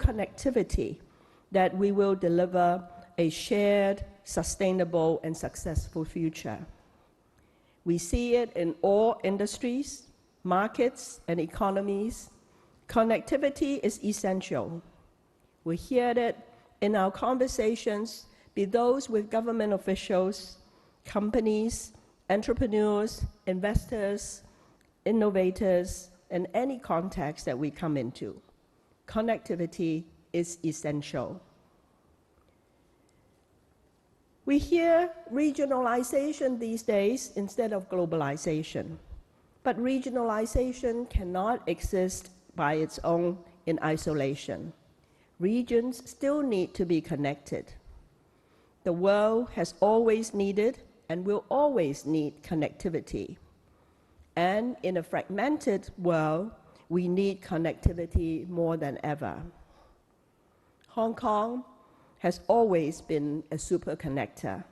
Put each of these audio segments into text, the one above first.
connectivity that we will deliver a shared, sustainable, and successful future. We see it in all industries, markets, and economies. Connectivity is essential. We hear it in our conversations, be those with government officials, companies, entrepreneurs, investors, innovators, in any context that we come into. Connectivity is essential. We hear regionalization these days instead of globalization. But regionalization cannot exist by its own in isolation. Regions still need to be connected. The world has always needed and will always need connectivity. And in a fragmented world, we need connectivity more than ever. Hong Kong has always been a super connector.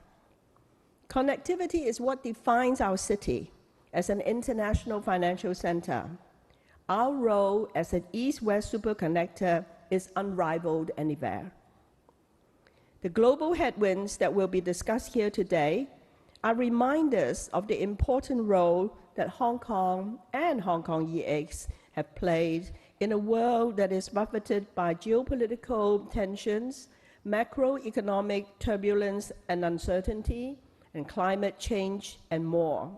Connectivity is what defines our city as an international financial center. Our role as an East-West super connector is unrivaled anywhere. The global headwinds that will be discussed here today are reminders of the important role that Hong Kong and Hong Kong EX have played in a world that is buffeted by geopolitical tensions, macroeconomic turbulence and uncertainty, and climate change, and more.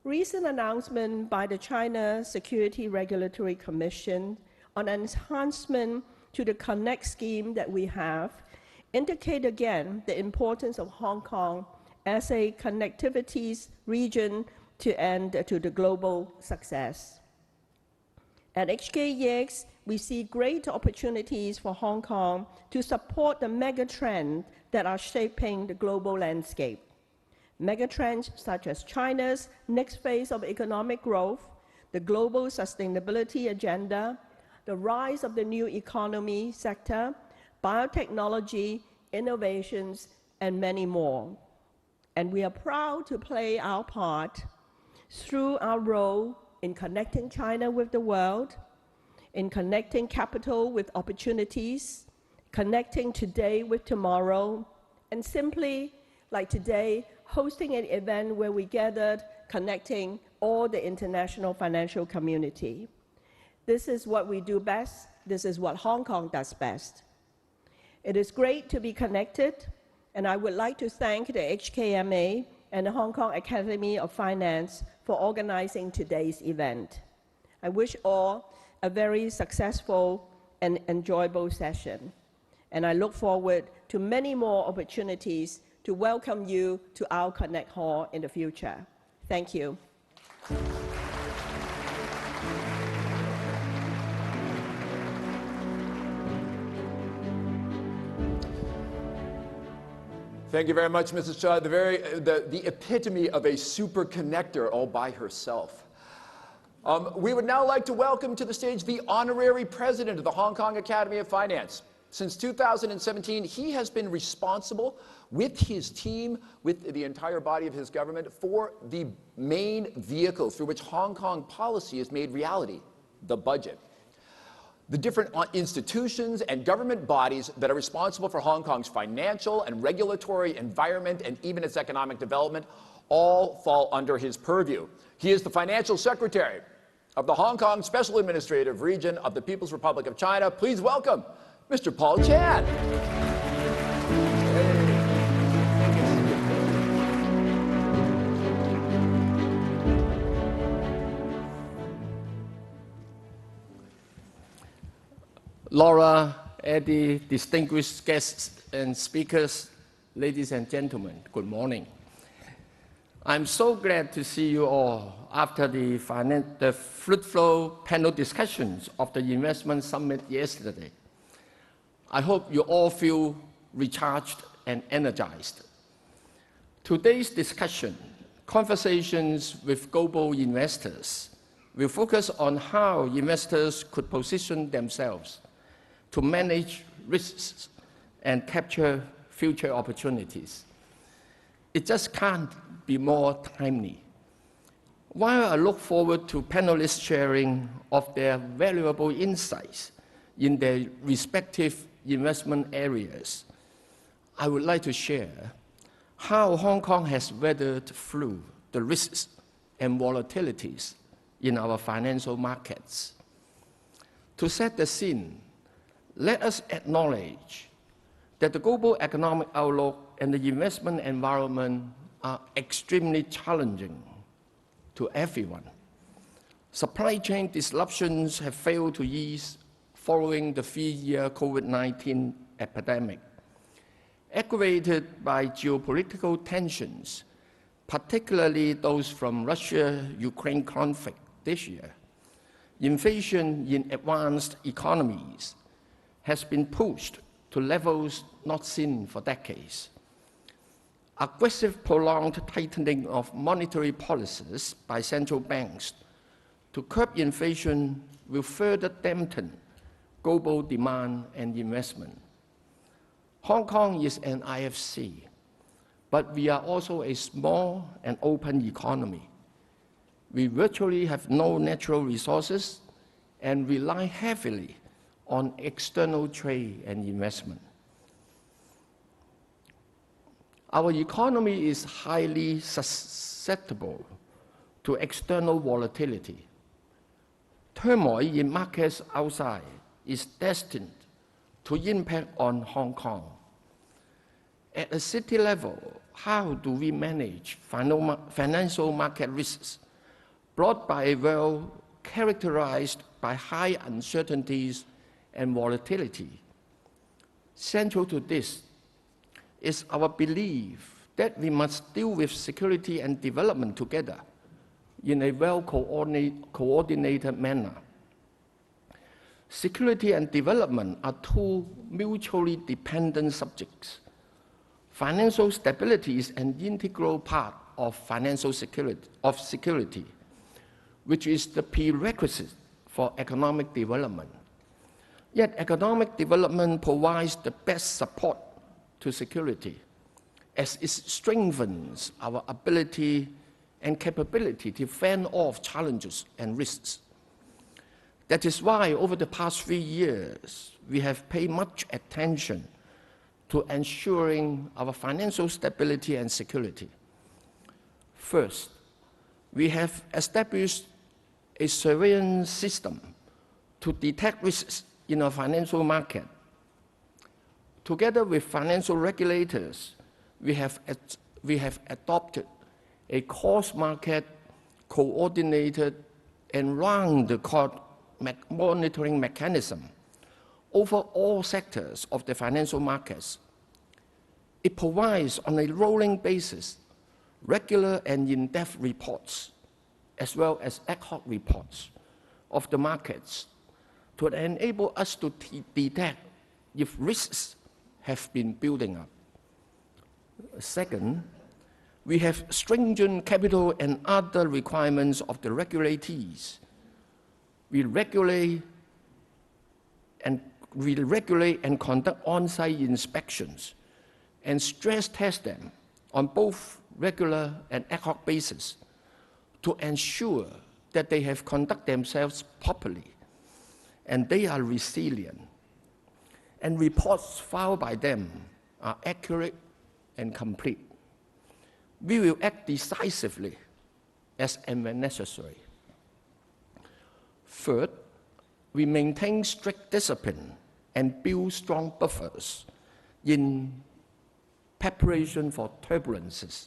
Recent announcement by the China Security Regulatory Commission on enhancement to the Connect scheme that we have indicate again the importance of Hong Kong as a connectivity region to the global success. At HKEX, we see great opportunities for Hong Kong to support the megatrends that are shaping the global landscape. Megatrends such as China's next phase of economic growth, the global sustainability agenda, the rise of the new economy sector, biotechnology, innovations, and many more. And we are proud to play our part through our role in connecting China with the world, in connecting capital with opportunities, connecting today with tomorrow, and simply, like today, hosting an event where we gathered, connecting all the international financial community. This is what we do best. This is what Hong Kong does best. It is great to be connected, and I would like to thank the HKMA and the Hong Kong Academy of Finance for organizing today's event. I wish all a very successful and enjoyable session, and I look forward to many more opportunities to welcome you to our Connect Hall in the future. Thank you. Thank you very much, Mrs. Chia. The epitome of a super connector all by herself. We would now like to welcome to the stage the honorary president of the Hong Kong Academy of Finance. Since 2017, he has been responsible with his team, with the entire body of his government, for the main vehicle through which Hong Kong policy is made reality, the budget. The different institutions and government bodies that are responsible for Hong Kong's financial and regulatory environment and even its economic development all fall under his purview. He is the financial secretary of the Hong Kong Special Administrative Region of the People's Republic of China. Please welcome Mr. Paul Chan. Laura, Eddie, distinguished guests and speakers, ladies and gentlemen, good morning. I'm so glad to see you all after the fruitful panel discussions of the investment summit yesterday. I hope you all feel recharged and energized. Today's discussion, Conversations with Global Investors, will focus on how investors could position themselves to manage risks and capture future opportunities. It just can't be more timely. While I look forward to panelists sharing of their valuable insights in their respective investment areas, I would like to share how Hong Kong has weathered through the risks and volatilities in our financial markets. To set the scene, let us acknowledge that the global economic outlook and the investment environment are extremely challenging to everyone. Supply chain disruptions have failed to ease following the 3-year COVID-19 epidemic, aggravated by geopolitical tensions, particularly those from Russia-Ukraine conflict this year. Inflation in advanced economies has been pushed to levels not seen for decades. Aggressive, prolonged tightening of monetary policies by central banks to curb inflation will further dampen global demand and investment. Hong Kong is an IFC, but we are also a small and open economy. We virtually have no natural resources and rely heavily on external trade and investment. Our economy is highly susceptible to external volatility. Turmoil in markets outside is destined to impact on Hong Kong. At a city level, how do we manage financial market risks brought by a world characterized by high uncertainties and volatility? Central to this is our belief that we must deal with security and development together in a well-coordinated manner. Security and development are two mutually dependent subjects. Financial stability is an integral part of financial security, which is the prerequisite for economic development. Yet economic development provides the best support to security, as it strengthens our ability and capability to fend off challenges and risks. That is why over the past 3 years, we have paid much attention to ensuring our financial stability and security. First, we have established a surveillance system to detect risks in our financial market. Together with financial regulators, we have adopted a cross-market, coordinated, and round-the-clock monitoring mechanism over all sectors of the financial markets. It provides, on a rolling basis, regular and in-depth reports, as well as ad hoc reports of the markets to enable us to detect if risks have been building up. Second, we have stringent capital and other requirements of the regulators. We regulate and conduct on-site inspections and stress test them on both regular and ad hoc basis to ensure that they have conducted themselves properly and they are resilient, and reports filed by them are accurate and complete. We will act decisively as and when necessary. Third, we maintain strict discipline and build strong buffers in preparation for turbulences.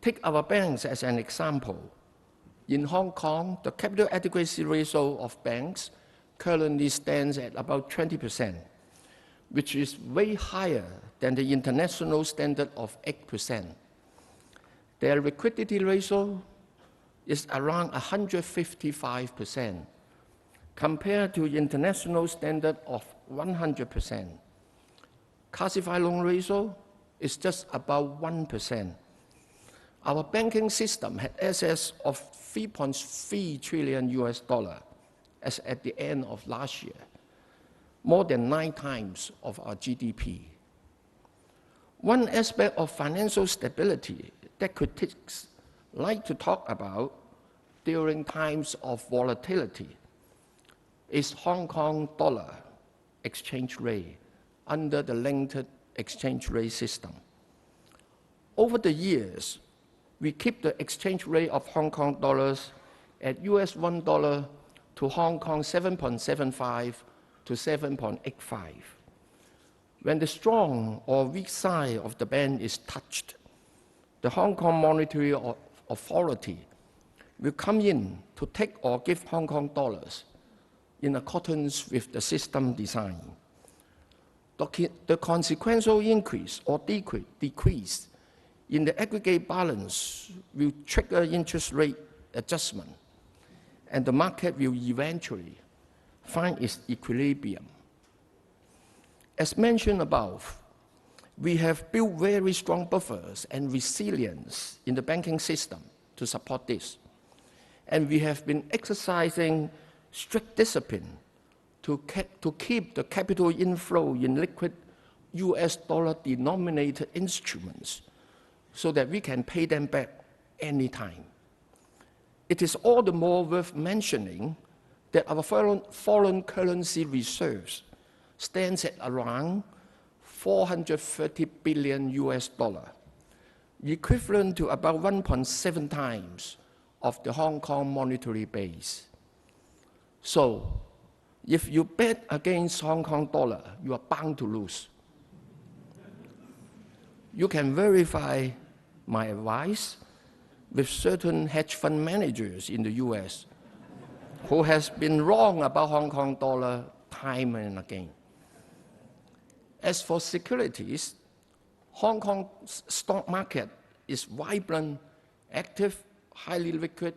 Take our banks as an example. In Hong Kong, the capital adequacy ratio of banks currently stands at about 20%, which is way higher than the international standard of 8%. Their liquidity ratio is around 155%, compared to international standard of 100%. Classified loan ratio is just about 1%. Our banking system had assets of $3.3 trillion as at the end of last year, more than 9 times of our GDP. One aspect of financial stability that critics like to talk about during times of volatility is Hong Kong dollar exchange rate under the linked exchange rate system. Over the years, we keep the exchange rate of Hong Kong dollars at US $1 to Hong Kong 7.75 to 7.85. When the strong or weak side of the band is touched, the Hong Kong Monetary Authority will come in to take or give Hong Kong dollars in accordance with the system design. The consequential increase or decrease in the aggregate balance will trigger interest rate adjustment, and the market will eventually find its equilibrium. As mentioned above, we have built very strong buffers and resilience in the banking system to support this. And we have been exercising strict discipline to keep the capital inflow in liquid US dollar denominated instruments so that we can pay them back anytime. It is all the more worth mentioning that our foreign currency reserves stands at around 430 billion US dollar, equivalent to about 1.7 times of the Hong Kong monetary base. So, if you bet against Hong Kong dollar, you are bound to lose. You can verify my advice with certain hedge fund managers in the US who has been wrong about Hong Kong dollar time and again. As for securities, Hong Kong's stock market is vibrant, active, highly liquid,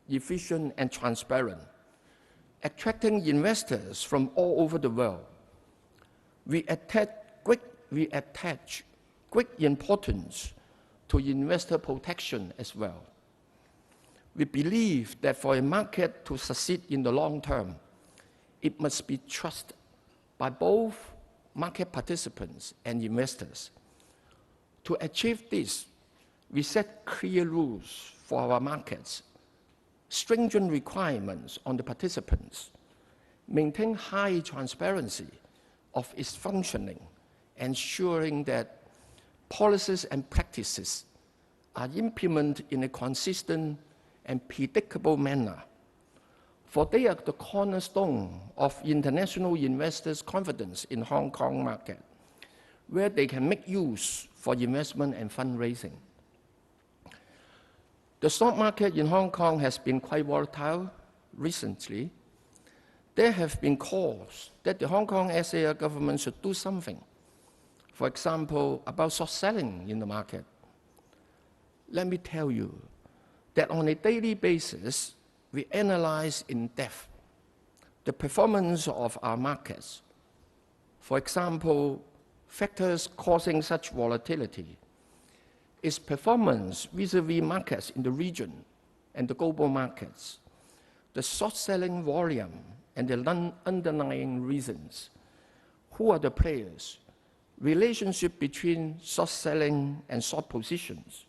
efficient, and transparent, attracting investors from all over the world. We attach great importance to investor protection as well. We believe that for a market to succeed in the long term, it must be trusted by both market participants and investors. To achieve this, we set clear rules for our markets, stringent requirements on the participants, maintain high transparency of its functioning, ensuring that policies and practices are implemented in a consistent and predictable manner, for they are the cornerstone of international investors' confidence in Hong Kong market, where they can make use for investment and fundraising. The stock market in Hong Kong has been quite volatile recently. There have been calls that the Hong Kong SAR government should do something, for example, about short selling in the market. Let me tell you that on a daily basis, we analyze in depth the performance of our markets. For example, factors causing such volatility is performance vis-à-vis markets in the region and the global markets, the short selling volume and the underlying reasons, who are the players, relationship between short selling and short positions,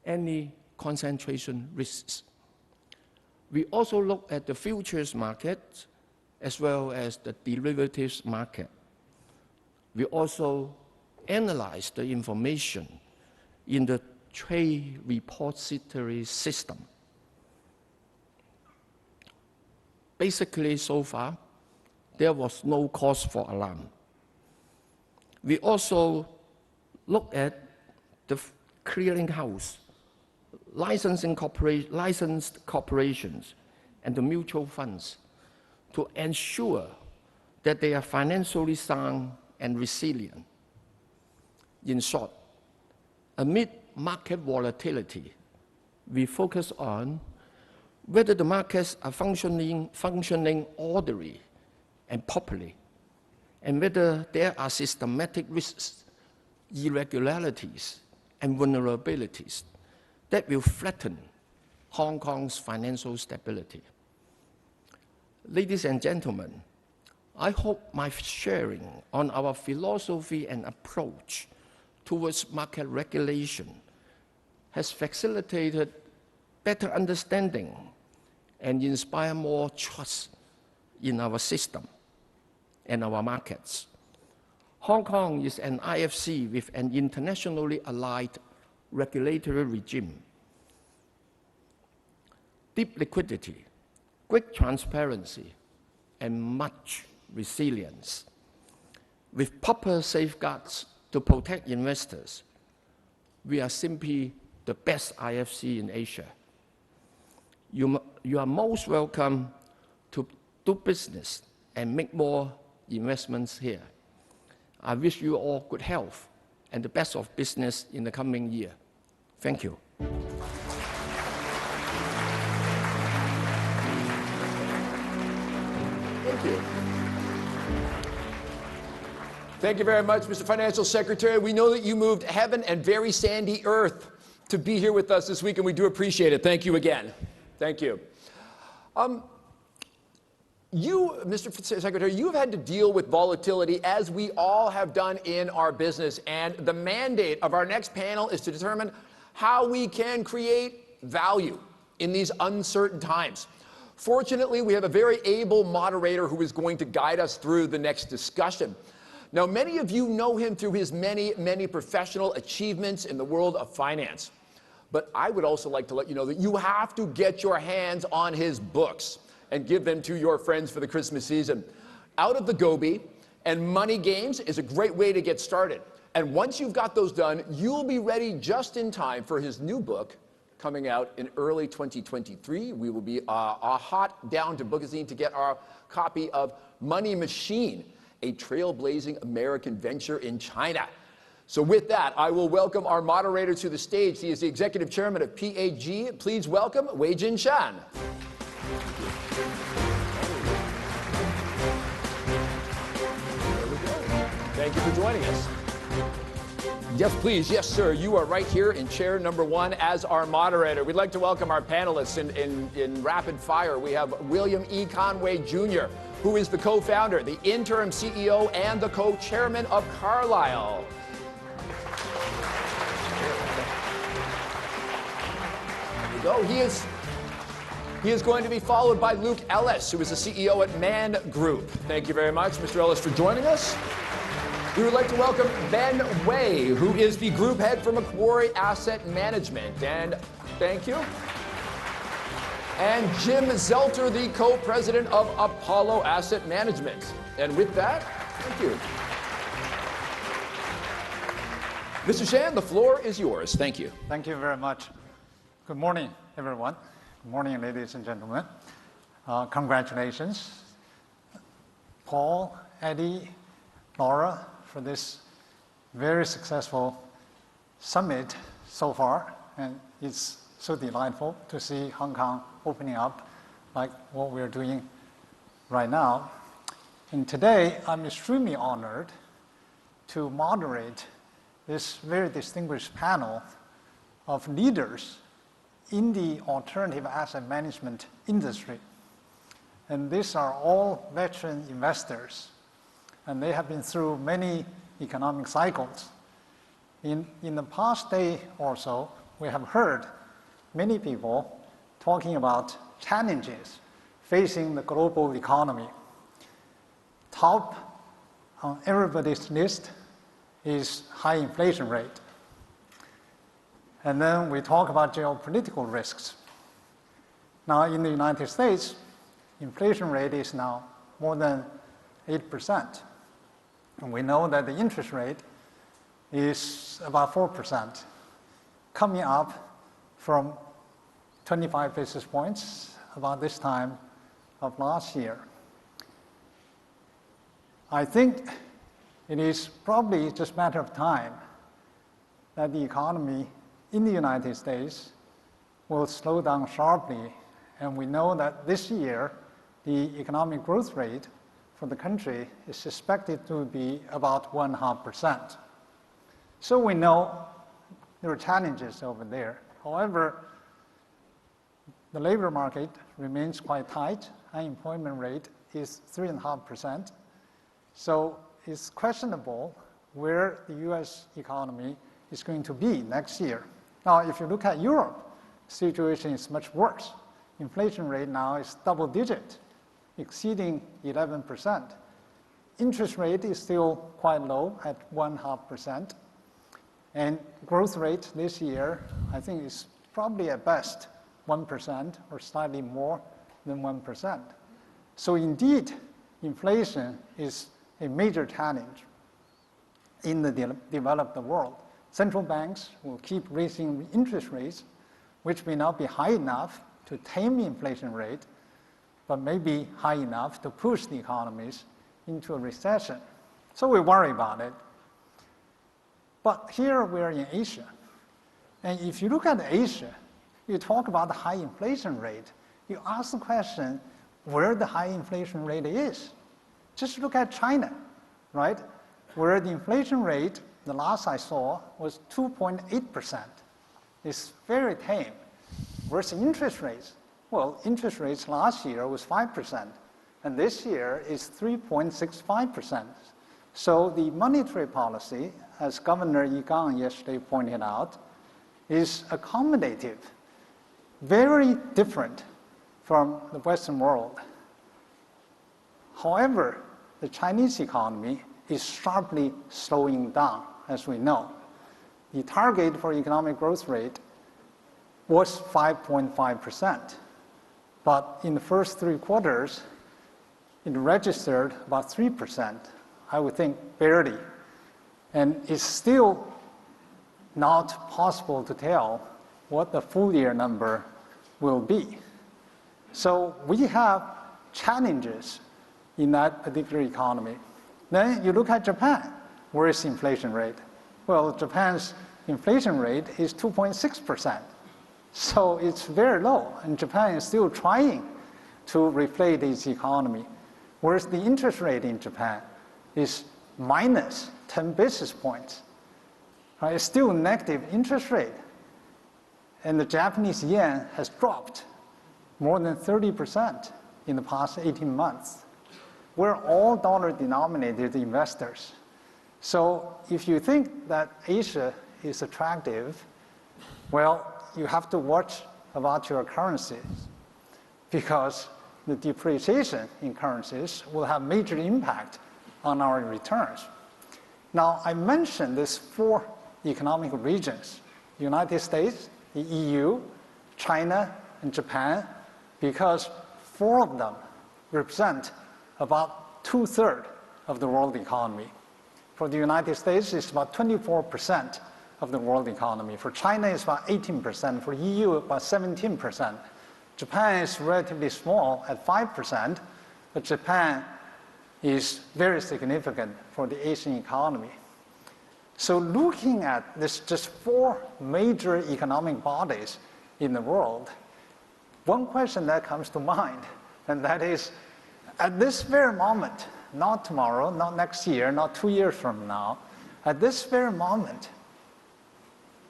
any concentration risks. We also look at the futures market as well as the derivatives market. We also analyze the information in the trade repository system. Basically, so far, there was no cause for alarm. We also look at the clearinghouse, licensed corporations, and the mutual funds to ensure that they are financially sound and resilient. In short, amid market volatility, we focus on whether the markets are functioning orderly and properly, and whether there are systematic risks, irregularities, and vulnerabilities that will threaten Hong Kong's financial stability. Ladies and gentlemen, I hope my sharing on our philosophy and approach towards market regulation has facilitated better understanding and inspire more trust in our system and our markets. Hong Kong is an IFC with an internationally aligned regulatory regime, deep liquidity, great transparency, and much resilience. With proper safeguards to protect investors, we are simply the best IFC in Asia. You are most welcome to do business and make more investments here. I wish you all good health and the best of business in the coming year. Thank you. Thank you. Thank you very much, Mr. Financial Secretary. We know that you moved heaven and very sandy earth to be here with us this week, and we do appreciate it. Thank you again. Thank you. You, Mr. Secretary, you've had to deal with volatility as we all have done in our business, and the mandate of our next panel is to determine how we can create value in these uncertain times. Fortunately, we have a very able moderator who is going to guide us through the next discussion. Now, many of you know him through his many, many professional achievements in the world of finance. But I would also like to let you know that you have to get your hands on his books and give them to your friends for the Christmas season. Out of the Gobi and Money Games is a great way to get started. And once you've got those done, you'll be ready just in time for his new book coming out in early 2023. We will be hot down to Bookazine to get our copy of Money Machine, a trailblazing American venture in China. So with that, I will welcome our moderator to the stage. He is the executive chairman of PAG. Please welcome Wei Jin Shan. Thank you for joining us. Yes, please. Yes, sir. You are right here in chair number 1 as our moderator. We'd like to welcome our panelists in rapid fire. We have William E. Conway, Jr., who is the co-founder, the interim CEO, and the co-chairman of Carlyle. There we go. He is going to be followed by Luke Ellis, who is the CEO at Man Group. Thank you very much, Mr. Ellis, for joining us. We would like to welcome Ben Wei, who is the group head for Macquarie Asset Management. And thank you. And Jim Zelter, the co-president of Apollo Asset Management. And with that, thank you. Mr. Shan, the floor is yours. Thank you. Thank you very much. Good morning, everyone. Good morning, ladies and gentlemen. Congratulations, Paul, Eddie, Laura, for this very successful summit so far. And it's so delightful to see Hong Kong opening up like what we're doing right now. And today, I'm extremely honored to moderate this very distinguished panel of leaders in the alternative asset management industry. And these are all veteran investors, and they have been through many economic cycles. In the past day or so, we have heard many people talking about challenges facing the global economy. Top on everybody's list is high inflation rate. And then we talk about geopolitical risks. Now in the United States, inflation rate is now more than 8%. And we know that the interest rate is about 4%, coming up from 25 basis points about this time of last year. I think it is probably just a matter of time that the economy in the United States will slow down sharply. And we know that this year, the economic growth rate for the country is suspected to be about 1.5%. So we know there are challenges over there. However, the labor market remains quite tight. Unemployment rate is 3.5%. So it's questionable where the US economy is going to be next year. Now, if you look at Europe, the situation is much worse. Inflation rate now is double digit. exceeding 11%. Interest rate is still quite low at 0.5%. And growth rate this year, I think, is probably at best 1% or slightly more than 1%. So indeed, inflation is a major challenge in the developed world. Central banks will keep raising interest rates, which may not be high enough to tame the inflation rate, but may be high enough to push the economies into a recession. So we worry about it. But here we're in Asia. And if you look at Asia, you talk about the high inflation rate, you ask the question where the high inflation rate is. Just look at China, right? Where the inflation rate, the last I saw, was 2.8%. It's very tame. Where's the interest rates? Well, interest rates last year was 5%, and this year is 3.65%. So the monetary policy, as Governor Yi Gang yesterday pointed out, is accommodative, very different from the Western world. However, the Chinese economy is sharply slowing down, as we know. The target for economic growth rate was 5.5%. But in the first 3 quarters, it registered about 3%, I would think barely. And it's still not possible to tell what the full year number will be. So we have challenges in that particular economy. Then you look at Japan. Where is the inflation rate? Well, Japan's inflation rate is 2.6%. So it's very low, and Japan is still trying to reflate its economy. Whereas the interest rate in Japan is minus 10 basis points. Right? It's still a negative interest rate. And the Japanese yen has dropped more than 30% in the past 18 months. We're all dollar-denominated investors. So if you think that Asia is attractive, well, you have to watch about your currencies, because the depreciation in currencies will have major impact on our returns. Now, I mentioned these 4 economic regions: United States, the EU, China, and Japan, because 4 of them represent about 2/3 of the world economy. For the United States, it's about 24% of the world economy. For China, it's about 18%. For EU, about 17%. Japan is relatively small at 5%, but Japan is very significant for the Asian economy. So looking at this just 4 major economic bodies in the world, one question that comes to mind, and that is, at this very moment, not tomorrow, not next year, not 2 years from now, at this very moment,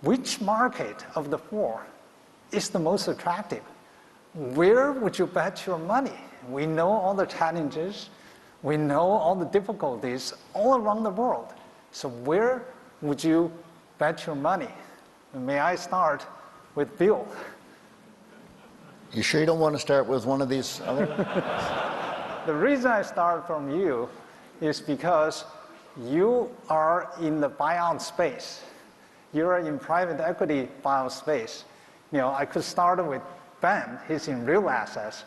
which market of the 4 is the most attractive? Where would you bet your money? We know all the challenges, we know all the difficulties all around the world. So where would you bet your money? May I start with Bill? You sure you don't want to start with one of these other? The reason I start from you is because you are in the buyout space. You're in private equity buyout space. You know, I could start with Ben. He's in real assets.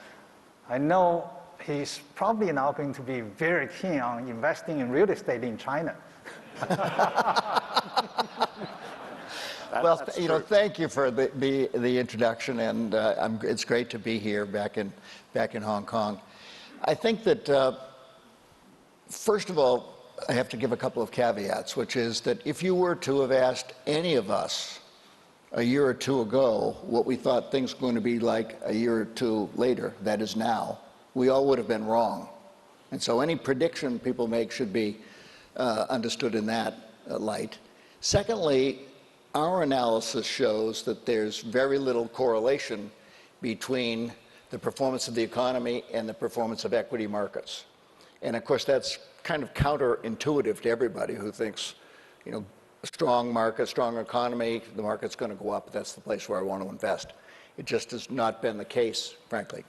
I know he's probably now going to be very keen on investing in real estate in China. Well, thank you for the introduction, and it's great to be here back in Hong Kong. I think that first of all, I have to give a couple of caveats, which is that if you were to have asked any of us a year or 2 ago what we thought things were going to be like a year or 2 later, that is now, we all would have been wrong. And so any prediction people make should be understood in that light. Secondly, our analysis shows that there's very little correlation between the performance of the economy and the performance of equity markets. And of course, that's kind of counterintuitive to everybody who thinks, you know, a strong market, strong economy, the market's going to go up. That's the place where I want to invest. It just has not been the case, frankly.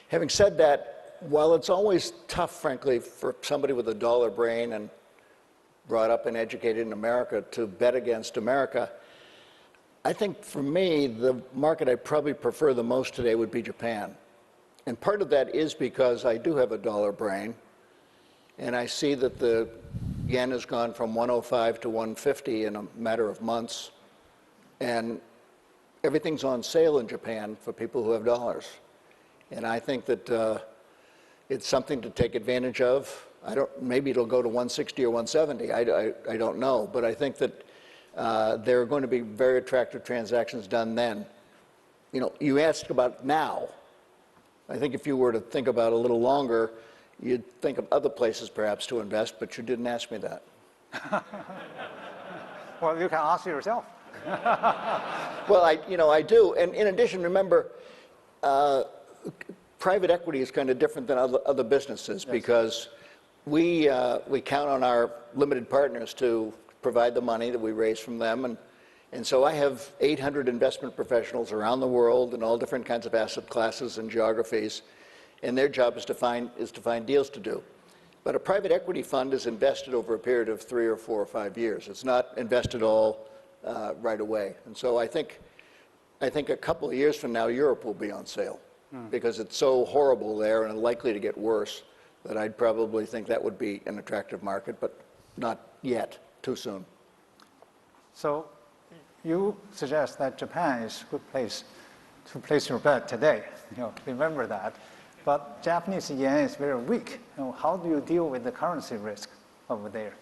Having said that, while it's always tough, frankly, for somebody with a dollar brain and brought up and educated in America to bet against America, I think for me, the market I probably prefer the most today would be Japan. And part of that is because I do have a dollar brain, and I see that the yen has gone from 105 to 150 in a matter of months, and everything's on sale in Japan for people who have dollars. And I think that it's something to take advantage of. Maybe it'll go to 160 or 170, I don't know, but I think that there are going to be very attractive transactions done then. You know, you asked about now. I think if you were to think about a little longer, you'd think of other places perhaps to invest, but you didn't ask me that. Well, you can ask yourself. Well, I do. And in addition, remember, private equity is kind of different than other businesses, yes, because we count on our limited partners to provide the money that we raise from them. And so I have 800 investment professionals around the world in all different kinds of asset classes and geographies, and their job is to find deals to do. But a private equity fund is invested over a period of 3 or 4 or 5 years. It's not invested all right away. And so I think a couple of years from now, Europe will be on sale because it's so horrible there and likely to get worse that I'd probably think that would be an attractive market, but not yet, too soon. So you suggest that Japan is a good place to place your bet today. Remember that. But Japanese yen is very weak. How do you deal with the currency risk over there?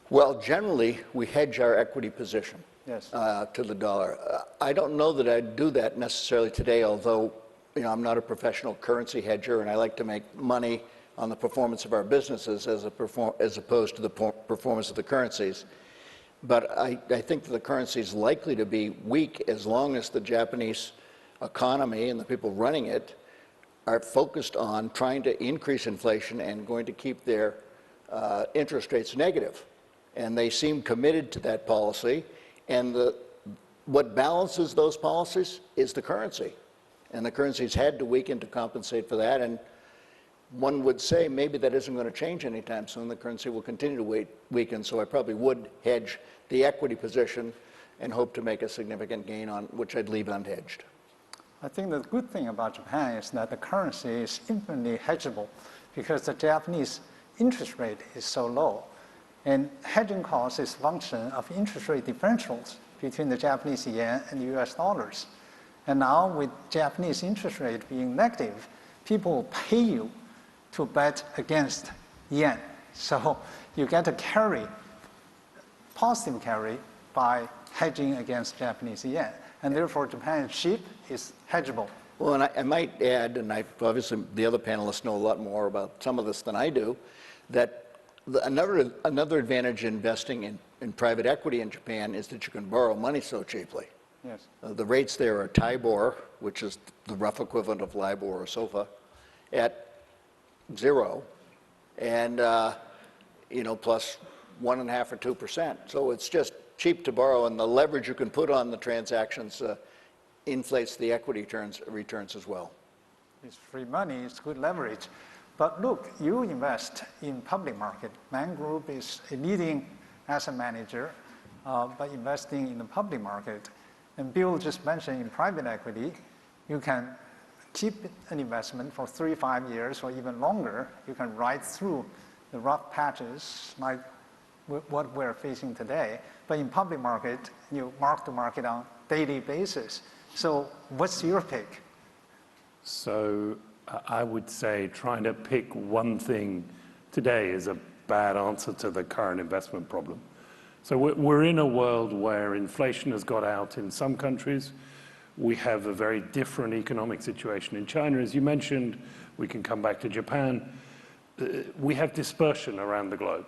Well, generally, we hedge our equity position, yes, to the dollar. I don't know that I'd do that necessarily today, although I'm not a professional currency hedger, and I like to make money on the performance of our businesses as opposed to the performance of the currencies. But I think that the currency is likely to be weak as long as the Japanese economy and the people running it are focused on trying to increase inflation and going to keep their interest rates negative. And they seem committed to that policy. And what balances those policies is the currency. And the currency's had to weaken to compensate for that. And one would say maybe that isn't going to change anytime soon. The currency will continue to weaken, so I probably would hedge the equity position and hope to make a significant gain on which I'd leave unhedged. I think the good thing about Japan is that the currency is infinitely hedgeable because the Japanese interest rate is so low. And hedging cost is a function of interest rate differentials between the Japanese yen and the US dollars. And now with Japanese interest rate being negative, people will pay you to bet against yen. So you get a carry, positive carry, by hedging against Japanese yen. And therefore, Japan's sheep is hedgeable. Well, and I might add, and obviously the other panelists know a lot more about some of this than I do, that another advantage in investing in private equity in Japan is that you can borrow money so cheaply. Yes. The rates there are TIBOR, which is the rough equivalent of LIBOR or SOFR, at 0, and plus 1.5 or 2%. So it's just cheap to borrow, and the leverage you can put on the transactions inflates the equity returns as well. It's free money, it's good leverage. But look, you invest in public market. Man Group is a leading asset manager by investing in the public market. And Bill just mentioned in private equity, you can keep an investment for 3-5 years or even longer. You can ride through the rough patches like what we're facing today. But in public market, you mark the market on a daily basis. So what's your pick? So I would say trying to pick one thing today is a bad answer to the current investment problem. So we're in a world where inflation has got out in some countries. We have a very different economic situation in China. As you mentioned, we can come back to Japan. We have dispersion around the globe.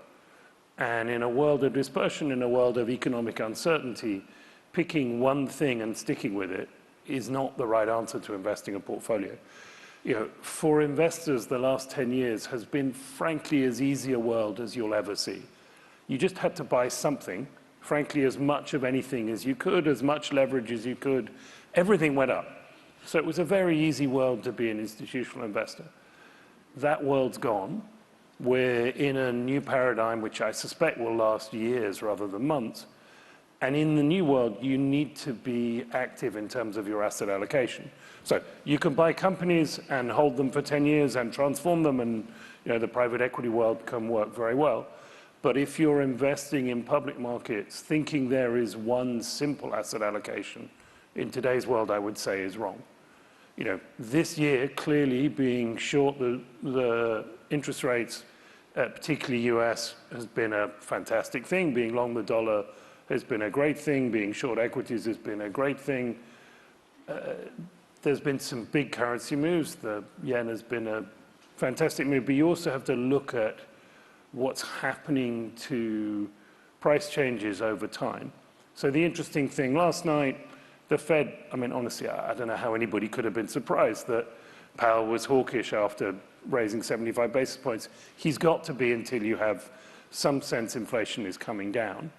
And in a world of dispersion, in a world of economic uncertainty, picking one thing and sticking with it is not the right answer to investing a portfolio. For investors, the last 10 years has been, frankly, as easy a world as you'll ever see. You just had to buy something, frankly, as much of anything as you could, as much leverage as you could. Everything went up. So it was a very easy world to be an institutional investor. That world's gone. We're in a new paradigm, which I suspect will last years rather than months. And in the new world, you need to be active in terms of your asset allocation. So you can buy companies and hold them for 10 years and transform them, and the private equity world can work very well. But if you're investing in public markets, thinking there is one simple asset allocation in today's world, I would say is wrong. This year, clearly being short the interest rates, particularly US, has been a fantastic thing. Being long the dollar has been a great thing. Being short equities has been a great thing. There's been some big currency moves. The yen has been a fantastic move, but you also have to look at what's happening to price changes over time. So the interesting thing last night, the Fed, I mean, honestly, I don't know how anybody could have been surprised that Powell was hawkish after raising 75 basis points. He's got to be until you have some sense inflation is coming down.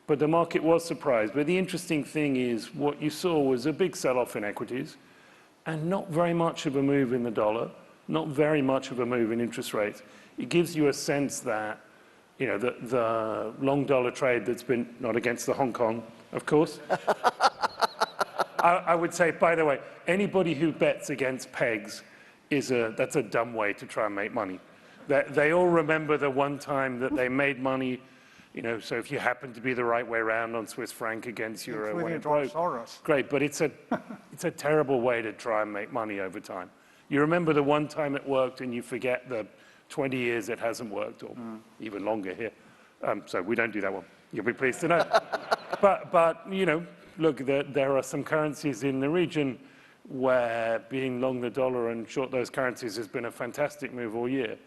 But the market was surprised. But the interesting thing is what you saw was a big sell-off in equities and not very much of a move in the dollar, not very much of a move in interest rates. It gives you a sense that, the long dollar trade that's been, not against the Hong Kong, of course. I would say, by the way, anybody who bets against pegs that's a dumb way to try and make money. They all remember the one time that they made money, so if you happen to be the right way around on Swiss franc against euro, when it broke, great, but it's a terrible way to try and make money over time. You remember the one time it worked and you forget the 20 years it hasn't worked, or even longer here. So we don't do that one. You'll be pleased to know. But look, there are some currencies in the region where being long the dollar and short those currencies has been a fantastic move all year.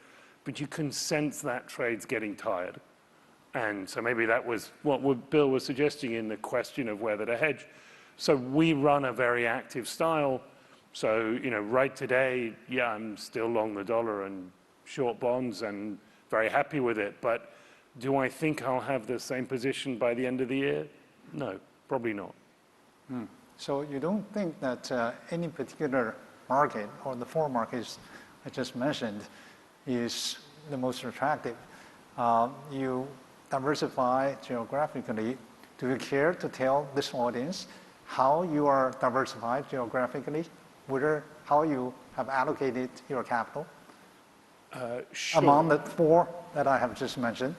But you can sense that trade's getting tired. And so maybe that was what Bill was suggesting in the question of whether to hedge. So we run a very active style. So, right today, yeah, I'm still long the dollar and short bonds and very happy with it. But do I think I'll have the same position by the end of the year? No, probably not. So you don't think that any particular market or the four markets I just mentioned is the most attractive? You diversify geographically. Do you care to tell this audience how you are diversified geographically? How you have allocated your capital sure. Among the four that I have just mentioned?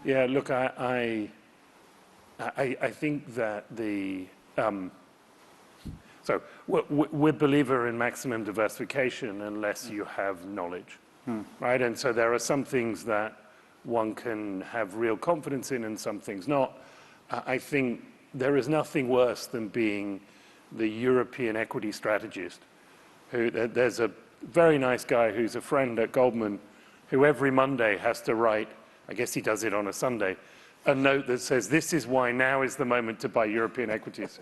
Yeah, look, I think that so we're a believer in maximum diversification unless you have knowledge, right? And so there are some things that one can have real confidence in and some things not. I think there is nothing worse than being the European equity strategist. There's a very nice guy who's a friend at Goldman who every Monday has to write, I guess he does it on a Sunday, a note that says, this is why now is the moment to buy European equities.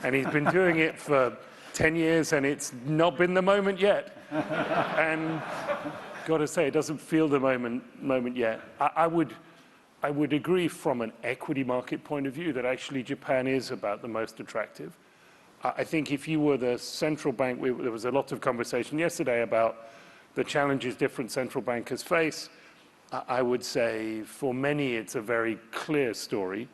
And he's been doing it for 10 years and it's not been the moment yet. And got to say, it doesn't feel the moment yet. I would agree from an equity market point of view that actually Japan is about the most attractive. I think if you were the central bank, there was a lot of conversation yesterday about the challenges different central bankers face. I would say for many it's a very clear story,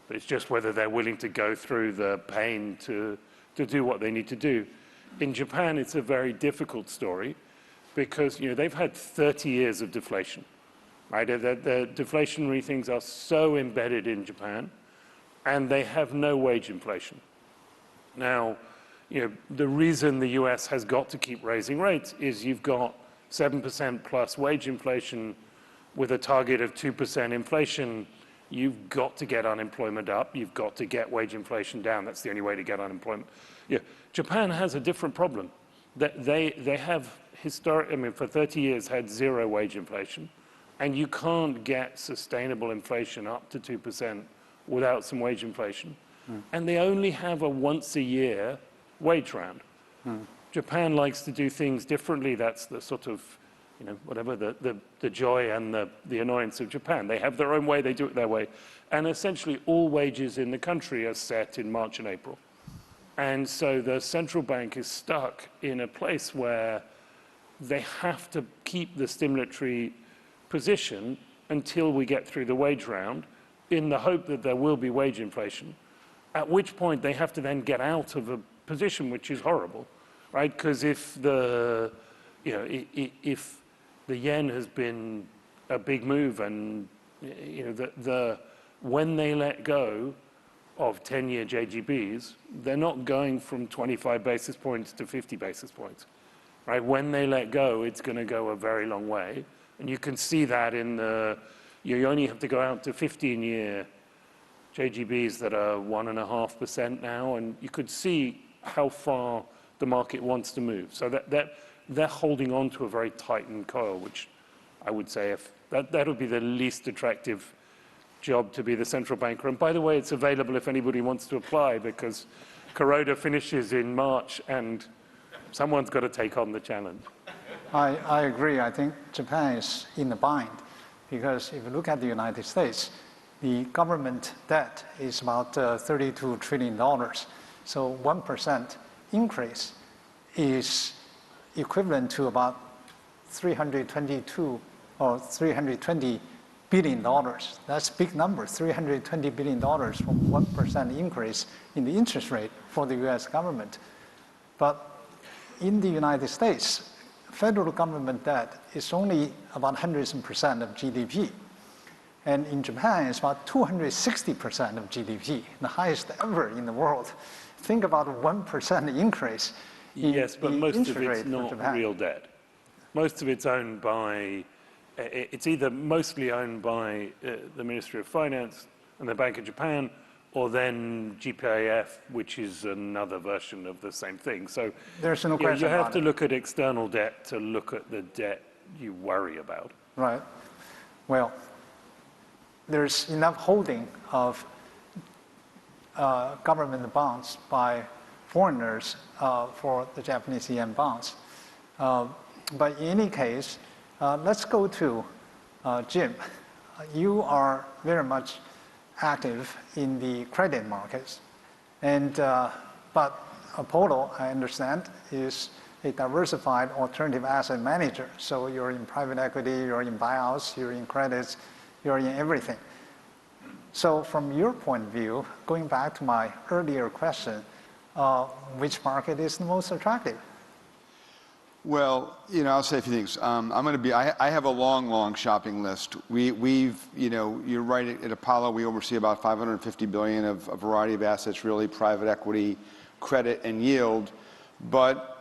but it's just whether they're willing to go through the pain to do what they need to do. In Japan, it's a very difficult story because they've had 30 years of deflation. Right? The deflationary things are so embedded in Japan, and they have no wage inflation. Now, the reason the US has got to keep raising rates is you've got 7% plus wage inflation with a target of 2% inflation. You've got to get unemployment up. You've got to get wage inflation down. That's the only way to get unemployment. Japan has a different problem. They have for 30 years had zero wage inflation. And you can't get sustainable inflation up to 2% without some wage inflation. And they only have a once-a-year wage round. Japan likes to do things differently. That's the sort of, whatever, the joy and the annoyance of Japan. They have their own way, they do it their way. And essentially all wages in the country are set in March and April. And so the central bank is stuck in a place where they have to keep the stimulatory position until we get through the wage round, in the hope that there will be wage inflation, at which point they have to then get out of a position which is horrible, right? Because if the, if the yen has been a big move and, when they let go of 10-year JGBs, they're not going from 25 basis points to 50 basis points, right? When they let go, it's going to go a very long way. And you can see that in the, you only have to go out to 15-year JGBs that are 1.5% now, and you could see how far the market wants to move. So that they're holding on to a very tightened coil, which I would say if that would be the least attractive job to be the central banker. And by the way, it's available if anybody wants to apply, because Kuroda finishes in March and someone's got to take on the challenge. I agree. I think Japan is in the bind, because if you look at the United States, the government debt is about $32 trillion. So 1% increase is equivalent to about $322 or $320 billion. That's a big number, $320 billion from 1% increase in the interest rate for the US government. But in the United States, federal government debt is only about 100% of GDP. And in Japan, it's about 260% of GDP, the highest ever in the world. Think about a 1% increase in yes, but the most interest of it's rate not for Japan. real debt. Most of it's owned by, it's either mostly owned by the Ministry of Finance and the Bank of Japan, or then GPIF, which is another version of the same thing. So there's no question you have about to it. look at external debt to look at the debt you worry about. Right. Well, there's enough holding of government bonds by foreigners for the Japanese yen bonds. But in any case, let's go to Jim. You are very much active in the credit markets. And, but Apollo, I understand, is a diversified alternative asset manager. So you're in private equity, you're in buyouts, you're in credits, you're in everything. So from your point of view, going back to my earlier question, which market is the most attractive? Well, I'll say a few things. I have a long shopping list. You're right, at Apollo, we oversee about $550 billion of a variety of assets, really private equity, credit, and yield. But,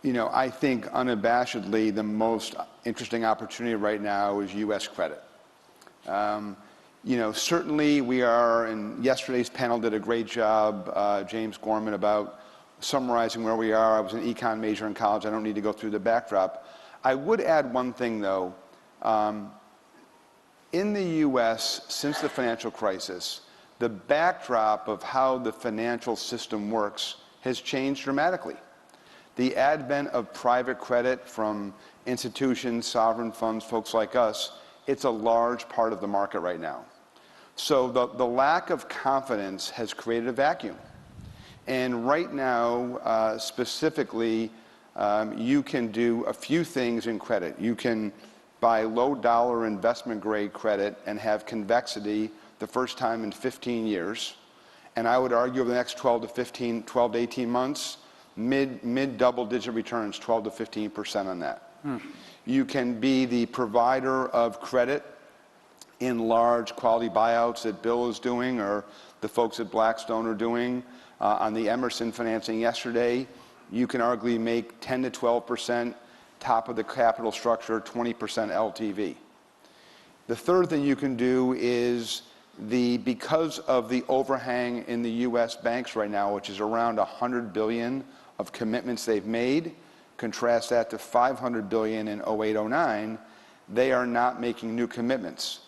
I think unabashedly the most interesting opportunity right now is U.S. credit. Certainly we are, and yesterday's panel did a great job, James Gorman, about summarizing where we are. I was an econ major in college. I don't need to go through the backdrop. I would add one thing, though. In the U.S., since the financial crisis, the backdrop of how the financial system works has changed dramatically. The advent of private credit from institutions, sovereign funds, folks like us, it's a large part of the market right now. So the lack of confidence has created a vacuum. And right now, specifically, you can do a few things in credit. You can buy low-dollar investment-grade credit and have convexity the first time in 15 years. And I would argue over the next 12 to 18 months, mid-double-digit returns, 12 to 15% on that. You can be the provider of credit in large quality buyouts that Bill is doing, or the folks at Blackstone are doing. On the Emerson financing yesterday, you can arguably make 10 to 12% top of the capital structure, 20% LTV. The third thing you can do is because of the overhang in the U.S. banks right now, which is around $100 billion of commitments they've made, contrast that to $500 billion in 08-09, they are not making new commitments.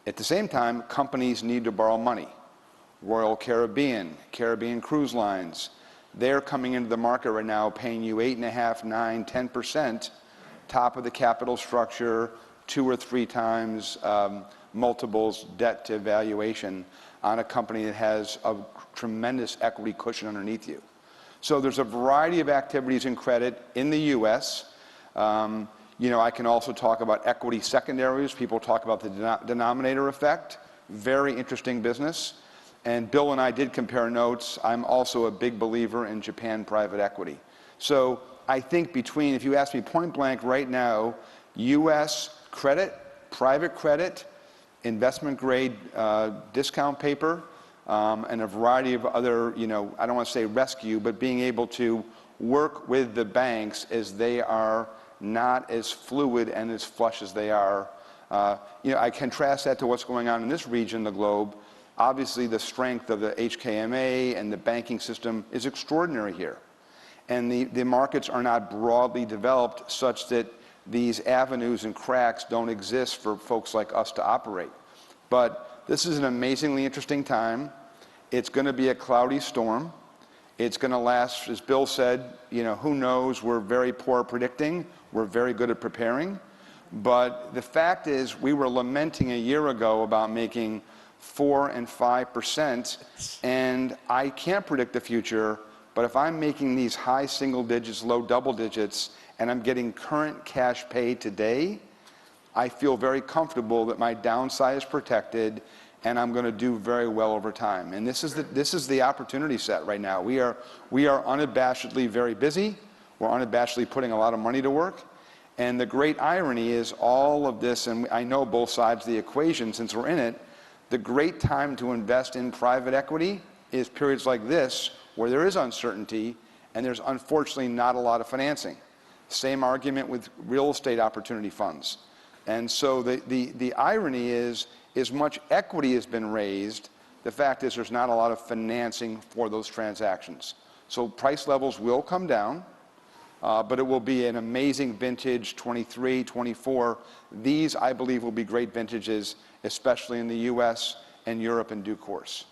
At the same time, companies need to borrow money. Royal Caribbean, Caribbean Cruise Lines, they're coming into the market right now paying you 8.5%, 9%, 10%, top of the capital structure, 2 or 3 times multiples debt to valuation on a company that has a tremendous equity cushion underneath you. So there's a variety of activities in credit in the U.S. I can also talk about equity secondaries. People talk about the denominator effect. Very interesting business. And Bill and I did compare notes. I'm also a big believer in Japan private equity. So I think if you ask me point blank right now, U.S. credit, private credit, investment grade discount paper, and a variety of other, I don't want to say rescue, but being able to work with the banks as they are not as fluid and as flush as they are. I contrast that to what's going on in this region of the globe. Obviously, the strength of the HKMA and the banking system is extraordinary here. And the markets are not broadly developed such that these avenues and cracks don't exist for folks like us to operate. But this is an amazingly interesting time. It's going to be a cloudy storm. It's going to last, as Bill said, who knows? We're very poor at predicting. We're very good at preparing. But the fact is, we were lamenting a year ago about making 4 and 5%, and I can't predict the future, but if I'm making these high single digits, low double digits, and I'm getting current cash pay today, I feel very comfortable that my downside is protected, and I'm going to do very well over time. And this is the opportunity set right now. We are unabashedly very busy. We're unabashedly putting a lot of money to work. And the great irony is all of this, and I know both sides of the equation since we're in it, the great time to invest in private equity is periods like this where there is uncertainty and there's unfortunately not a lot of financing. Same argument with real estate opportunity funds. And so the irony is, as much equity has been raised, the fact is there's not a lot of financing for those transactions. So price levels will come down, but it will be an amazing vintage, 23, 24. These, I believe, will be great vintages, especially in the U.S. and Europe in due course.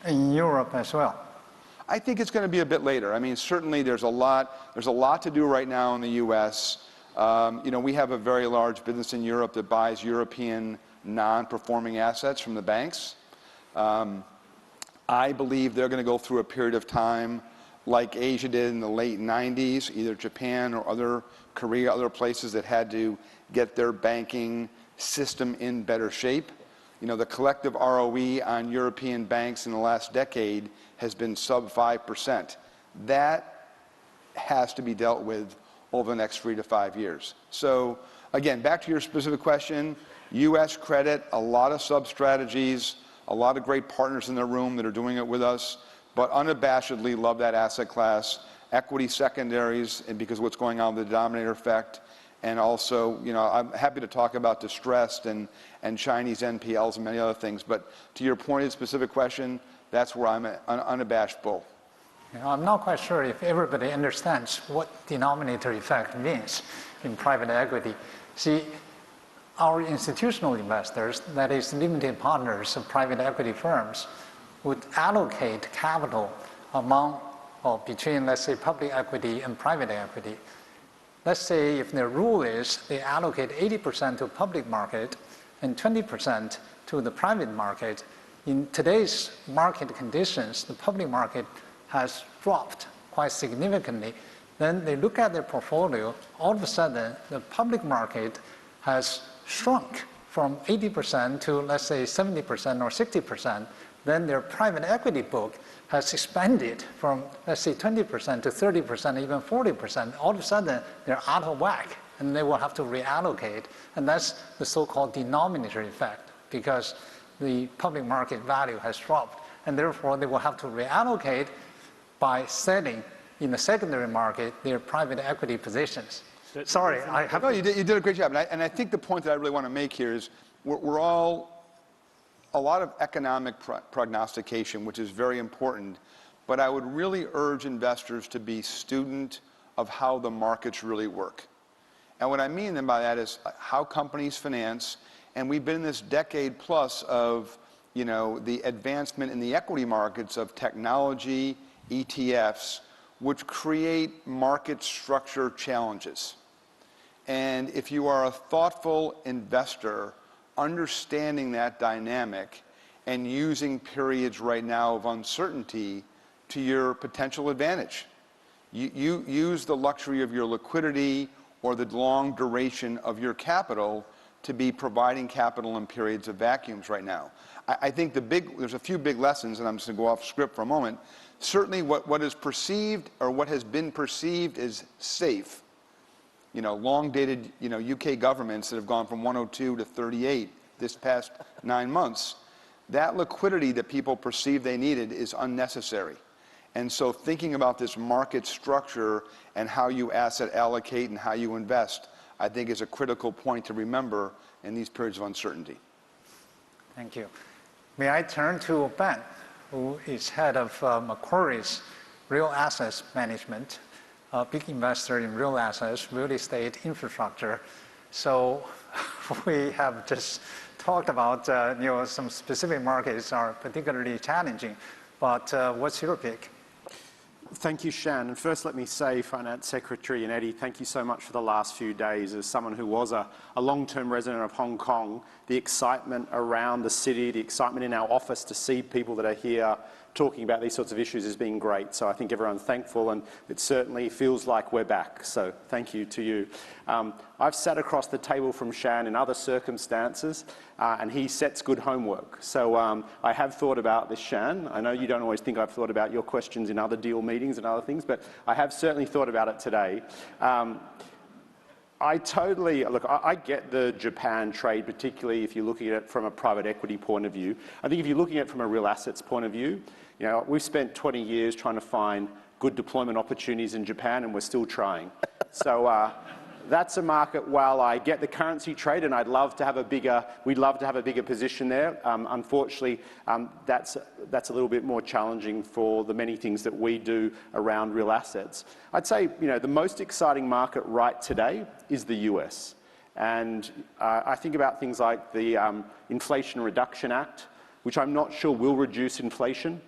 In Europe as well? I think it's going to be a bit later. I mean, certainly there's a lot to do right now in the U.S. We have a very large business in Europe that buys European non-performing assets from the banks. I believe they're going to go through a period of time like Asia did in the late 90s, either Japan or Korea, other places that had to get their banking system in better shape. The collective ROE on European banks in the last decade has been sub 5%. That has to be dealt with over the next 3 to 5 years. So again, back to your specific question, U.S. credit, a lot of sub-strategies, a lot of great partners in the room that are doing it with us, but unabashedly love that asset class. Equity secondaries, and because of what's going on with the denominator effect. And also, I'm happy to talk about distressed and Chinese NPLs and many other things. But to your pointed specific question, that's where I'm an unabashed bull. I'm not quite sure if everybody understands what denominator effect means in private equity. See, our institutional investors, that is limited partners of private equity firms, would allocate capital among or between, let's say, public equity and private equity. Let's say if the rule is they allocate 80% to public market and 20% to the private market. In today's market conditions, the public market has dropped quite significantly. Then they look at their portfolio, all of a sudden the public market has shrunk from 80% to, let's say, 70% or 60%. Then their private equity book has expanded from, let's say, 20% to 30%, even 40%. All of a sudden, they're out of whack, and they will have to reallocate. And that's the so-called denominator effect, because the public market value has dropped. And therefore, they will have to reallocate by selling in the secondary market their private equity positions. Sorry, I have. No, you did a great job. And I think the point that I really want to make here is we're all a lot of economic prognostication, which is very important, but I would really urge investors to be student of how the markets really work. And what I mean by that is how companies finance, and we've been in this decade plus of, the advancement in the equity markets of technology, ETFs, which create market structure challenges. And if you are a thoughtful investor, understanding that dynamic and using periods right now of uncertainty to your potential advantage. You use the luxury of your liquidity or the long duration of your capital to be providing capital in periods of vacuums right now. I think there's a few big lessons, and I'm just going to go off script for a moment. Certainly what is perceived or what has been perceived as safe, long-dated, UK governments that have gone from 102 to 38 this past 9 months, that liquidity that people perceive they needed is unnecessary. And so thinking about this market structure and how you asset allocate and how you invest, I think is a critical point to remember in these periods of uncertainty. Thank you. May I turn to Ben, who is head of Macquarie's Real Assets Management, a big investor in real assets, real estate, infrastructure. So we have just talked about some specific markets are particularly challenging, but what's your pick? Thank you, Shan. And first, let me say, Finance Secretary and Eddie, thank you so much for the last few days. As someone who was a long-term resident of Hong Kong, the excitement around the city, the excitement in our office to see people that are here talking about these sorts of issues has been great. So I think everyone's thankful, and it certainly feels like we're back. So thank you to you. I've sat across the table from Shan in other circumstances, and he sets good homework. So I have thought about this, Shan. I know you don't always think I've thought about your questions in other deal meetings and other things, but I have certainly thought about it today. I get the Japan trade, particularly if you're looking at it from a private equity point of view. I think if you're looking at it from a real assets point of view, we've spent 20 years trying to find good deployment opportunities in Japan, and we're still trying. So that's a market. While I get the currency trade, and we'd love to have a bigger position there. Unfortunately, that's a little bit more challenging for the many things that we do around real assets. I'd say, the most exciting market right today is the US. And I think about things like the Inflation Reduction Act, which I'm not sure will reduce inflation,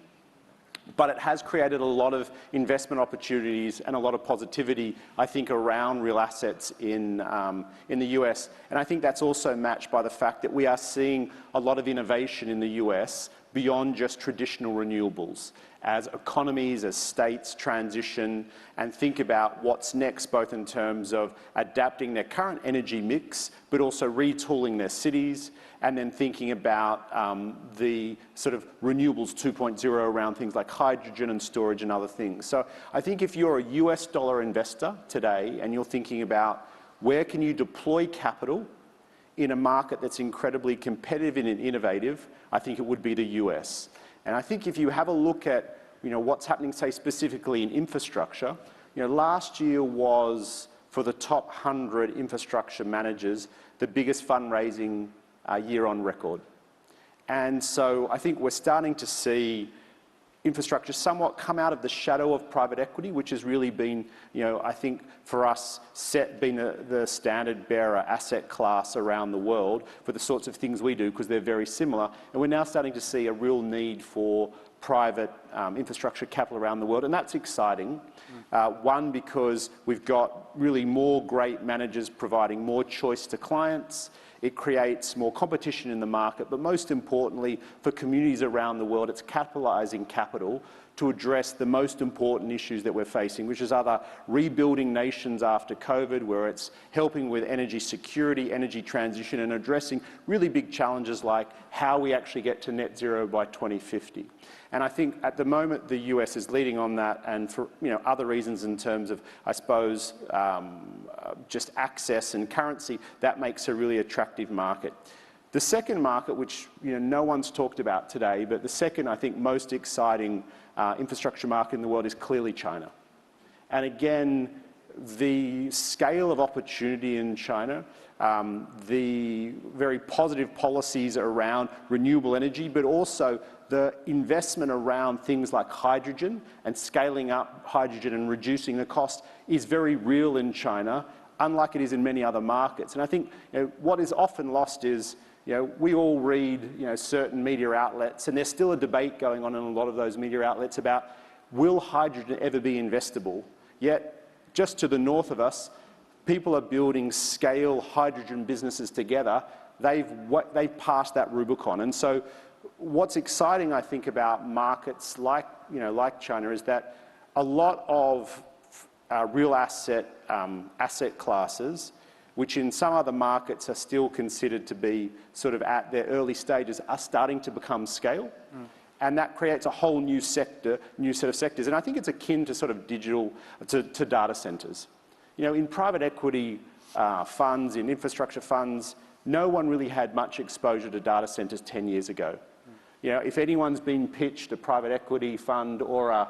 but it has created a lot of investment opportunities and a lot of positivity, I think, around real assets in the US. And I think that's also matched by the fact that we are seeing a lot of innovation in the US beyond just traditional renewables. As economies, as states transition and think about what's next, both in terms of adapting their current energy mix, but also retooling their cities, and then thinking about the sort of renewables 2.0 around things like hydrogen and storage and other things. So I think if you're a US dollar investor today and you're thinking about where can you deploy capital in a market that's incredibly competitive and innovative, I think it would be the US. And I think if you have a look at what's happening, say, specifically in infrastructure, last year was, for the top 100 infrastructure managers, the biggest fundraising year on record. And so I think we're starting to see infrastructure somewhat come out of the shadow of private equity, which has really been, I think for us, been the standard bearer asset class around the world for the sorts of things we do, because they're very similar. And we're now starting to see a real need for private infrastructure capital around the world, and that's exciting. One, because we've got really more great managers providing more choice to clients. It creates more competition in the market, but most importantly, for communities around the world, it's capitalizing capital to address the most important issues that we're facing, which is either rebuilding nations after COVID, where it's helping with energy security, energy transition, and addressing really big challenges like how we actually get to net zero by 2050. And I think at the moment the US is leading on that, and for other reasons in terms of, I suppose, just access and currency, that makes a really attractive market. The second market, which no one's talked about today, but the second, I think, most exciting infrastructure market in the world is clearly China. And again, the scale of opportunity in China, the very positive policies around renewable energy, but also the investment around things like hydrogen and scaling up hydrogen and reducing the cost is very real in China, unlike it is in many other markets. And I think what is often lost is, we all read certain media outlets, and there's still a debate going on in a lot of those media outlets about, will hydrogen ever be investable? Yet, just to the north of us, people are building scale hydrogen businesses together. They've passed that Rubicon. And so what's exciting, I think, about markets like China is that a lot of real asset classes, which in some other markets are still considered to be sort of at their early stages, are starting to become scale. And that creates a whole new set of sectors. And I think it's akin to sort of to data centers. In private equity funds, in infrastructure funds, no one really had much exposure to data centers 10 years ago. If anyone's been pitched a private equity fund or a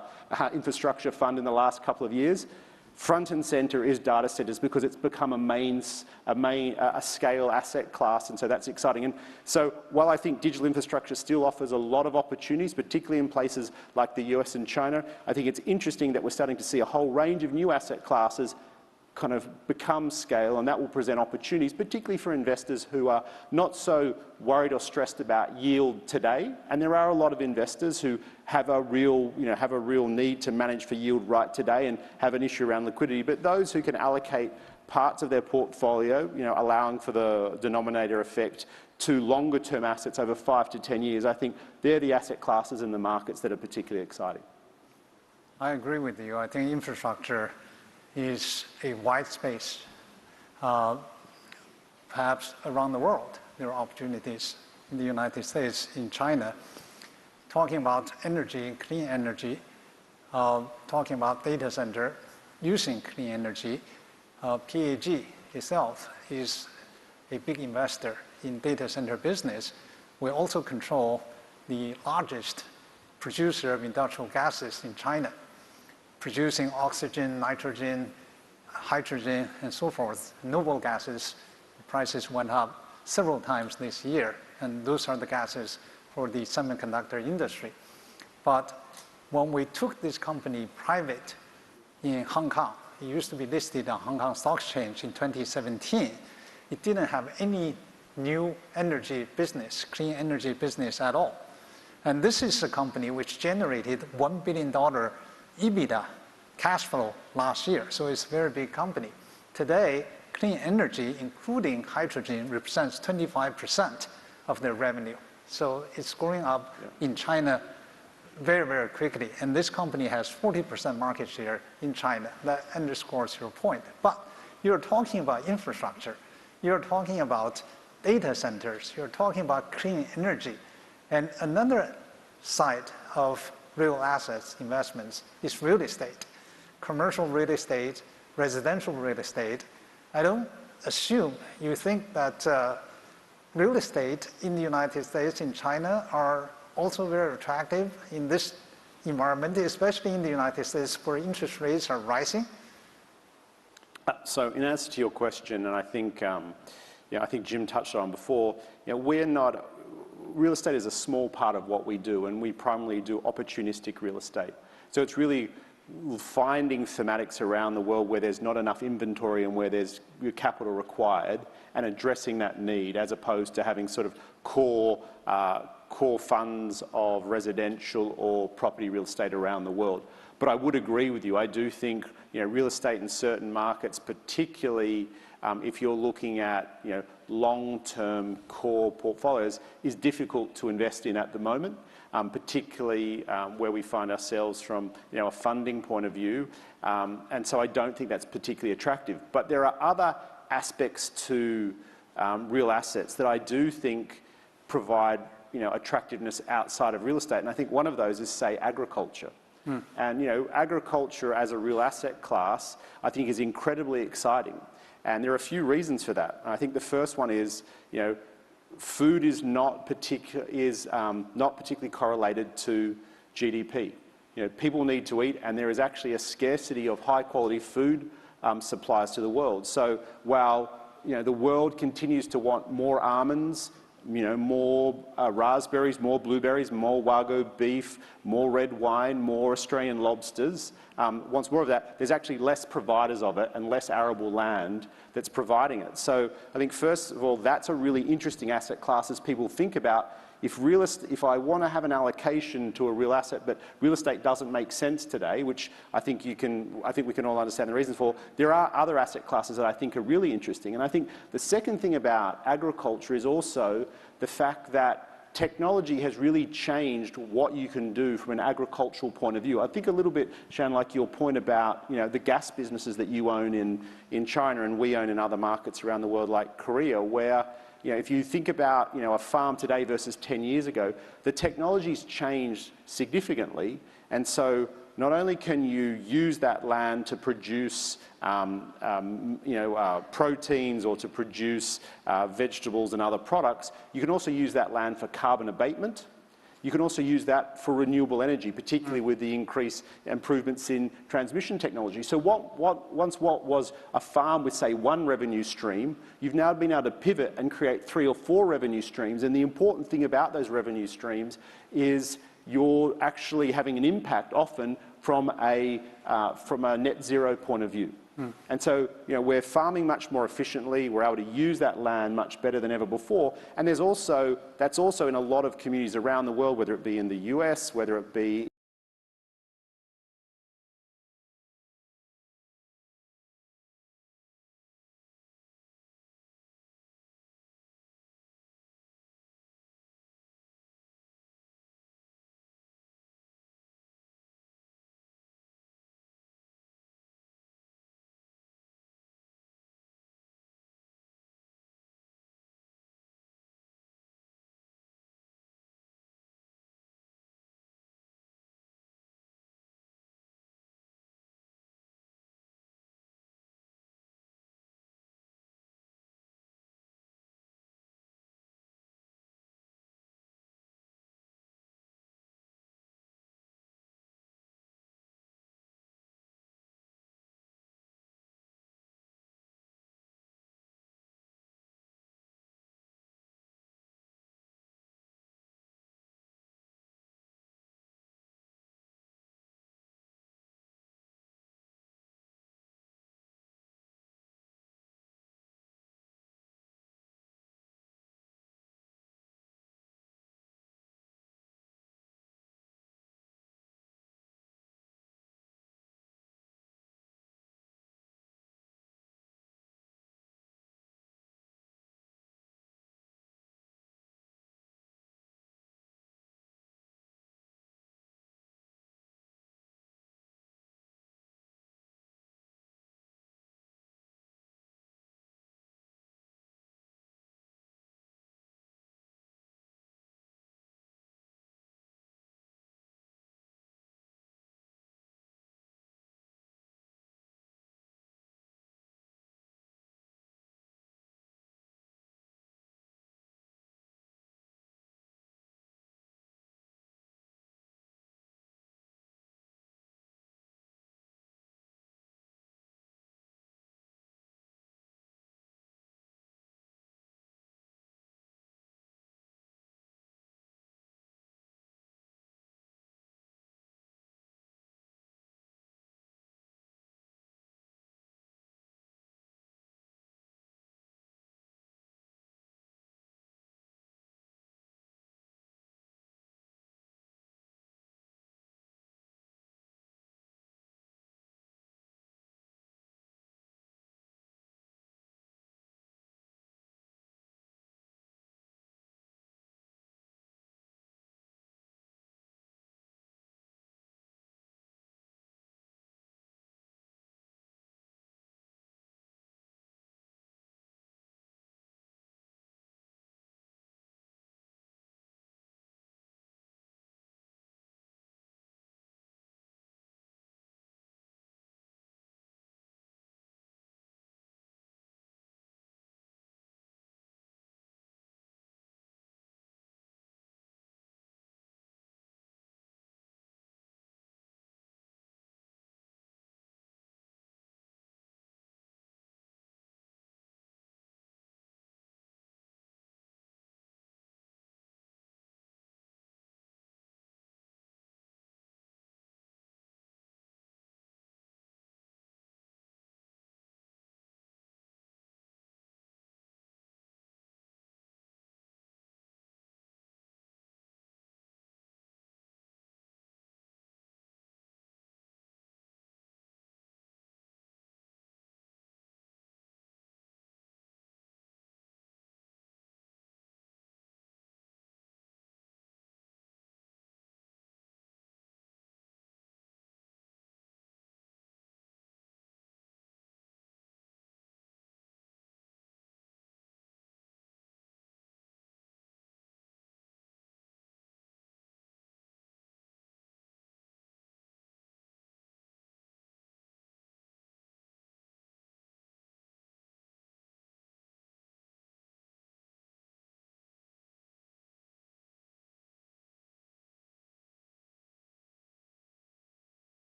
infrastructure fund in the last couple of years, front and center is data centers because it's become a scale asset class, and so that's exciting. And so while I think digital infrastructure still offers a lot of opportunities, particularly in places like the US and China, I think it's interesting that we're starting to see a whole range of new asset classes kind of become scale, and that will present opportunities, particularly for investors who are not so worried or stressed about yield today. And there are a lot of investors who have a real need to manage for yield right today and have an issue around liquidity. But those who can allocate parts of their portfolio, allowing for the denominator effect to longer term assets over 5 to 10 years, I think they're the asset classes in the markets that are particularly exciting. I agree with you. I think infrastructure is a wide space. Perhaps around the world, there are opportunities in the United States, in China. Talking about energy, clean energy, talking about data center, using clean energy, PAG itself is a big investor in data center business. We also control the largest producer of industrial gases in China, producing oxygen, nitrogen, hydrogen, and so forth. Noble gases, prices went up several times this year, and those are the gases for the semiconductor industry. But when we took this company private in Hong Kong, it used to be listed on Hong Kong Stock Exchange in 2017. It didn't have any new energy business, clean energy business at all. And this is a company which generated $1 billion EBITDA cash flow last year, so it's a very big company. Today, clean energy, including hydrogen, represents 25% of their revenue. So it's growing up in China very, very quickly. And this company has 40% market share in China. That underscores your point. But you're talking about infrastructure. You're talking about data centers. You're talking about clean energy. And another side of real assets investments is real estate, commercial real estate, residential real estate. I don't assume you think that real estate in the United States, in China, are also very attractive in this environment, especially in the United States where interest rates are rising? So in answer to your question, and I think Jim touched on before, real estate is a small part of what we do, and we primarily do opportunistic real estate. So it's really finding thematics around the world where there's not enough inventory and where there's capital required, and addressing that need, as opposed to having sort of core funds of residential or property real estate around the world. But I would agree with you. I do think real estate in certain markets, particularly if you're looking at long-term core portfolios, is difficult to invest in at the moment, particularly where we find ourselves from a funding point of view. And so I don't think that's particularly attractive. But there are other aspects to real assets that I do think provide attractiveness outside of real estate. And I think one of those is, say, agriculture. And agriculture as a real asset class, I think, is incredibly exciting. And there are a few reasons for that. I think the first one is, food is not particularly correlated to GDP. People need to eat, and there is actually a scarcity of high-quality food supplies to the world. So while the world continues to want more almonds, more raspberries, more blueberries, more Wagyu beef, more red wine, more Australian lobsters, wants more of that, there's actually less providers of it and less arable land that's providing it. So I think, first of all, that's a really interesting asset class as people think about if I want to have an allocation to a real asset, but real estate doesn't make sense today, which I think we can all understand the reasons for. There are other asset classes that I think are really interesting. And I think the second thing about agriculture is also the fact that technology has really changed what you can do from an agricultural point of view. I think a little bit, Shan, like your point about the gas businesses that you own in China and we own in other markets around the world like Korea, where if you think about a farm today versus 10 years ago, the technology's changed significantly, and so not only can you use that land to produce proteins or to produce vegetables and other products, you can also use that land for carbon abatement. You can also use that for renewable energy, particularly with the increased improvements in transmission technology. So once what was a farm with, say, one revenue stream, you've now been able to pivot and create 3 or 4 revenue streams. And the important thing about those revenue streams is you're actually having an impact often from a net zero point of view. And so, we're farming much more efficiently. We're able to use that land much better than ever before. And that's also in a lot of communities around the world, whether it be in the US, whether it be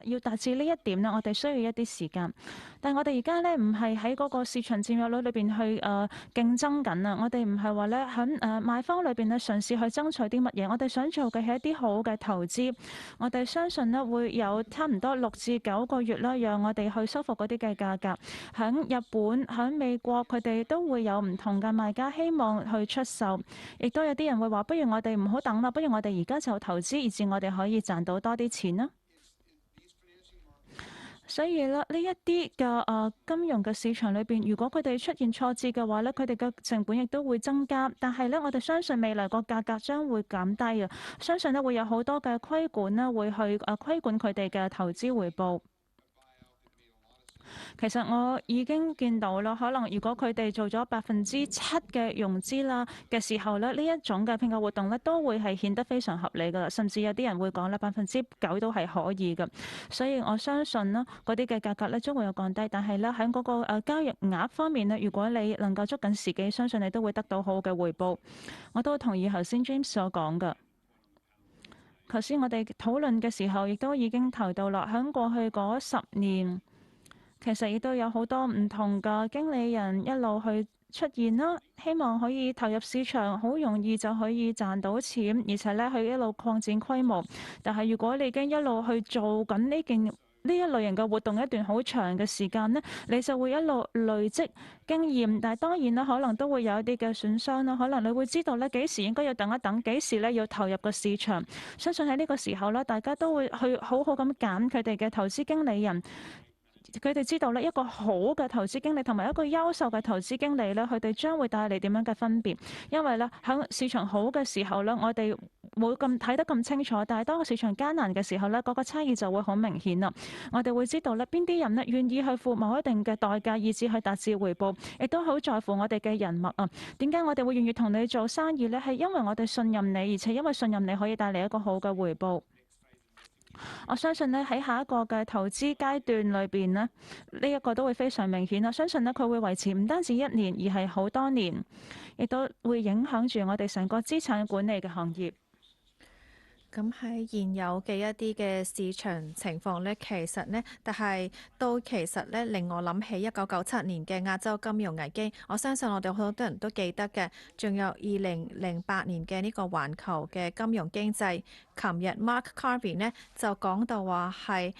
要達至呢一點呢，我哋需要一啲時間。但係我哋而家呢，唔係喺嗰個市場佔有率裏邊去競爭緊啊！我哋唔係話咧喺賣方裏邊咧嘗試去爭取啲乜嘢，我哋想做嘅係一啲好嘅投資。我哋相信呢會有差唔多6至9個月啦，讓我哋去收復嗰啲嘅價格。喺日本、喺美國，佢哋都會有唔同嘅賣家希望去出售，亦都有啲人會話：不如我哋唔好等啦，不如我哋而家就投資，以至我哋可以賺到多啲錢啦。所以咧，呢一啲嘅金融嘅市場裏邊，如果佢哋出現挫折嘅話咧，佢哋嘅成本亦都會增加。但係咧，我哋相信未來個價格將會減低啊！相信咧會有好多嘅規管啦，會去規管佢哋嘅投資回報。其實我已經見到啦，可能如果佢哋做咗7%嘅融資啦嘅時候咧，呢一種嘅併購活動咧都會係顯得非常合理㗎，甚至有啲人會講咧9%都係可以嘅。所以我相信啦，嗰啲嘅價格咧將會有降低，但係咧喺嗰個交易額方面咧，如果你能夠捉緊時機，相信你都會得到好嘅回報。我都同意頭先 James 所講嘅。頭先我哋討論嘅時候，亦都已經提到啦，喺過去嗰10年。其實亦都有好多唔同嘅經理人一路去出現啦，希望可以投入市場，好容易就可以賺到錢，而且咧去一路擴展規模。但係如果你已經一路去做緊呢一類型嘅活動一段好長嘅時間呢，你就會一路累積經驗。但係當然啦，可能都會有一啲嘅損傷啦。可能你會知道咧幾時應該要等一等，幾時咧要投入個市場。相信喺呢個時候咧，大家都會去好好咁揀佢哋嘅投資經理人。佢哋知道咧，一個好嘅投資經理同埋一個優秀嘅投資經理咧，佢哋將會帶嚟點樣嘅分別？因為咧，喺市場好嘅時候咧，我哋冇咁睇得咁清楚，但係當個市場艱難嘅時候咧，嗰個差異就會好明顯啦。我哋會知道咧，邊啲人咧願意去付某一定嘅代價，以至去達至回報，亦都好在乎我哋嘅人脈啊。點解我哋會願意同你做生意咧？係因為我哋信任你，而且因為信任你可以帶嚟一個好嘅回報。我相信咧喺下一個嘅投資階段裏邊咧，呢一個都會非常明顯啦。相信咧佢會維持唔單止1年，而係好多年，亦都會影響住我哋成個資產管理嘅行業。咁喺現有嘅一啲嘅市場情況呢，其實呢，但係都其實呢令我諗起1997年嘅亞洲金融危機。我相信我哋好多人都記得嘅，仲有2008年嘅呢個環球嘅金融經濟。琴日 Mark Carvey 呢就講到話係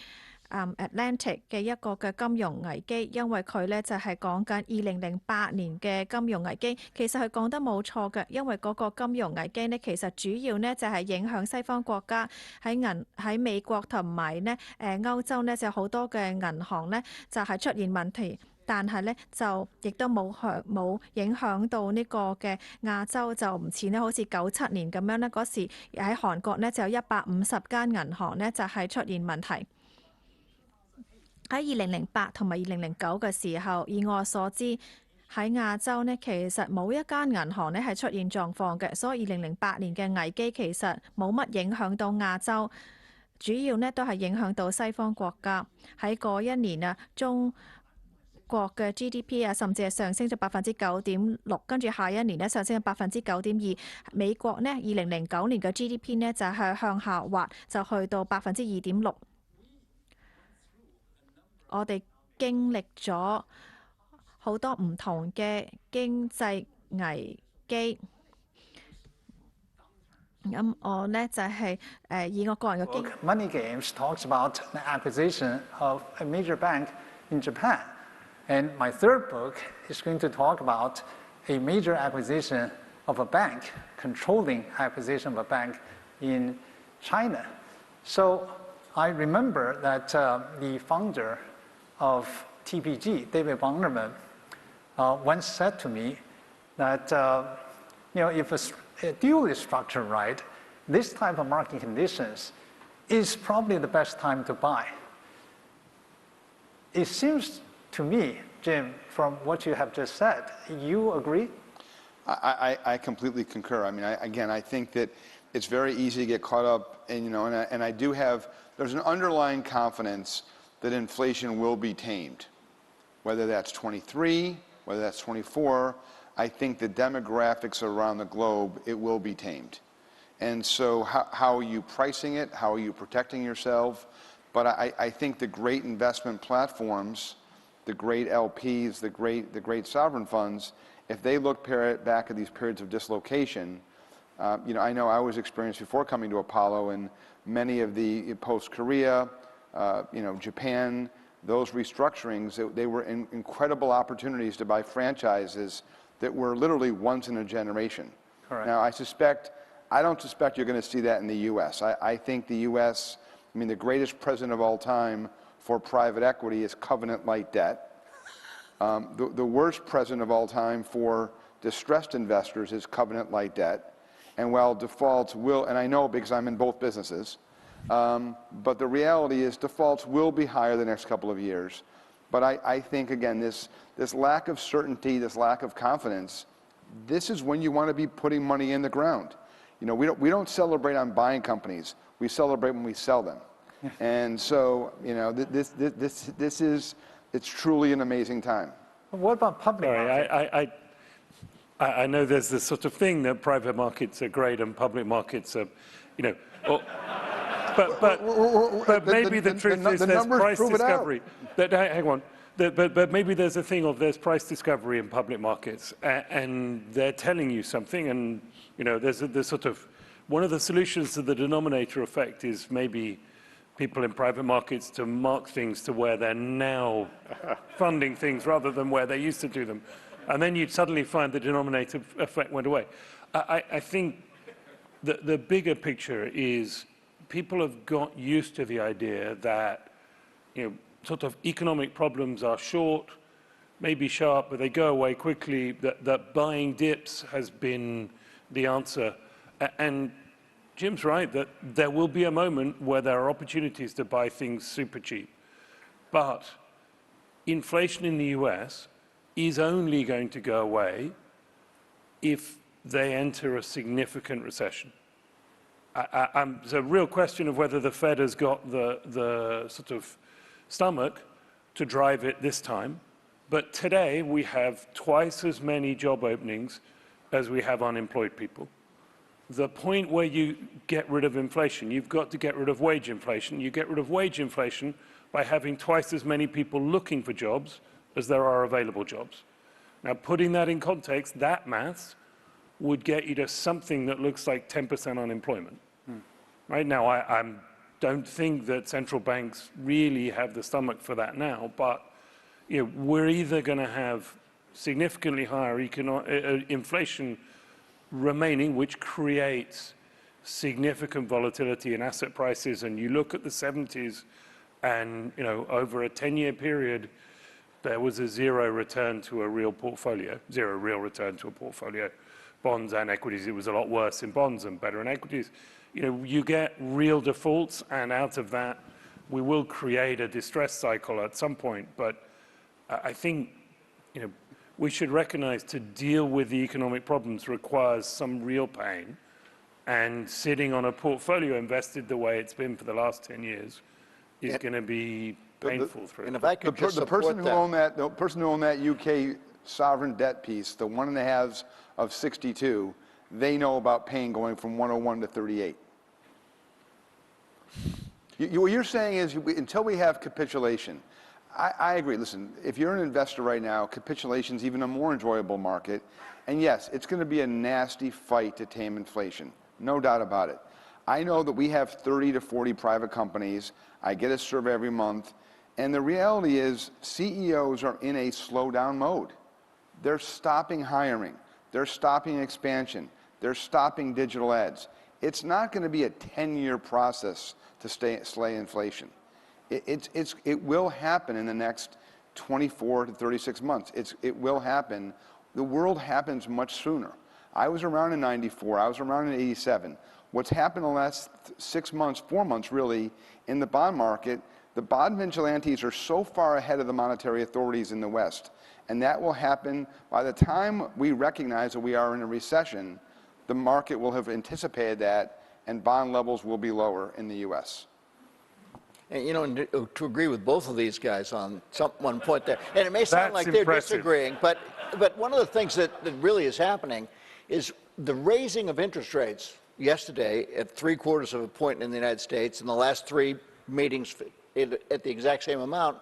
Atlantic 嘅一個嘅金融危機，因為佢咧就係講緊2008年嘅金融危機。其實佢講得冇錯嘅，因為嗰個金融危機呢，其實主要呢就係影響西方國家喺美國同埋呢歐洲呢，就好多嘅銀行呢就係出現問題，但係呢就亦都冇影響到呢個嘅亞洲，就唔似呢好似97年咁樣呢，嗰時喺韓國呢就有150間銀行呢就係出現問題。喺2008同埋2009嘅時候，以我所知喺亞洲呢，其實冇一間銀行呢係出現狀況嘅，所以2008年嘅危機其實冇乜影響到亞洲，主要呢都係影響到西方國家。喺嗰一年啊，中國嘅 GDP 啊，甚至係上升咗9.6%，跟住下一年呢上升咗9.2%。美國呢2009年嘅 GDP 呢就係向下滑，就去到2.6%。我哋經歷咗好多唔同嘅經濟危機，咁我呢就係以我個人嘅經驗。Money Games talks about the acquisition of a major bank in Japan, and my third book is going to talk about a major acquisition of a bank, controlling acquisition of a bank in China. So I remember that the founder of TPG, David Bonderman, once said to me that if a deal is structured right, this type of market conditions is probably the best time to buy. It seems to me, Jim, from what you have just said, you agree? I completely concur. I mean, I think that it's very easy to get caught up, and I do have, there's an underlying confidence that inflation will be tamed. Whether that's 23, whether that's 24, I think the demographics around the globe, it will be tamed. And so how are you pricing it? How are you protecting yourself? But I think the great investment platforms, the great LPs, the great sovereign funds, if they look back at these periods of dislocation, you know, I know I was experienced before coming to Apollo, and many of the post-Korea, you know, Japan, those restructurings, they were incredible opportunities to buy franchises that were literally once in a generation. Correct. Now, I don't suspect you're going to see that in the U.S. I think the U.S., I mean, the greatest president of all time for private equity is covenant-light debt. The worst president of all time for distressed investors is covenant-light debt. And while defaults will, and I know because I'm in both businesses, but the reality is defaults will be higher the next couple of years. But I think, again, this lack of certainty, this lack of confidence, this is when you want to be putting money in the ground. You know, we don't celebrate on buying companies. We celebrate when we sell them. And so, you know, it's truly an amazing time. What about public markets? I know there's this sort of thing that private markets are great and public markets are, you know, but maybe the truth is there's price discovery. Hang on. But maybe there's a thing of there's price discovery in public markets, and they're telling you something, and you know there's sort of one of the solutions to the denominator effect is maybe people in private markets to mark things to where they're now funding things rather than where they used to do them, and then you'd suddenly find the denominator effect went away. I think the bigger picture is people have got used to the idea that, you know, sort of economic problems are short, maybe sharp, but they go away quickly, that buying dips has been the answer. And Jim's right, that there will be a moment where there are opportunities to buy things super cheap. But inflation in the US is only going to go away if they enter a significant recession. There's a real question of whether the Fed has got the sort of stomach to drive it this time. But today we have twice as many job openings as we have unemployed people. The point where you get rid of inflation, you've got to get rid of wage inflation. You get rid of wage inflation by having twice as many people looking for jobs as there are available jobs. Now, putting that in context, that maths would get you to something that looks like 10% unemployment. Right now, I don't think that central banks really have the stomach for that now, but you know, we're either going to have significantly higher inflation remaining, which creates significant volatility in asset prices, and you look at the 70s, and you know, over a 10-year period, there was a zero return to a real portfolio, zero real return to a portfolio. Bonds and equities, it was a lot worse in bonds and better in equities. You know, you get real defaults, and out of that, we will create a distress cycle at some point. But I think, you know, we should recognize to deal with the economic problems requires some real pain, and sitting on a portfolio invested the way it's been for the last 10 years is going to be painful through. And if I could just support the person who owned that UK sovereign debt piece, the 1.5s of 62, they know about pain going from 101 to 38. What you're saying is until we have capitulation, I agree. Listen, if you're an investor right now, capitulation is even a more enjoyable market. And yes, it's going to be a nasty fight to tame inflation. No doubt about it. I know that we have 30 to 40 private companies. I get a survey every month. And the reality is CEOs are in a slowdown mode. They're stopping hiring. They're stopping expansion. They're stopping digital ads. It's not going to be a 10-year process to slay inflation. It will happen in the next 24 to 36 months. It will happen. The world happens much sooner. I was around in 94. I was around in 87. What's happened in the last 6 months, 4 months really, in the bond market, the bond vigilantes are so far ahead of the monetary authorities in the West. And that will happen by the time we recognize that we are in a recession. The market will have anticipated that, and bond levels will be lower in the U.S. And, you know, to agree with both of these guys on one point there, and it may sound like they're disagreeing, but one of the things that really is happening is the raising of interest rates yesterday at 3/4 of a point in the United States, and the last 3 meetings at the exact same amount,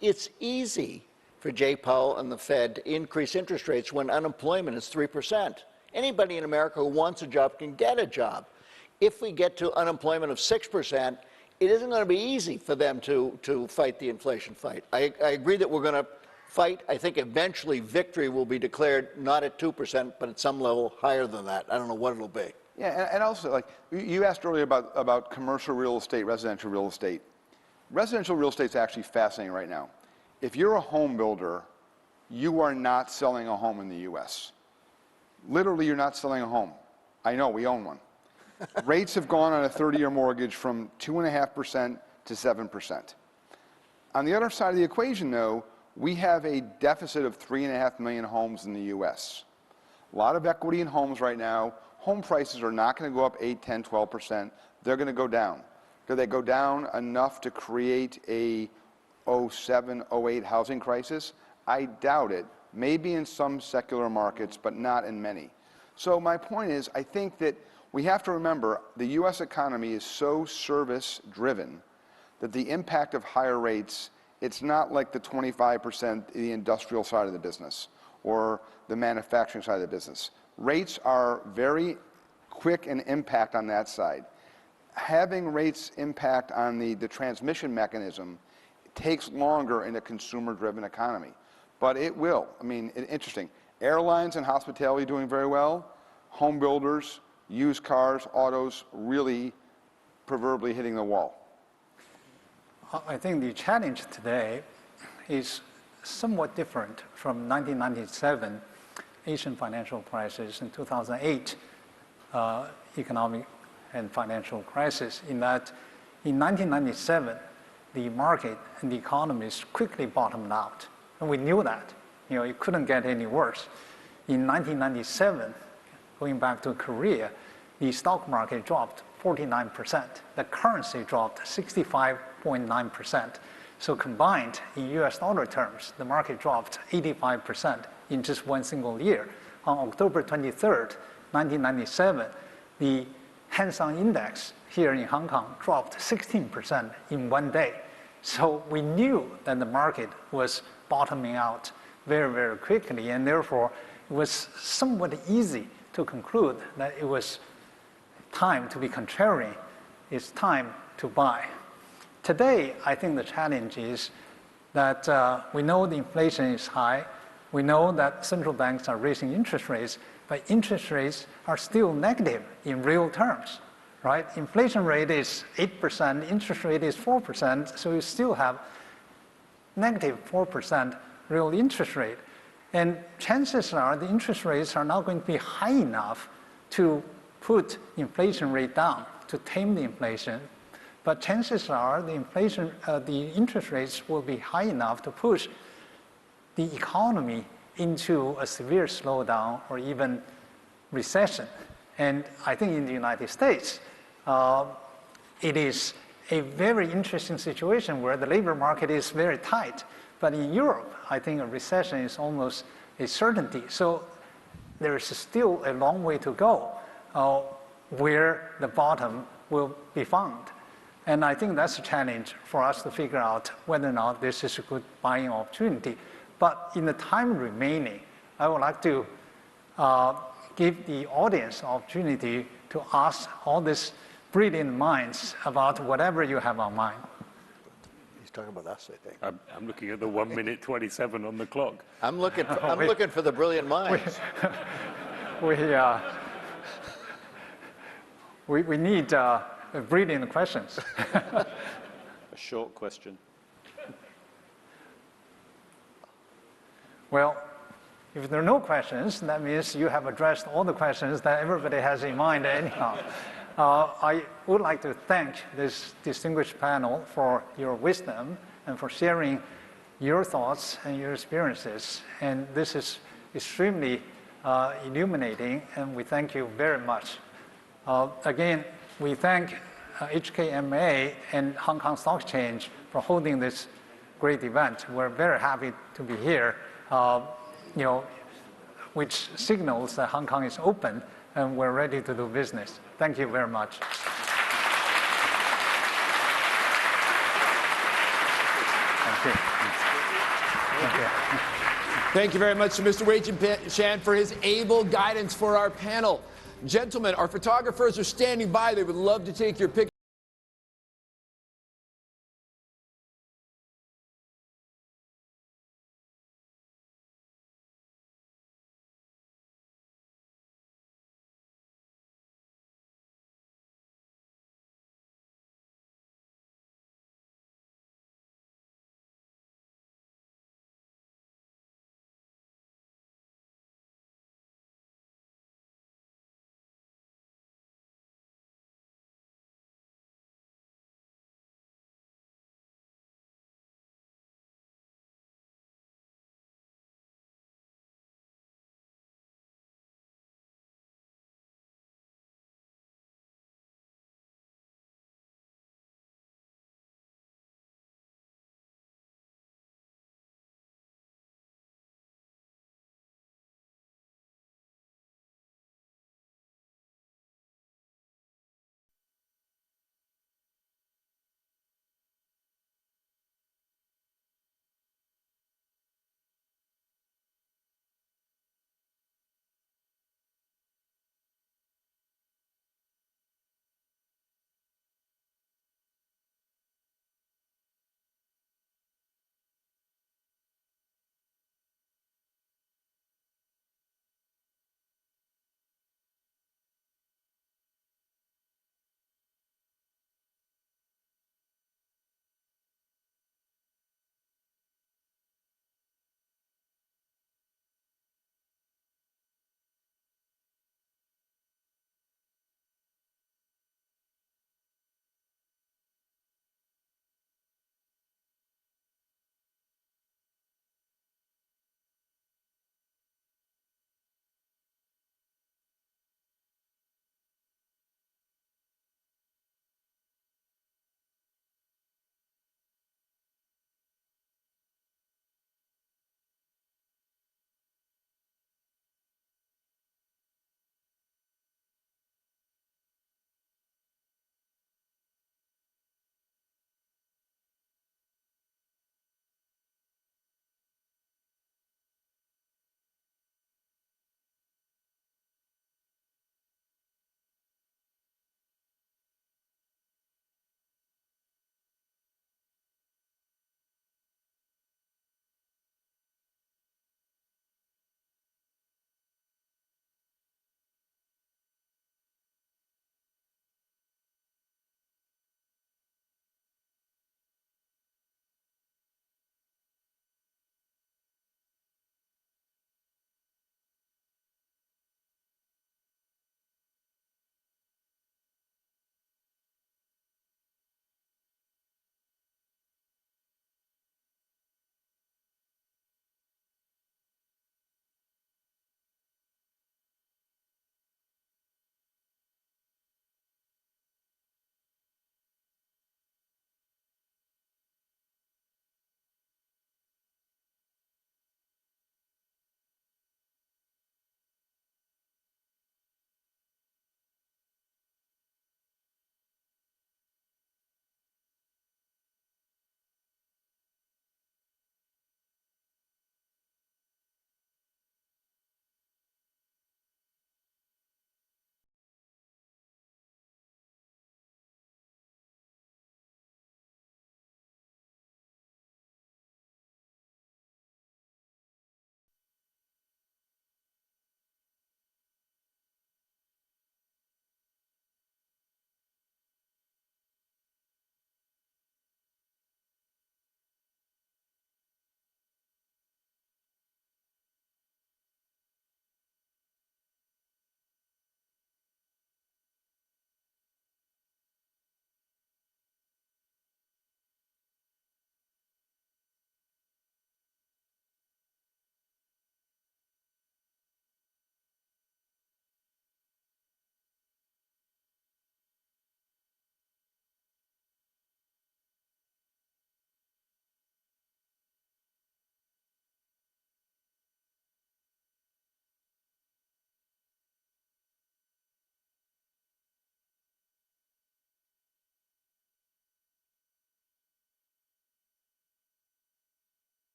it's easy for Jay Powell and the Fed to increase interest rates when unemployment is 3%. Anybody in America who wants a job can get a job. If we get to unemployment of 6%, it isn't going to be easy for them to fight the inflation fight. I agree that we're going to fight. I think eventually victory will be declared not at 2%, but at some level higher than that. I don't know what it'll be. Yeah, and also, like, you asked earlier about commercial real estate, residential real estate. Residential real estate is actually fascinating right now. If you're a home builder, you are not selling a home in the U.S. Literally, you're not selling a home. I know, we own one. Rates have gone on a 30-year mortgage from 2.5% to 7%. On the other side of the equation, though, we have a deficit of 3.5 million homes in the U.S. A lot of equity in homes right now. Home prices are not going to go up 8, 10, 12%. They're going to go down. Do they go down enough to create a 07, 08 housing crisis? I doubt it. Maybe in some secular markets, but not in many. So my point is, I think that we have to remember the U.S. economy is so service-driven that the impact of higher rates, it's not like the 25% the industrial side of the business or the manufacturing side of the business. Rates are very quick in impact on that side. Having rates impact on the transmission mechanism takes longer in a consumer-driven economy. But it will. I mean, interesting. Airlines and hospitality doing very well. Home builders, used cars, autos, really proverbially hitting the wall. I think the challenge today is somewhat different from 1997 Asian financial crisis and 2008 economic and financial crisis, in that in 1997, the market and the economies quickly bottomed out. And we knew that. You know, it couldn't get any worse. In 1997, going back to Korea, the stock market dropped 49%. The currency dropped 65.9%. So combined, in US dollar terms, the market dropped 85% in just one single year. On October 23rd, 1997, the Hang Seng Index here in Hong Kong dropped 16% in one day. So we knew that the market was bottoming out very, very quickly, and therefore it was somewhat easy to conclude that it was time to be contrarian. It's time to buy. Today, I think the challenge is that we know the inflation is high. We know that central banks are raising interest rates, but interest rates are still negative in real terms, right? Inflation rate is 8%, interest rate is 4%, so you still have negative 4% real interest rate. And chances are the interest rates are not going to be high enough to put inflation rate down, to tame the inflation. But chances are the interest rates will be high enough to push the economy into a severe slowdown or even recession. And I think in the United States, it is a very interesting situation where the labor market is very tight. But in Europe, I think a recession is almost a certainty. So there is still a long way to go where the bottom will be found. And I think that's a challenge for us to figure out whether or not this is a good buying opportunity. But in the time remaining, I would like to give the audience opportunity to ask all these brilliant minds about whatever you have on mind. He's talking about us, I think. I'm looking at the 1 minute 27 on the clock. I'm looking for the brilliant minds. We need brilliant questions. A short question. Well, if there are no questions, that means you have addressed all the questions that everybody has in mind anyhow. I would like to thank this distinguished panel for your wisdom and for sharing your thoughts and your experiences. And this is extremely illuminating, and we thank you very much. Again, we thank HKMA and Hong Kong Stock Exchange for holding this great event. We're very happy to be here, which signals that Hong Kong is open and we're ready to do business. Thank you very much. Thank you very much to Mr. Wei Shan for his able guidance for our panel. Gentlemen, our photographers are standing by. They would love to take your picture.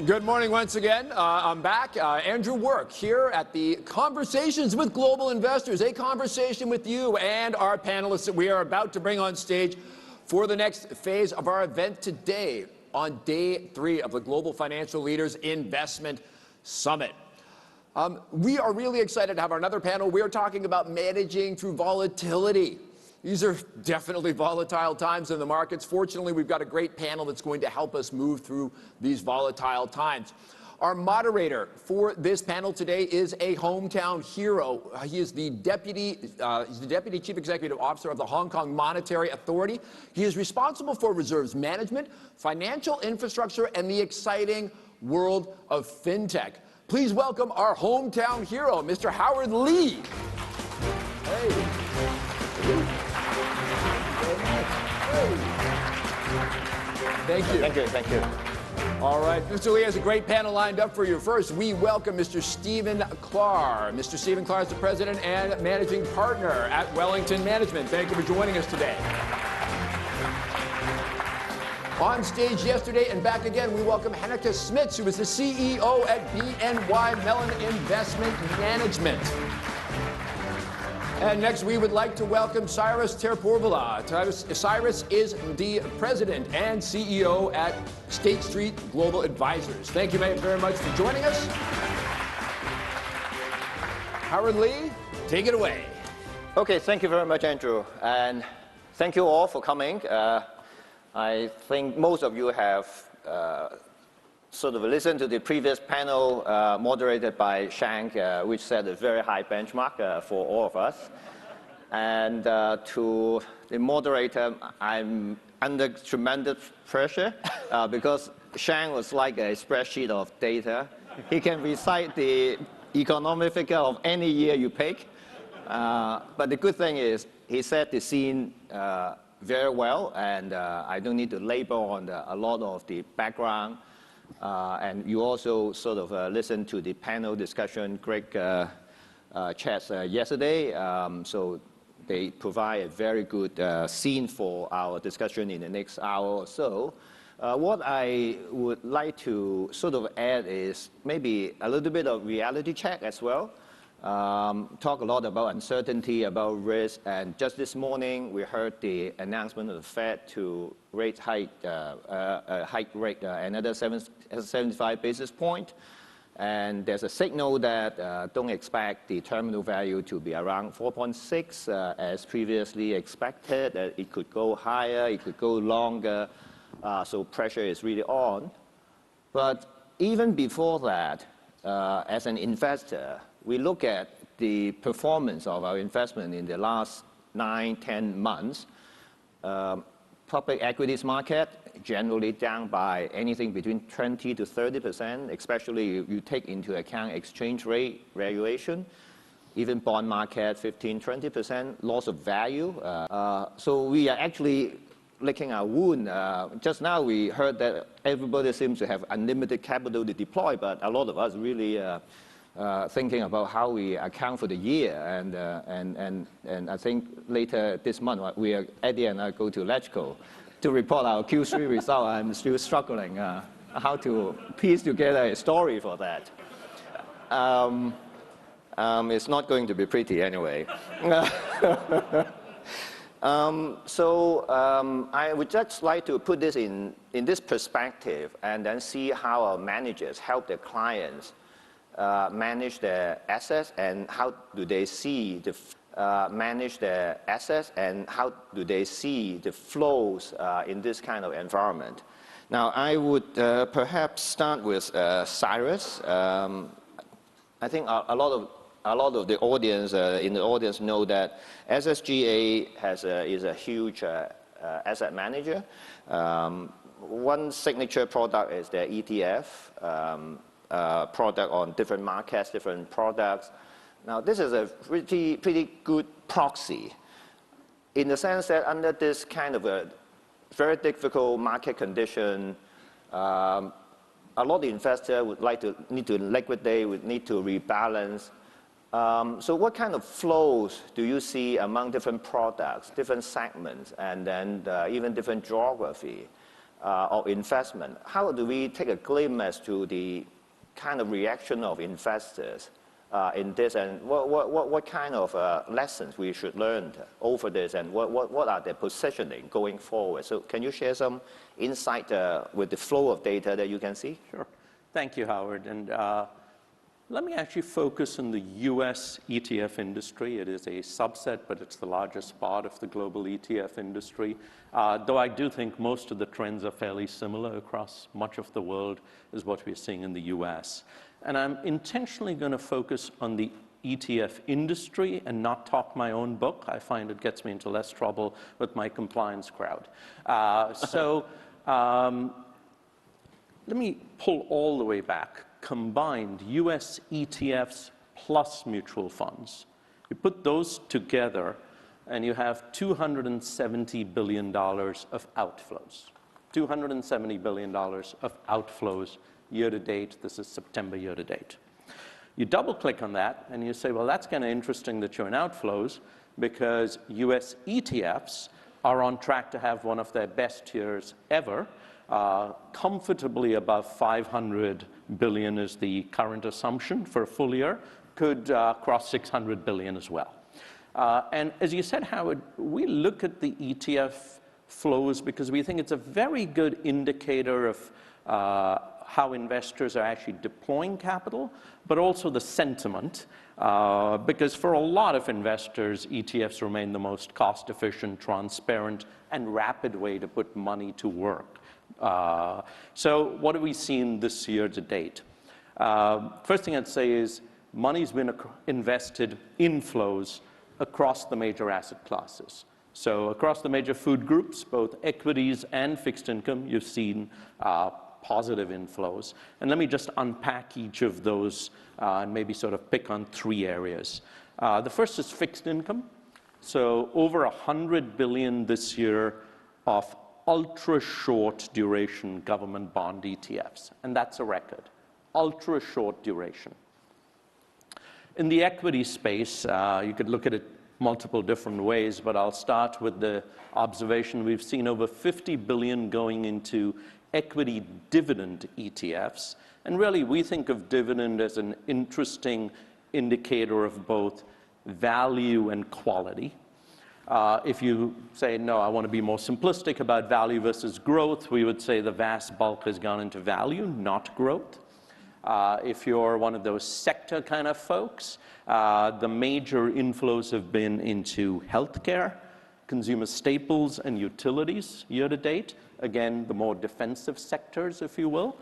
Good morning once again. I'm back. Andrew Work here at the Conversations with Global Investors, a conversation with you and our panelists that we are about to bring on stage for the next phase of our event today on day 3 of the Global Financial Leaders Investment Summit. We are really excited to have another panel. We are talking about managing through volatility. These are definitely volatile times in the markets. Fortunately, we've got a great panel that's going to help us move through these volatile times. Our moderator for this panel today is a hometown hero. He is the Deputy Chief Executive Officer of the Hong Kong Monetary Authority. He is responsible for reserves management, financial infrastructure, and the exciting world of fintech. Please welcome our hometown hero, Mr. Howard Lee. Hey. Thank you. Thank you. All right, Mr. Lee has a great panel lined up for you. First, we welcome Mr. Stephen Klar. Mr. Stephen Klar is the president and managing partner at Wellington Management. Thank you for joining us today. On stage yesterday and back again, we welcome Hanneke Smits, who is the CEO at BNY Mellon Investment Management. And next, we would like to welcome Cyrus Taraporevala. Cyrus is the president and CEO at State Street Global Advisors. Thank you very much for joining us. Howard Lee, take it away. Okay, thank you very much, Andrew. And thank you all for coming. I think most of you have sort of listened to the previous panel moderated by Shank, which set a very high benchmark for all of us. And to the moderator, I'm under tremendous pressure because Shank was like a spreadsheet of data. He can recite the economic figure of any year you pick. But the good thing is he set the scene very well, and I don't need to labor on a lot of the background. And you also sort of listened to the panel discussion, great chats yesterday. So they provide a very good scene for our discussion in the next hour or so. What I would like to sort of add is maybe a little bit of reality check as well. Talk a lot about uncertainty, about risk, and just this morning we heard the announcement of the Fed to hike rate another 75 basis points, and there's a signal that don't expect the terminal value to be around 4.6 as previously expected. It could go higher, it could go longer, so pressure is really on. But even before that, as an investor, we look at the performance of our investment in the last 9-10 months. Public equities market generally down by anything between 20 to 30%, especially if you take into account exchange rate regulation. Even bond market, 15-20% loss of value. So we are actually licking our wound. Just now we heard that everybody seems to have unlimited capital to deploy, but a lot of us really thinking about how we account for the year, and I think later this month Eddie and I go to Letco to report our Q3 result. I'm still struggling how to piece together a story for that. It's not going to be pretty anyway. I would just like to put this in this perspective and then see how our managers help their clients manage their assets, and how do they see the flows in this kind of environment. Now, I would perhaps start with Cyrus. I think a lot of the audience in the audience know that SSGA is a huge asset manager. One signature product is their ETF. Product on different markets, different products. Now, this is a pretty good proxy in the sense that under this kind of a very difficult market condition, a lot of investors would need to liquidate, would need to rebalance. So what kind of flows do you see among different products, different segments, and then even different geography? of investment, how do we take a glimpse as to the kind of reaction of investors in this, and what kind of lessons we should learn over this, and what are their positioning going forward? So can you share some insight with the flow of data that you can see? Sure. Thank you, Howard. And let me actually focus on the US ETF industry. It is a subset, but it's the largest part of the global ETF industry. Though I do think most of the trends are fairly similar across much of the world is what we're seeing in the US. And I'm intentionally going to focus on the ETF industry and not talk my own book. I find it gets me into less trouble with my compliance crowd. Let me pull all the way back. Combined US ETFs plus mutual funds. You put those together and you have $270 billion of outflows. $270 billion of outflows year to date. This is September year to date. You double click on that and you say, well, that's kind of interesting that you're in outflows because US ETFs are on track to have one of their best years ever. Comfortably above 500 billion is the current assumption for a full year, could cross 600 billion as well. And as you said, Howard, we look at the ETF flows because we think it's a very good indicator of how investors are actually deploying capital, but also the sentiment, because for a lot of investors, ETFs remain the most cost-efficient, transparent, and rapid way to put money to work. So what have we seen this year to date? First thing I'd say is money's been invested in flows across the major asset classes. So across the major food groups, both equities and fixed income, you've seen positive inflows. And let me just unpack each of those and maybe sort of pick on three areas. The first is fixed income. So over 100 billion this year of ultra-short duration government bond ETFs, and that's a record. Ultra-short duration. In the equity space, you could look at it multiple different ways, but I'll start with the observation we've seen over 50 billion going into equity dividend ETFs, and really we think of dividend as an interesting indicator of both value and quality. If you say, no, I want to be more simplistic about value versus growth, we would say the vast bulk has gone into value, not growth. If you're one of those sector kind of folks, the major inflows have been into healthcare, consumer staples, and utilities year to date. Again, the more defensive sectors, if you will.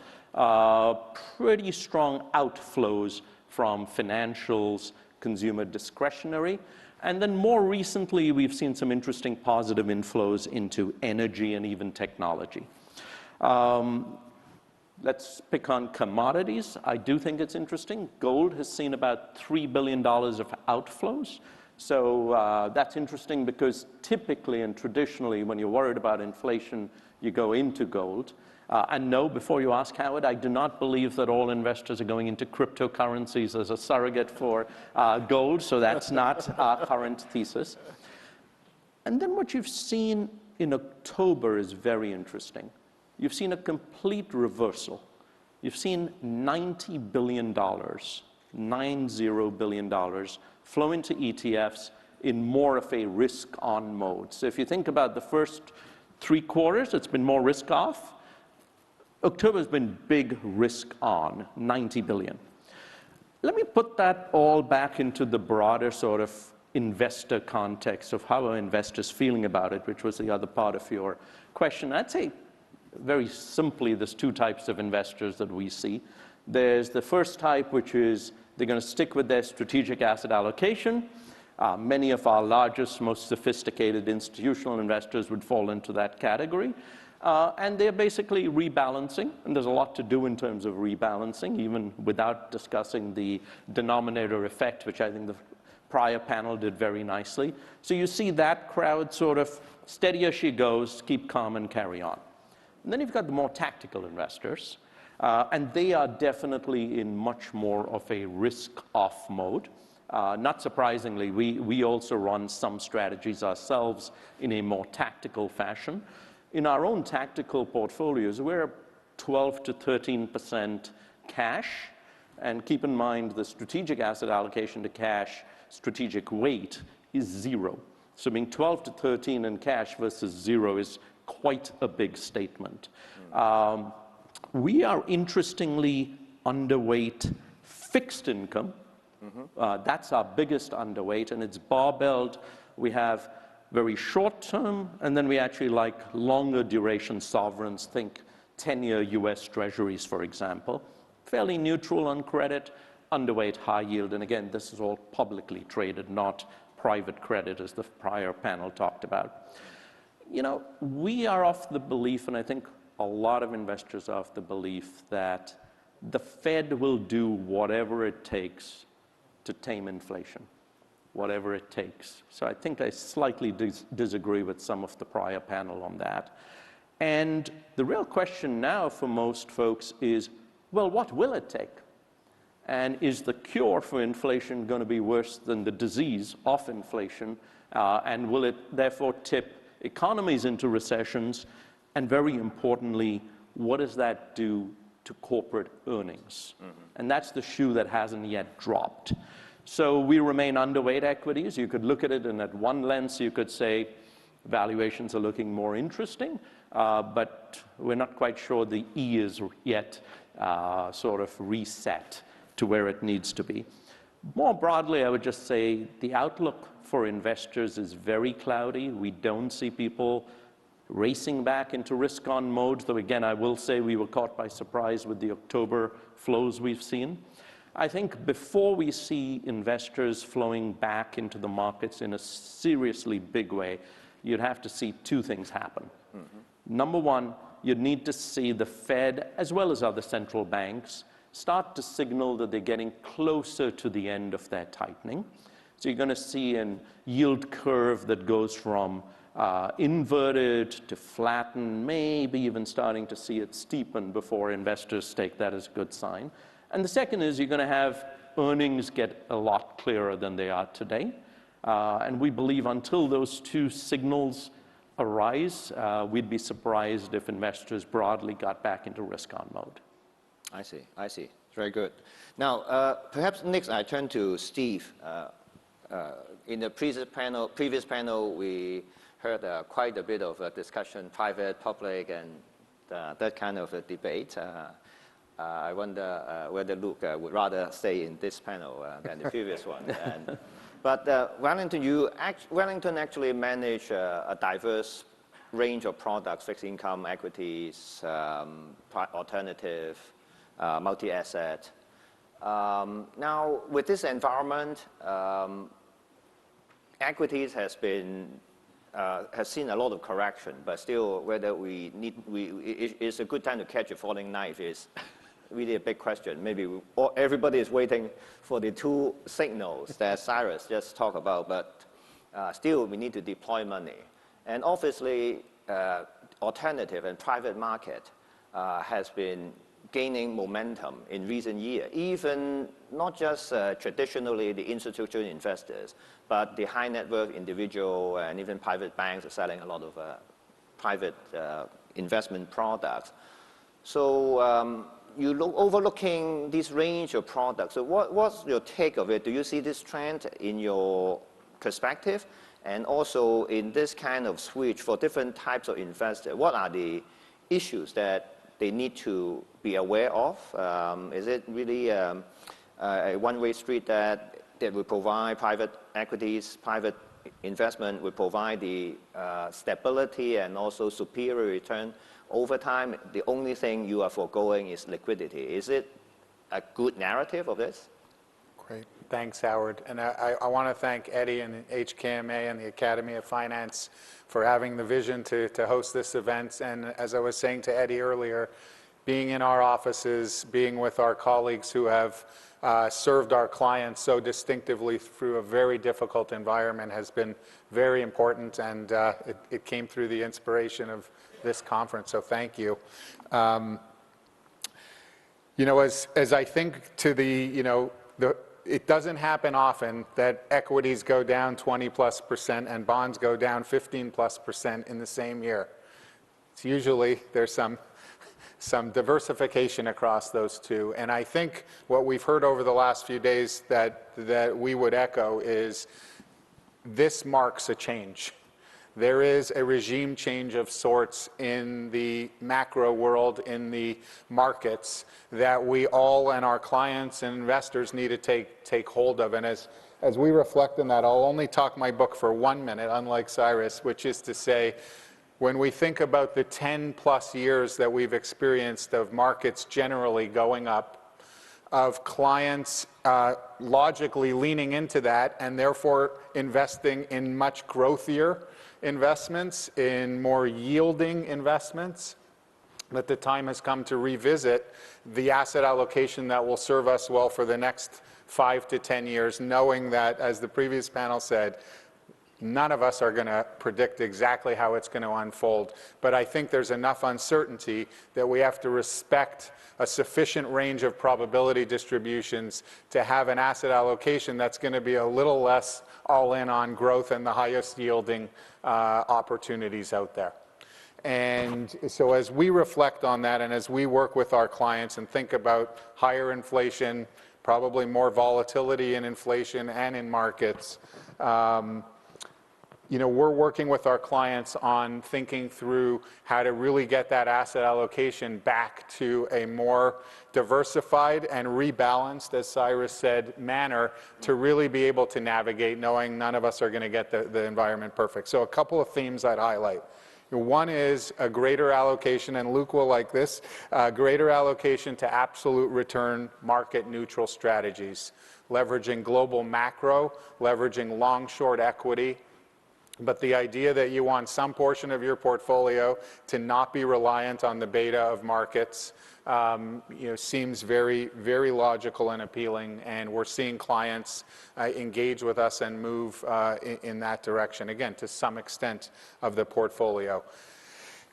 Pretty strong outflows from financials, consumer discretionary. And then more recently, we've seen some interesting positive inflows into energy and even technology. Let's pick on commodities. I do think it's interesting. Gold has seen about $3 billion of outflows. So that's interesting because typically and traditionally, when you're worried about inflation, you go into gold. And no, before you ask, Howard, I do not believe that all investors are going into cryptocurrencies as a surrogate for gold, so that's not our current thesis. And then what you've seen in October is very interesting. You've seen a complete reversal. You've seen $90 billion, $90 billion, flow into ETFs in more of a risk-on mode. So if you think about the first 3 quarters, it's been more risk-off. October's been big risk-on, $90 billion. Let me put that all back into the broader sort of investor context of how are investors feeling about it, which was the other part of your question. I'd say very simply there's 2 types of investors that we see. There's the first type, which is they're going to stick with their strategic asset allocation. Many of our largest, most sophisticated institutional investors would fall into that category. And they're basically rebalancing, and there's a lot to do in terms of rebalancing, even without discussing the denominator effect, which I think the prior panel did very nicely. So you see that crowd sort of steady as she goes, keep calm and carry on. And then you've got the more tactical investors, and they are definitely in much more of a risk-off mode. Not surprisingly, we also run some strategies ourselves in a more tactical fashion. in our own tactical portfolios, we're 12 to 13% cash. And keep in mind the strategic asset allocation to cash, strategic weight is 0. So being 12 to 13 in cash versus 0 is quite a big statement. We are interestingly underweight fixed income. That's our biggest underweight, and it's barbelled. We have very short term, and then we actually like longer duration sovereigns. Think 10-year US Treasuries, for example. Fairly neutral on credit, underweight high yield. And again, this is all publicly traded, not private credit, as the prior panel talked about. You know, we are of the belief, and I think a lot of investors are of the belief, that the Fed will do whatever it takes to tame inflation, whatever it takes. So I think I slightly disagree with some of the prior panel on that. And the real question now for most folks is, well, what will it take? And is the cure for inflation going to be worse than the disease of inflation? And will it therefore tip economies into recessions? And very importantly, what does that do to corporate earnings? And that's the shoe that hasn't yet dropped. So we remain underweight equities. You could look at it, and at one lens, you could say valuations are looking more interesting, but we're not quite sure the E is yet sort of reset to where it needs to be. More broadly, I would just say the outlook for investors is very cloudy. We don't see people racing back into risk-on mode, though again, I will say we were caught by surprise with the October flows we've seen. I think before we see investors flowing back into the markets in a seriously big way, you'd have to see two things happen. Number one, you'd need to see the Fed, as well as other central banks, start to signal that they're getting closer to the end of their tightening. So you're going to see a yield curve that goes from inverted to flatten, maybe even starting to see it steepen before investors take that as a good sign. And the second is you're going to have earnings get a lot clearer than they are today. And we believe until those two signals arise, we'd be surprised if investors broadly got back into risk-on mode. I see. Very good. Now, perhaps next I turn to Steve. In the previous panel, we heard quite a bit of a discussion, private, public, and that kind of a debate. I wonder whether Luke would rather stay in this panel than the previous one. But Wellington actually manage a diverse range of products, fixed income, equities, alternative, multi-asset. Now, with this environment, equities has seen a lot of correction, but still whether it's a good time to catch a falling knife is really a big question. Maybe everybody is waiting for the two signals that Cyrus just talked about, but still we need to deploy money. And obviously, alternative and private market has been gaining momentum in recent years, even not just traditionally the institutional investors, but the high net worth individual and even private banks are selling a lot of private investment products. So overlooking this range of products. So what's your take of it? Do you see this trend in your perspective? And also in this kind of switch for different types of investors, what are the issues that they need to be aware of? Is it really a one-way street that will provide private equities, private investment will provide the stability and also superior return over time? The only thing you are foregoing is liquidity. Is it a good narrative of this? Great. Thanks, Howard. And I want to thank Eddie and HKMA and the Academy of Finance for having the vision to host this event. And as I was saying to Eddie earlier, being in our offices, being with our colleagues who have served our clients so distinctively through a very difficult environment has been very important, and it came through the inspiration of this conference, so thank you. You know, as I think to it doesn't happen often that equities go down 20+% and bonds go down 15+% in the same year. It's usually there's some diversification across those two. And I think what we've heard over the last few days that we would echo is this marks a change. There is a regime change of sorts in the macro world, in the markets, that we all and our clients and investors need to take hold of. And as we reflect on that, I'll only talk my book for 1 minute, unlike Cyrus, which is to say, when we think about the 10+ years that we've experienced of markets generally going up, of clients logically leaning into that and therefore investing in much growthier investments, in more yielding investments, that the time has come to revisit the asset allocation that will serve us well for the next 5 to 10 years, knowing that, as the previous panel said, none of us are going to predict exactly how it's going to unfold. But I think there's enough uncertainty that we have to respect a sufficient range of probability distributions to have an asset allocation that's going to be a little less all in on growth and the highest yielding opportunities out there. And so as we reflect on that and as we work with our clients and think about higher inflation, probably more volatility in inflation and in markets, you know, we're working with our clients on thinking through how to really get that asset allocation back to a more diversified and rebalanced, as Cyrus said, manner to really be able to navigate, knowing none of us are going to get the environment perfect. So a couple of themes I'd highlight. One is a greater allocation, and Luke will like this, greater allocation to absolute return market neutral strategies, leveraging global macro, leveraging long-short equity. But the idea that you want some portion of your portfolio to not be reliant on the beta of markets, you know, seems very, very logical and appealing. And we're seeing clients engage with us and move in that direction, again, to some extent of the portfolio.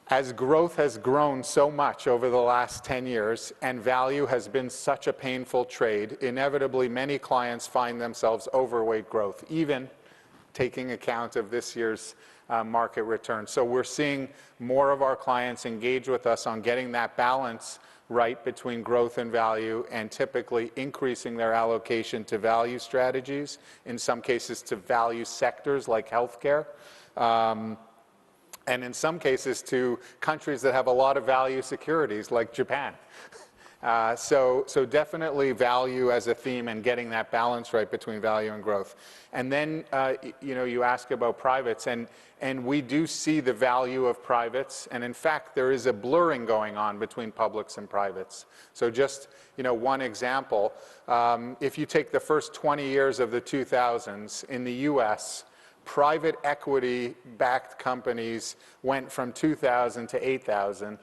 As growth has grown so much over the last 10 years and value has been such a painful trade, inevitably many clients find themselves overweight growth, even taking account of this year's market return. So we're seeing more of our clients engage with us on getting that balance right between growth and value, and typically increasing their allocation to value strategies, in some cases to value sectors like healthcare, and in some cases to countries that have a lot of value securities like Japan. So definitely value as a theme and getting that balance right between value and growth. And then, you know, you ask about privates, and we do see the value of privates. And in fact, there is a blurring going on between publics and privates. So just, you know, one example, if you take the first 20 years of the 2000s in the US, private equity-backed companies went from 2,000 to 8,000,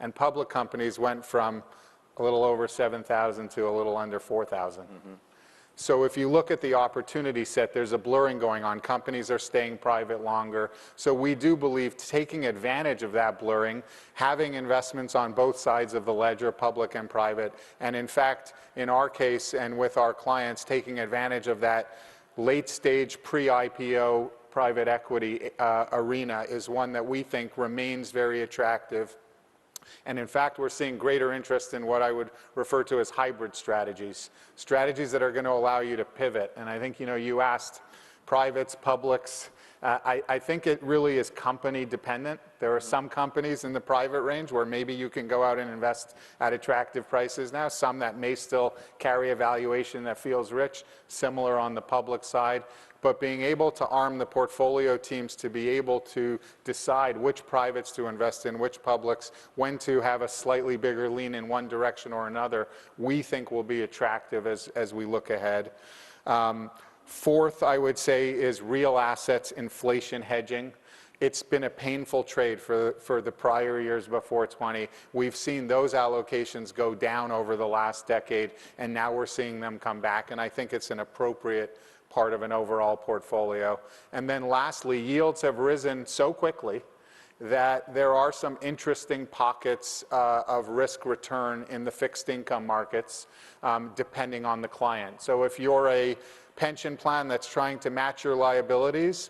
and public companies went from a little over 7,000 to a little under 4,000. Mm-hmm. So if you look at the opportunity set, there's a blurring going on. Companies are staying private longer. So we do believe taking advantage of that blurring, having investments on both sides of the ledger, public and private, and in fact, in our case and with our clients, taking advantage of that late stage pre-IPO private equity arena is one that we think remains very attractive. And in fact, we're seeing greater interest in what I would refer to as hybrid strategies, strategies that are going to allow you to pivot. And I think, you know, you asked privates, publics. I think it really is company dependent. There are some companies in the private range where maybe you can go out and invest at attractive prices now, some that may still carry a valuation that feels rich, similar on the public side. But being able to arm the portfolio teams to be able to decide which privates to invest in, which publics, when to have a slightly bigger lean in one direction or another, we think will be attractive as we look ahead. Fourth, I would say, is real assets inflation hedging. It's been a painful trade for the prior years before 20. We've seen those allocations go down over the last decade, and now we're seeing them come back, and I think it's an appropriate part of an overall portfolio. And then lastly, yields have risen so quickly that there are some interesting pockets of risk return in the fixed income markets, depending on the client. So if you're a pension plan that's trying to match your liabilities,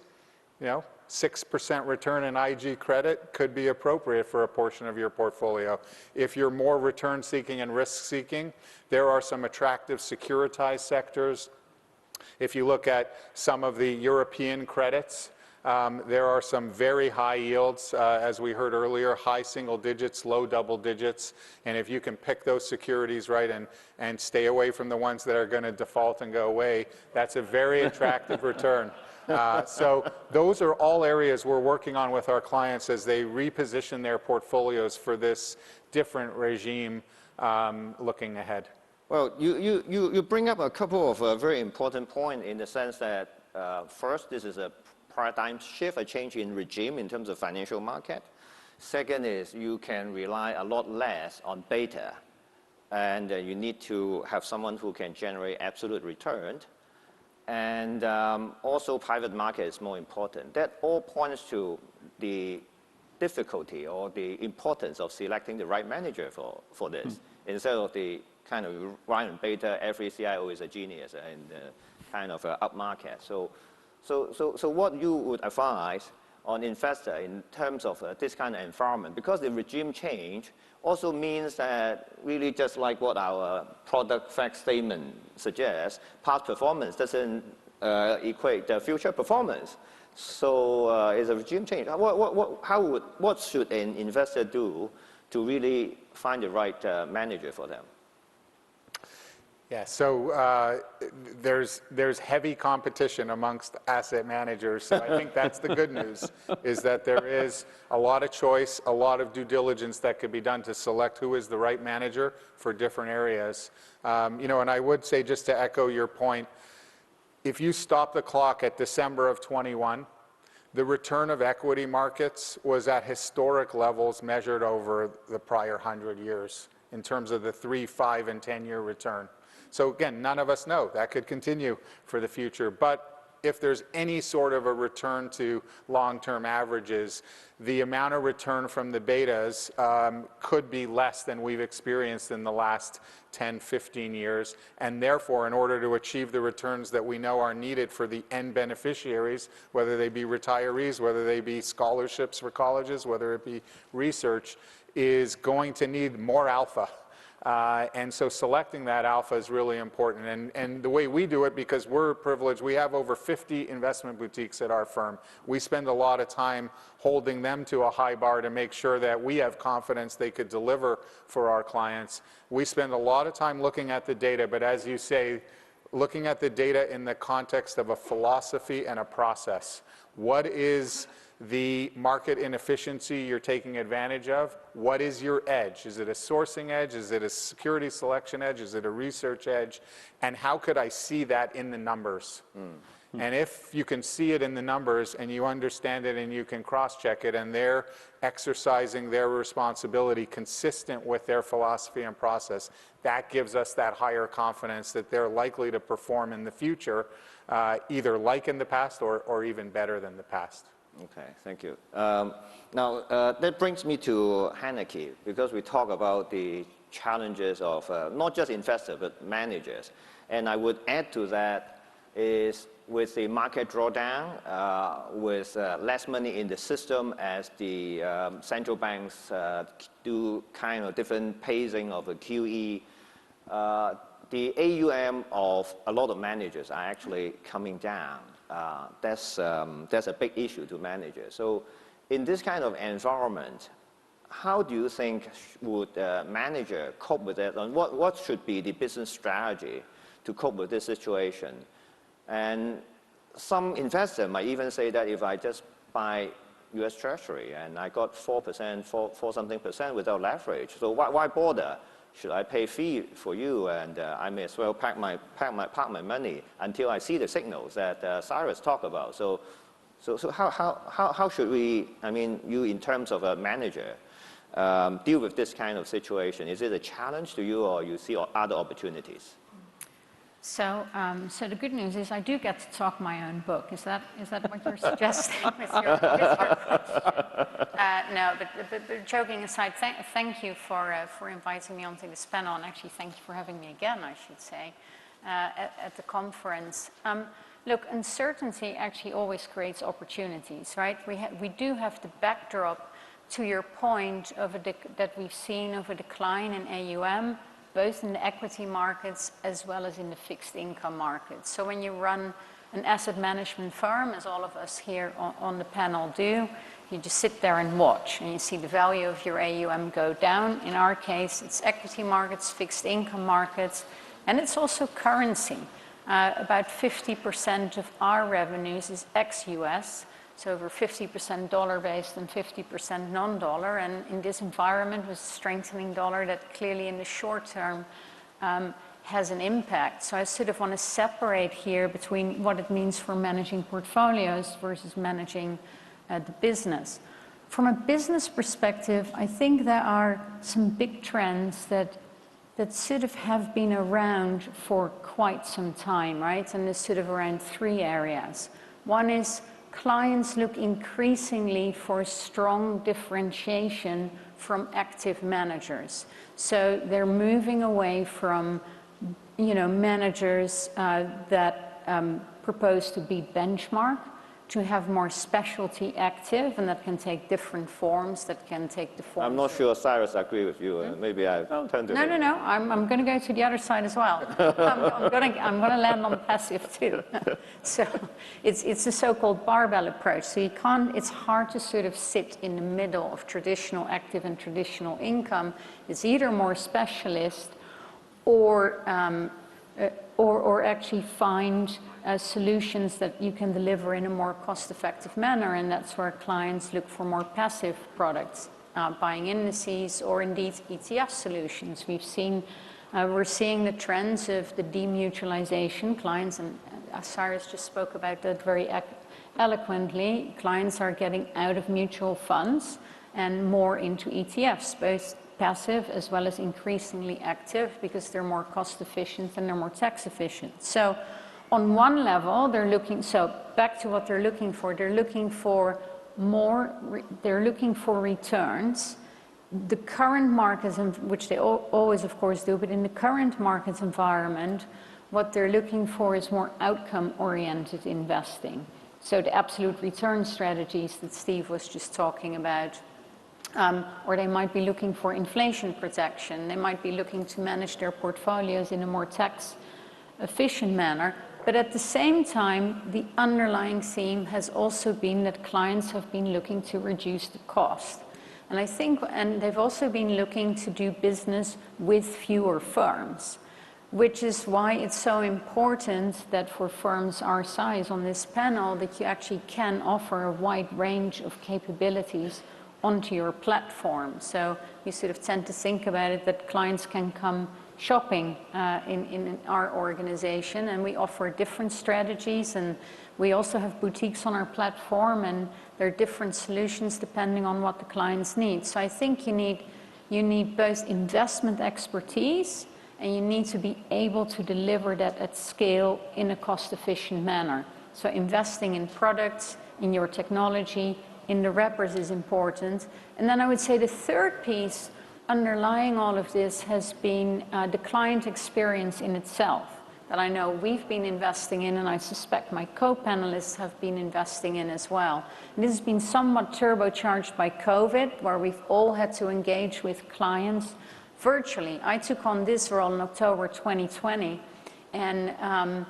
you know, 6% return in IG credit could be appropriate for a portion of your portfolio. If you're more return seeking and risk seeking, there are some attractive securitized sectors. If you look at some of the European credits, there are some very high yields, as we heard earlier, high single digits, low double digits. And if you can pick those securities right and stay away from the ones that are going to default and go away, that's a very attractive return. So those are all areas we're working on with our clients as they reposition their portfolios for this different regime looking ahead. Well, you bring up a couple of very important points in the sense that first, this is a paradigm shift, a change in regime in terms of financial market. Second is you can rely a lot less on beta, and you need to have someone who can generate absolute return. And also private market is more important. That all points to the difficulty or the importance of selecting the right manager for this. Instead of the kind of Ryan beta, every CIO is a genius and kind of upmarket. So what you would advise on investor in terms of this kind of environment, because the regime change also means that really just like what our product fact statement suggests, past performance doesn't equate the future performance. So it's a regime change. What should an investor do to really find the right manager for them? Yeah, so there's heavy competition amongst asset managers. So I think that's the good news, is that there is a lot of choice, a lot of due diligence that could be done to select who is the right manager for different areas. You know, and I would say, just to echo your point, if you stop the clock at December of 21, the return of equity markets was at historic levels measured over the prior 100 years in terms of the 3, 5, and 10-year return. So again, none of us know. That could continue for the future. But if there's any sort of a return to long-term averages, the amount of return from the betas could be less than we've experienced in the last 10, 15 years. And therefore, in order to achieve the returns that we know are needed for the end beneficiaries, whether they be retirees, whether they be scholarships for colleges, whether it be research, is going to need more alpha. And so selecting that alpha is really important. And the way we do it, because we're privileged, we have over 50 investment boutiques at our firm. We spend a lot of time holding them to a high bar to make sure that we have confidence they could deliver for our clients. We spend a lot of time looking at the data, but as you say, looking at the data in the context of a philosophy and a process. What is the market inefficiency you're taking advantage of? What is your edge? Is it a sourcing edge? Is it a security selection edge? Is it a research edge? And how could I see that in the numbers? And if you can see it in the numbers and you understand it and you can cross-check it and they're exercising their responsibility consistent with their philosophy and process, that gives us that higher confidence that they're likely to perform in the future, either like in the past or even better than the past. Okay, thank you. Now, that brings me to Hanneke, because we talk about the challenges of not just investors, but managers. And I would add to that is with the market drawdown, with less money in the system as the central banks do kind of different pacing of a QE, the AUM of a lot of managers are actually coming down. That's a big issue to managers. So in this kind of environment, how do you think would a manager cope with it? And what should be the business strategy to cope with this situation? And some investors might even say that if I just buy US Treasury and I got 4%, 4 something percent without leverage, so why bother? Should I pay fee for you? And I may as well park my money until I see the signals that Cyrus talked about. So how should we, I mean, you in terms of a manager, deal with this kind of situation? Is it a challenge to you, or you see other opportunities? So the good news is I do get to talk my own book. Is that what you're suggesting with your no, but joking aside, thank you for inviting me onto this panel, and actually thank you for having me again, I should say, at the conference. Look, uncertainty actually always creates opportunities, right? We do have the backdrop, to your point, that we've seen of a decline in AUM, both in the equity markets as well as in the fixed income markets. So when you run an asset management firm, as all of us here on the panel do, you just sit there and watch, and you see the value of your AUM go down. In our case, it's equity markets, fixed income markets, and it's also currency. About 50% of our revenues is ex-US, so over 50% dollar-based and 50% non-dollar. And in this environment with a strengthening dollar, that clearly in the short term has an impact. So I sort of want to separate here between what it means for managing portfolios versus managing the business. From a business perspective, I think there are some big trends that sort of have been around for quite some time, right? And there's sort of around three areas. One is clients look increasingly for strong differentiation from active managers. So they're moving away from, managers that propose to be benchmark, to have more specialty active, and that can take different forms, that can take the forms. I'm not sure Cyrus agree with you. Maybe I turn to him. No. I'm going to go to the other side as well. I'm going to land on passive too. So it's a so-called barbell approach. So you can't. It's hard to sort of sit in the middle of traditional active and traditional income. It's either more specialist, or actually find solutions that you can deliver in a more cost-effective manner, and that's where clients look for more passive products, buying indices or indeed ETF solutions. We're seeing the trends of the demutualization. Clients, and Cyrus just spoke about that very eloquently, clients are getting out of mutual funds and more into ETFs, both passive as well as increasingly active, because they're more cost efficient and they're more tax efficient. So on one level, back to what they're looking for returns. The current markets, which they always of course do, but in the current market environment, what they're looking for is more outcome-oriented investing. So the absolute return strategies that Steve was just talking about, or they might be looking for inflation protection. They might be looking to manage their portfolios in a more tax-efficient manner. But at the same time, the underlying theme has also been that clients have been looking to reduce the cost. And I think, and they've also been looking to do business with fewer firms, which is why it's so important that for firms our size on this panel, that you actually can offer a wide range of capabilities onto your platform. So you sort of tend to think about it that clients can come shopping in our organization, and we offer different strategies, and we also have boutiques on our platform, and there are different solutions depending on what the clients need. So I think you need both investment expertise, and you need to be able to deliver that at scale in a cost-efficient manner. So investing in products, in your technology, in the wrappers is important. And then I would say the third piece underlying all of this has been the client experience in itself, that I know we've been investing in, and I suspect my co-panelists have been investing in as well. And this has been somewhat turbocharged by COVID, where we've all had to engage with clients virtually. I took on this role in October 2020, and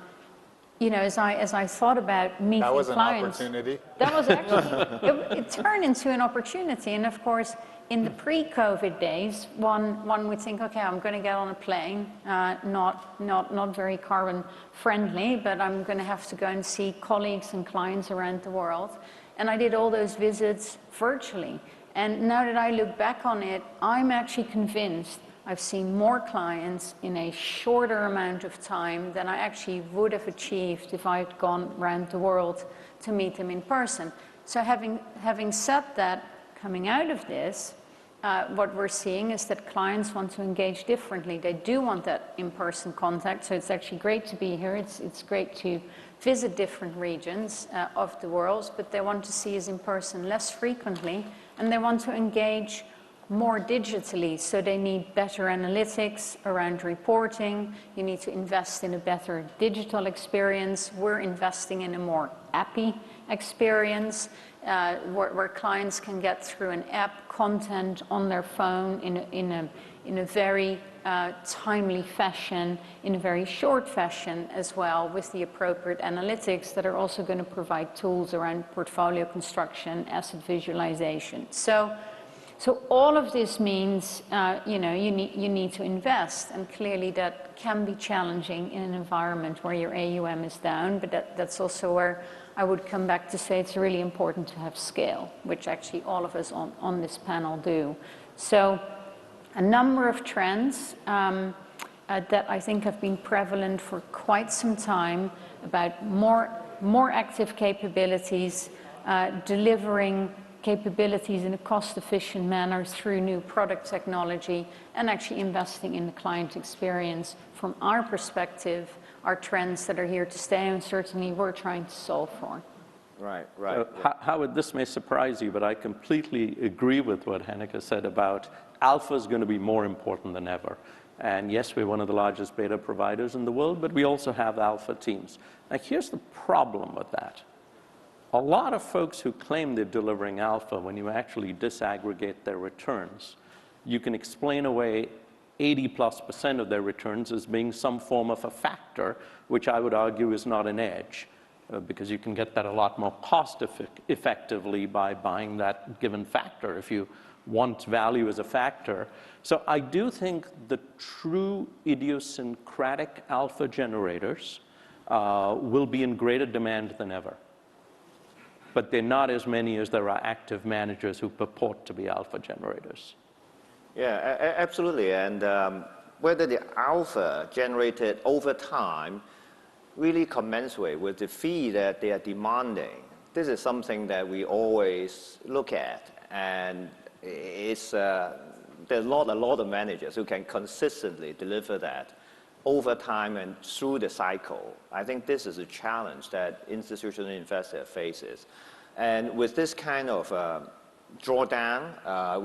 as I thought about meeting clients, that was an opportunity. That was actually it turned into an opportunity. And of course, in the pre-COVID days, one would think, okay, I'm going to get on a plane, not very carbon friendly, but I'm going to have to go and see colleagues and clients around the world. And I did all those visits virtually. And now that I look back on it, I'm actually convinced I've seen more clients in a shorter amount of time than I actually would have achieved if I had gone around the world to meet them in person. So having said that, coming out of this, what we're seeing is that clients want to engage differently. They do want that in-person contact, so it's actually great to be here. It's great to visit different regions of the world, but they want to see us in person less frequently, and they want to engage more digitally, so they need better analytics around reporting. You need to invest in a better digital experience. We're investing in a more appy experience where clients can get through an app content on their phone in a very timely fashion, in a very short fashion as well, with the appropriate analytics that are also going to provide tools around portfolio construction, asset visualization. So all of this means, you need to invest, and clearly that can be challenging in an environment where your AUM is down, but that's also where I would come back to say it's really important to have scale, which actually all of us on this panel do. So a number of trends that I think have been prevalent for quite some time about more active capabilities, delivering capabilities in a cost-efficient manner through new product technology, and actually investing in the client experience. From our perspective, are trends that are here to stay, and certainly we're trying to solve for. Right. Howard, this may surprise you, but I completely agree with what Hanneke said about alpha is going to be more important than ever. And yes, we're one of the largest beta providers in the world, but we also have alpha teams. Now, here's the problem with that. A lot of folks who claim they're delivering alpha, when you actually disaggregate their returns, you can explain away 80+% of their returns as being some form of a factor, which I would argue is not an edge, because you can get that a lot more effectively by buying that given factor if you want value as a factor. So I do think the true idiosyncratic alpha generators will be in greater demand than ever. But they're not as many as there are active managers who purport to be alpha generators. Yeah, absolutely. And whether the alpha generated over time really commensurate with the fee that they are demanding, this is something that we always look at. And it's, there's a lot of managers who can consistently deliver that over time and through the cycle. I think this is a challenge that institutional investor faces. And with this kind of drawdown,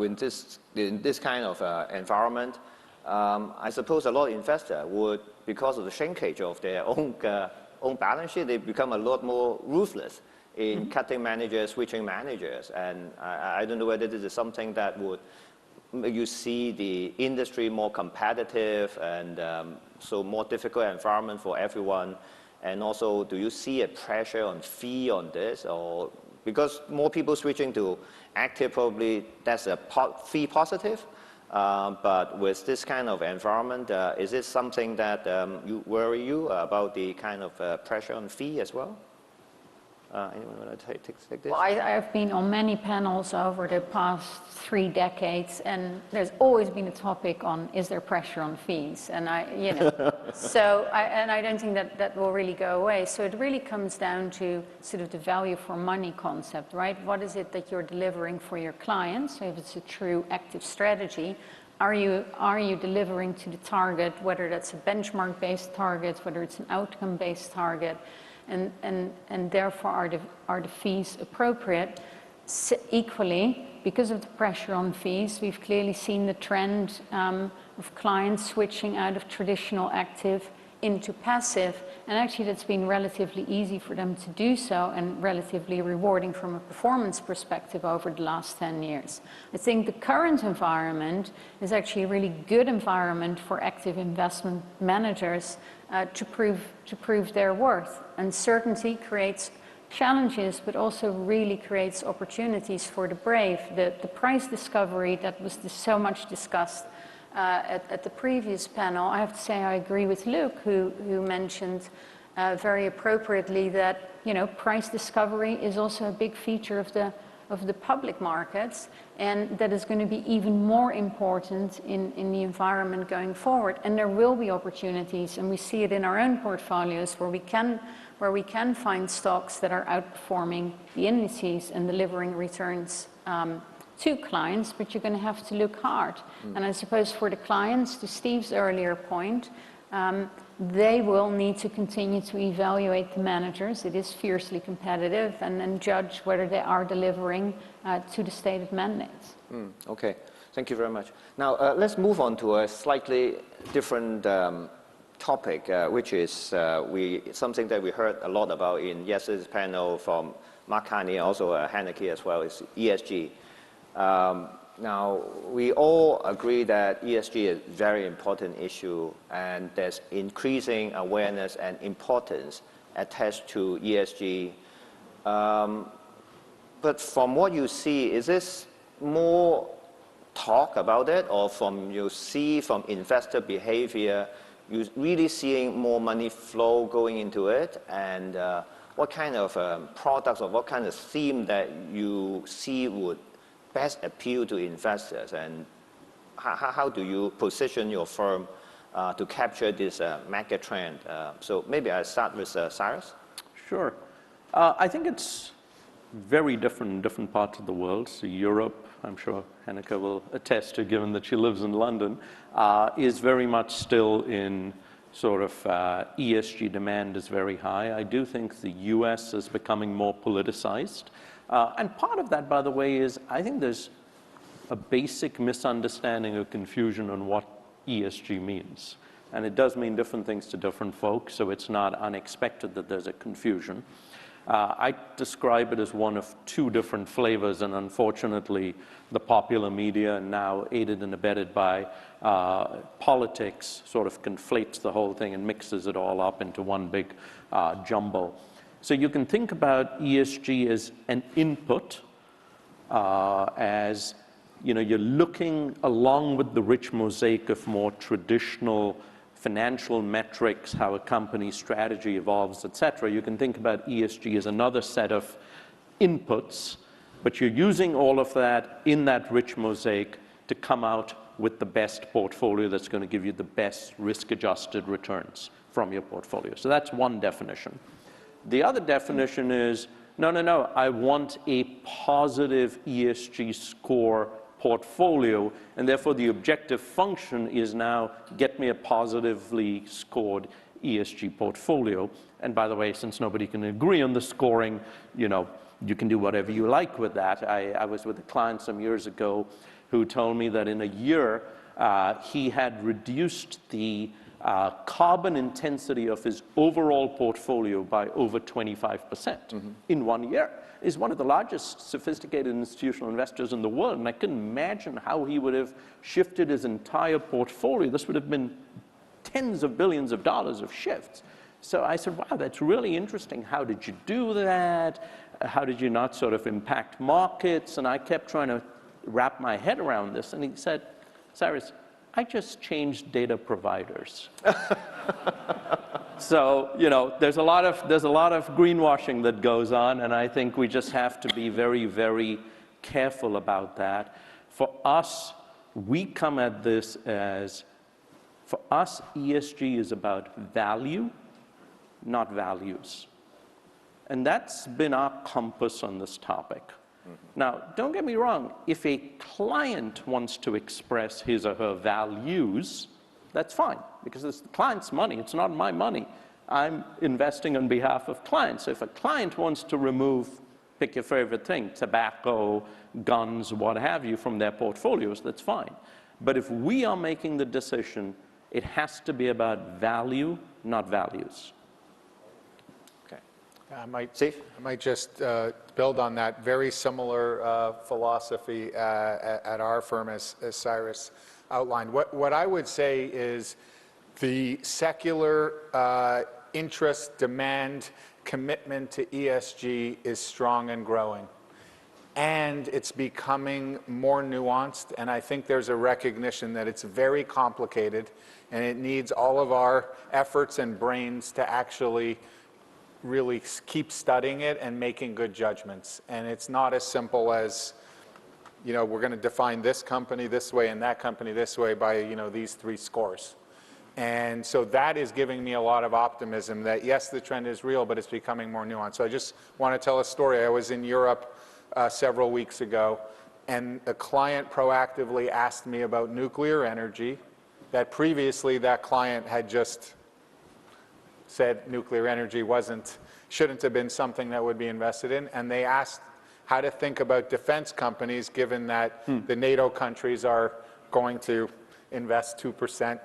in this kind of environment, I suppose a lot of investors would, because of the shrinkage of their own balance sheet, they become a lot more ruthless in cutting managers, switching managers. And I don't know whether this is something that would make you see the industry more competitive and so more difficult environment for everyone. And also, do you see a pressure on fee on this? Or because more people switching to active, probably that's a fee positive. But with this kind of environment, is this something that you worry you about the kind of pressure on fee as well? Anyone want to take this? Well, I've been on many panels over the past 3 decades, and there's always been a topic on, is there pressure on fees? And I don't think that will really go away. So it really comes down to sort of the value for money concept, right? What is it that you're delivering for your clients? So if it's a true active strategy, are you delivering to the target, whether that's a benchmark-based target, whether it's an outcome-based target? And therefore are the fees appropriate? Equally, because of the pressure on fees, we've clearly seen the trend of clients switching out of traditional active into passive, and actually that's been relatively easy for them to do so and relatively rewarding from a performance perspective over the last 10 years. I think the current environment is actually a really good environment for active investment managers to prove their worth. Uncertainty creates challenges, but also really creates opportunities for the brave. The price discovery that was so much discussed at the previous panel, I have to say I agree with Luke, who mentioned very appropriately that price discovery is also a big feature of the public markets, and that is going to be even more important in the environment going forward. And there will be opportunities, and we see it in our own portfolios where we can find stocks that are outperforming the indices and delivering returns to clients, but you're going to have to look hard. And I suppose for the clients, to Steve's earlier point, they will need to continue to evaluate the managers. It is fiercely competitive, and then judge whether they are delivering to the stated mandates. Okay. Thank you very much. Now, let's move on to a slightly different topic, which is something that we heard a lot about in yesterday's panel from Mark Carney and also Hanneke as well, is ESG. Now, we all agree that ESG is a very important issue, and there's increasing awareness and importance attached to ESG. But from what you see, is this more talk about it, or from investor behavior, you really seeing more money flow going into it, and what kind of products or what kind of theme that you see would best appeal to investors, and how do you position your firm to capture this mega trend? So maybe I'll start with Cyrus. Sure. I think it's very different in different parts of the world. So Europe, I'm sure Hanneke will attest to, given that she lives in London, is very much still in sort of ESG demand is very high. I do think the US is becoming more politicized. And part of that, by the way, is I think there's a basic misunderstanding or confusion on what ESG means. And it does mean different things to different folks, so it's not unexpected that there's a confusion. I describe it as one of two different flavors, and unfortunately, the popular media, now aided and abetted by politics, sort of conflates the whole thing and mixes it all up into one big jumble. So you can think about ESG as an input, as you're looking along with the rich mosaic of more traditional financial metrics, how a company's strategy evolves, et cetera. You can think about ESG as another set of inputs, but you're using all of that in that rich mosaic to come out with the best portfolio that's going to give you the best risk-adjusted returns from your portfolio. So that's one definition. The other definition is, no, I want a positive ESG score portfolio, and therefore the objective function is now get me a positively scored ESG portfolio. And by the way, since nobody can agree on the scoring, you can do whatever you like with that. I was with a client some years ago who told me that in a year he had reduced the carbon intensity of his overall portfolio by over 25% in 1 year. Is one of the largest sophisticated institutional investors in the world, and I couldn't imagine how he would have shifted his entire portfolio. This would have been tens of billions of dollars of shifts. So I said, wow, that's really interesting. How did you do that? How did you not sort of impact markets? And I kept trying to wrap my head around this, and he said, Cyrus, I just changed data providers. So, there's a lot of greenwashing that goes on, and I think we just have to be very, very careful about that. For us, we come at this as, for us, ESG is about value, not values. And that's been our compass on this topic. Now, don't get me wrong, if a client wants to express his or her values, that's fine, because it's the client's money, it's not my money. I'm investing on behalf of clients. So if a client wants to remove, pick your favorite thing, tobacco, guns, what have you, from their portfolios, that's fine. But if we are making the decision, it has to be about value, not values. I might just build on that. Very similar philosophy at our firm as Cyrus outlined. What I would say is the secular interest, demand, commitment to ESG is strong and growing. And it's becoming more nuanced, and I think there's a recognition that it's very complicated, and it needs all of our efforts and brains to actually really keep studying it and making good judgments. And it's not as simple as, we're going to define this company this way and that company this way by, these three scores. And so that is giving me a lot of optimism that, yes, the trend is real, but it's becoming more nuanced. So I just want to tell a story. I was in Europe several weeks ago, and a client proactively asked me about nuclear energy that previously that client had just said nuclear energy shouldn't have been something that would be invested in. And they asked, how to think about defense companies, given that the NATO countries are going to invest 2%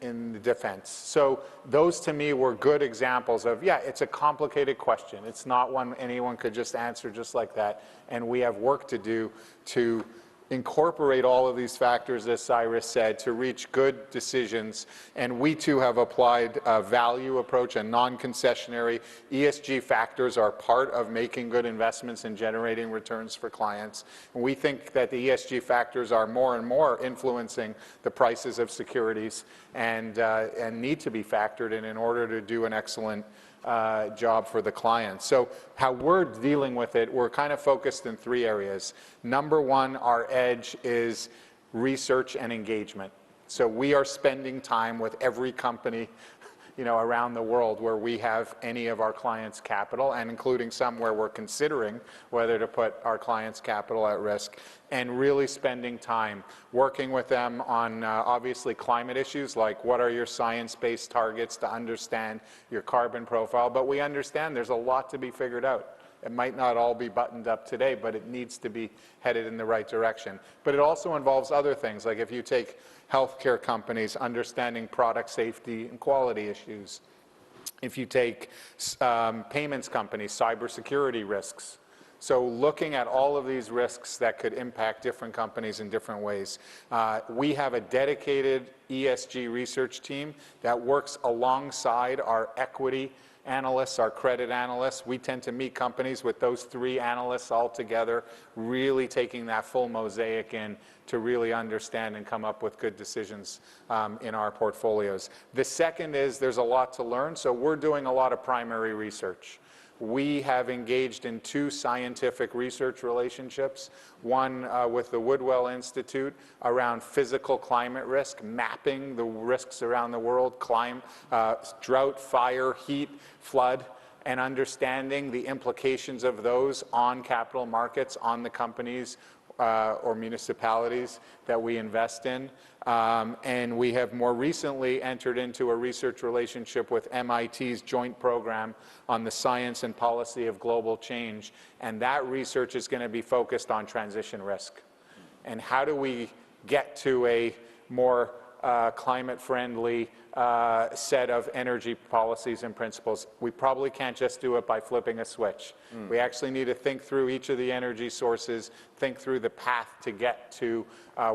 in the defense. So those to me were good examples of, yeah, it's a complicated question. It's not one anyone could just answer just like that. And we have work to do to incorporate all of these factors, as Cyrus said, to reach good decisions. And we too have applied a value approach, a non-concessionary. ESG factors are part of making good investments and generating returns for clients. And we think that the ESG factors are more and more influencing the prices of securities and need to be factored in order to do an excellent job for the client. So how we're dealing with it, we're kind of focused in 3 areas. Number 1, our edge is research and engagement. So we are spending time with every company around the world where we have any of our clients' capital, and including some where we're considering whether to put our clients' capital at risk, and really spending time working with them on obviously climate issues, like what are your science-based targets to understand your carbon profile. But we understand there's a lot to be figured out. It might not all be buttoned up today, but it needs to be headed in the right direction. But it also involves other things, like if you take healthcare companies, understanding product safety and quality issues. If you take payments companies, cybersecurity risks. So looking at all of these risks that could impact different companies in different ways. We have a dedicated ESG research team that works alongside our equity analysts, our credit analysts. We tend to meet companies with those 3 analysts all together, really taking that full mosaic in to really understand and come up with good decisions in our portfolios. The second is there's a lot to learn, so we're doing a lot of primary research. We have engaged in 2 scientific research relationships, one with the Woodwell Institute around physical climate risk, mapping the risks around the world, drought, fire, heat, flood, and understanding the implications of those on capital markets, on the companies or municipalities that we invest in. And we have more recently entered into a research relationship with MIT's joint program on the science and policy of global change. And that research is going to be focused on transition risk. And how do we get to a more climate-friendly set of energy policies and principles? We probably can't just do it by flipping a switch. We actually need to think through each of the energy sources, think through the path to get to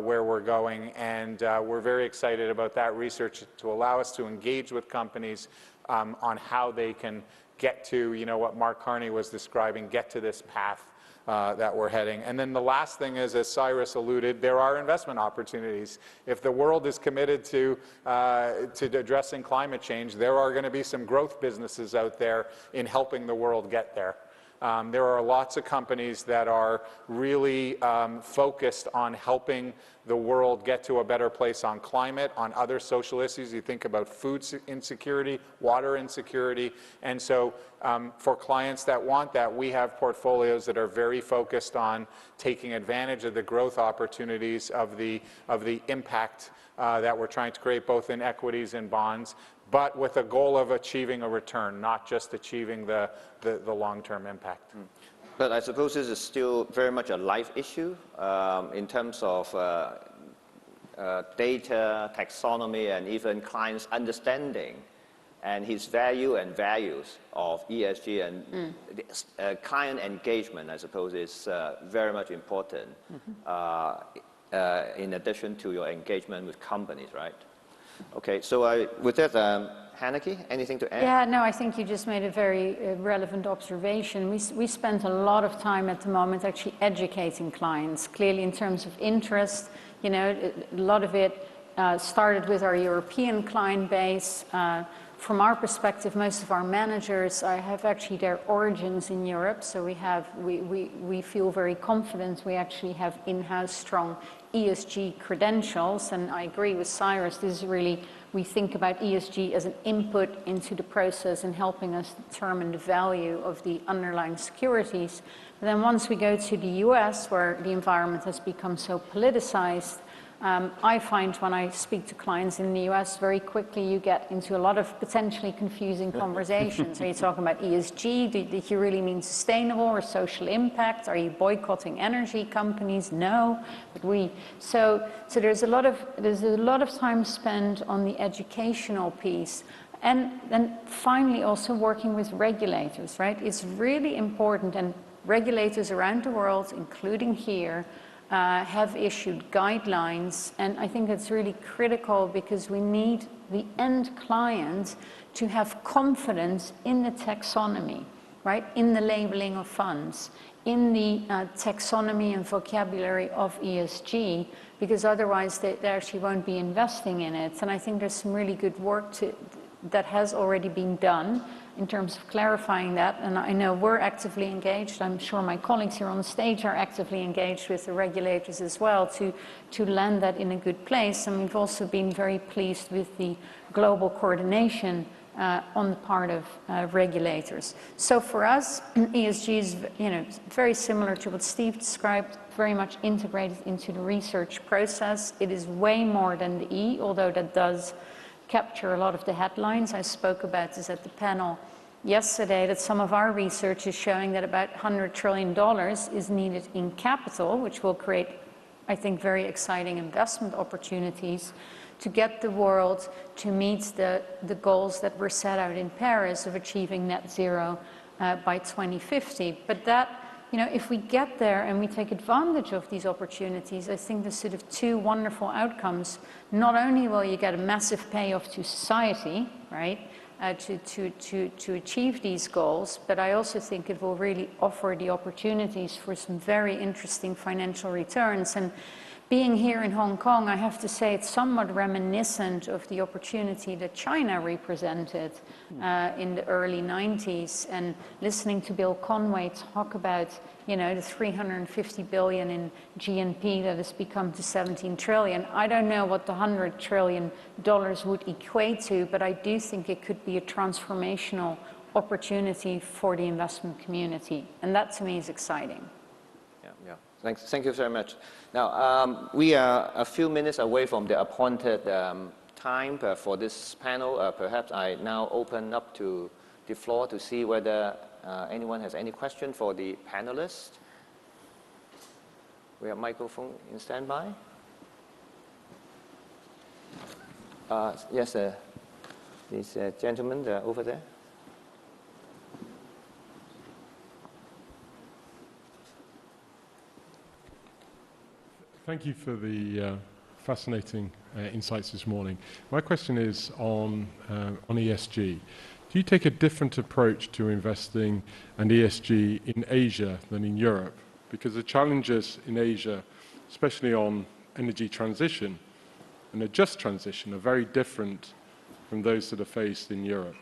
where we're going, and we're very excited about that research to allow us to engage with companies on how they can get to, what Mark Carney was describing, get to this path that we're heading. And then the last thing is, as Cyrus alluded, there are investment opportunities. If the world is committed to addressing climate change, there are going to be some growth businesses out there in helping the world get there. There are lots of companies that are really focused on helping the world get to a better place on climate, on other social issues. You think about food insecurity, water insecurity. And so for clients that want that, we have portfolios that are very focused on taking advantage of the growth opportunities of the impact that we're trying to create both in equities and bonds, but with a goal of achieving a return, not just achieving the long-term impact. But I suppose this is still very much a life issue in terms of data, taxonomy, and even clients' understanding and his value and values of ESG and client engagement, I suppose, is very much important in addition to your engagement with companies, right? Okay, so with that, Hanneke, anything to add? Yeah, no, I think you just made a very relevant observation. We spend a lot of time at the moment actually educating clients, clearly in terms of interest. A lot of it started with our European client base. From our perspective, most of our managers have actually their origins in Europe, so we feel very confident we actually have in-house strong ESG credentials. And I agree with Cyrus, this is really, we think about ESG as an input into the process and helping us determine the value of the underlying securities. But then once we go to the US, where the environment has become so politicized, I find when I speak to clients in the US, very quickly you get into a lot of potentially confusing conversations. Are you talking about ESG? Do you really mean sustainable or social impact? Are you boycotting energy companies? No. But so there's a lot of time spent on the educational piece. And then finally also working with regulators, right? It's really important, and regulators around the world, including here, have issued guidelines, and I think it's really critical because we need the end client to have confidence in the taxonomy, right? In the labeling of funds, in the taxonomy and vocabulary of ESG, because otherwise they actually won't be investing in it. And I think there's some really good work that has already been done in terms of clarifying that, and I know we're actively engaged. I'm sure my colleagues here on the stage are actively engaged with the regulators as well to land that in a good place. And we've also been very pleased with the global coordination on the part of regulators. So for us, ESG is very similar to what Steve described, very much integrated into the research process. It is way more than the E, although that does capture a lot of the headlines. I spoke about this at the panel yesterday, that some of our research is showing that about $100 trillion is needed in capital, which will create, I think, very exciting investment opportunities to get the world to meet the goals that were set out in Paris of achieving net zero by 2050. But that, if we get there and we take advantage of these opportunities, I think there's sort of two wonderful outcomes. Not only will you get a massive payoff to society, right, to achieve these goals, but I also think it will really offer the opportunities for some very interesting financial returns. And being here in Hong Kong, I have to say it's somewhat reminiscent of the opportunity that China represented in the early 90s, and listening to Bill Conway talk about, the $350 billion in GNP that has become to $17 trillion. I don't know what the $100 trillion would equate to, but I do think it could be a transformational opportunity for the investment community, and that to me is exciting. Yeah. Thank you very much. Now, we are a few minutes away from the appointed time for this panel. Perhaps I now open up to the floor to see whether anyone has any question for the panelists. We have microphone in standby. Yes, this gentleman over there. Thank you for the fascinating insights this morning. My question is on ESG. Do you take a different approach to investing and ESG in Asia than in Europe? Because the challenges in Asia, especially on energy transition and a just transition, are very different from those that are faced in Europe.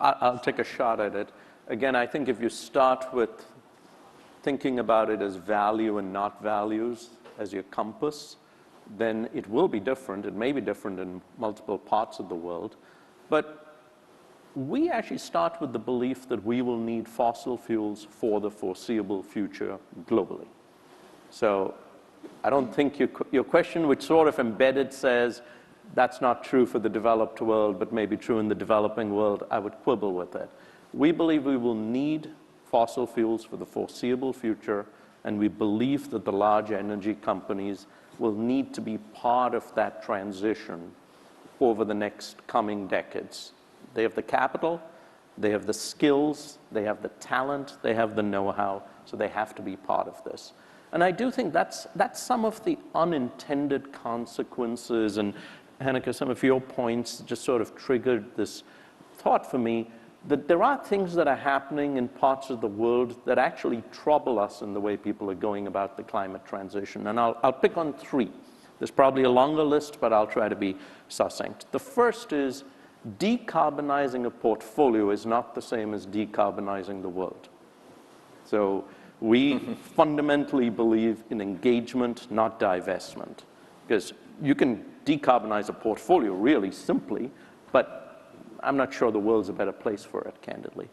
I'll take a shot at it. Again, I think if you start with thinking about it as value and not values as your compass, then it will be different. It may be different in multiple parts of the world. But we actually start with the belief that we will need fossil fuels for the foreseeable future globally. So I don't think your question, which sort of embedded says that's not true for the developed world, but maybe true in the developing world, I would quibble with it. We believe we will need fossil fuels for the foreseeable future, and we believe that the large energy companies will need to be part of that transition over the next coming decades. They have the capital, they have the skills, they have the talent, they have the know-how, so they have to be part of this. And I do think that's some of the unintended consequences, and Hanneke, some of your points just sort of triggered this thought for me, that there are things that are happening in parts of the world that actually trouble us in the way people are going about the climate transition. And I'll pick on three. There's probably a longer list, but I'll try to be succinct. The first is decarbonizing a portfolio is not the same as decarbonizing the world. So we fundamentally believe in engagement, not divestment, because you can decarbonize a portfolio really simply, but I'm not sure the world's a better place for it, candidly.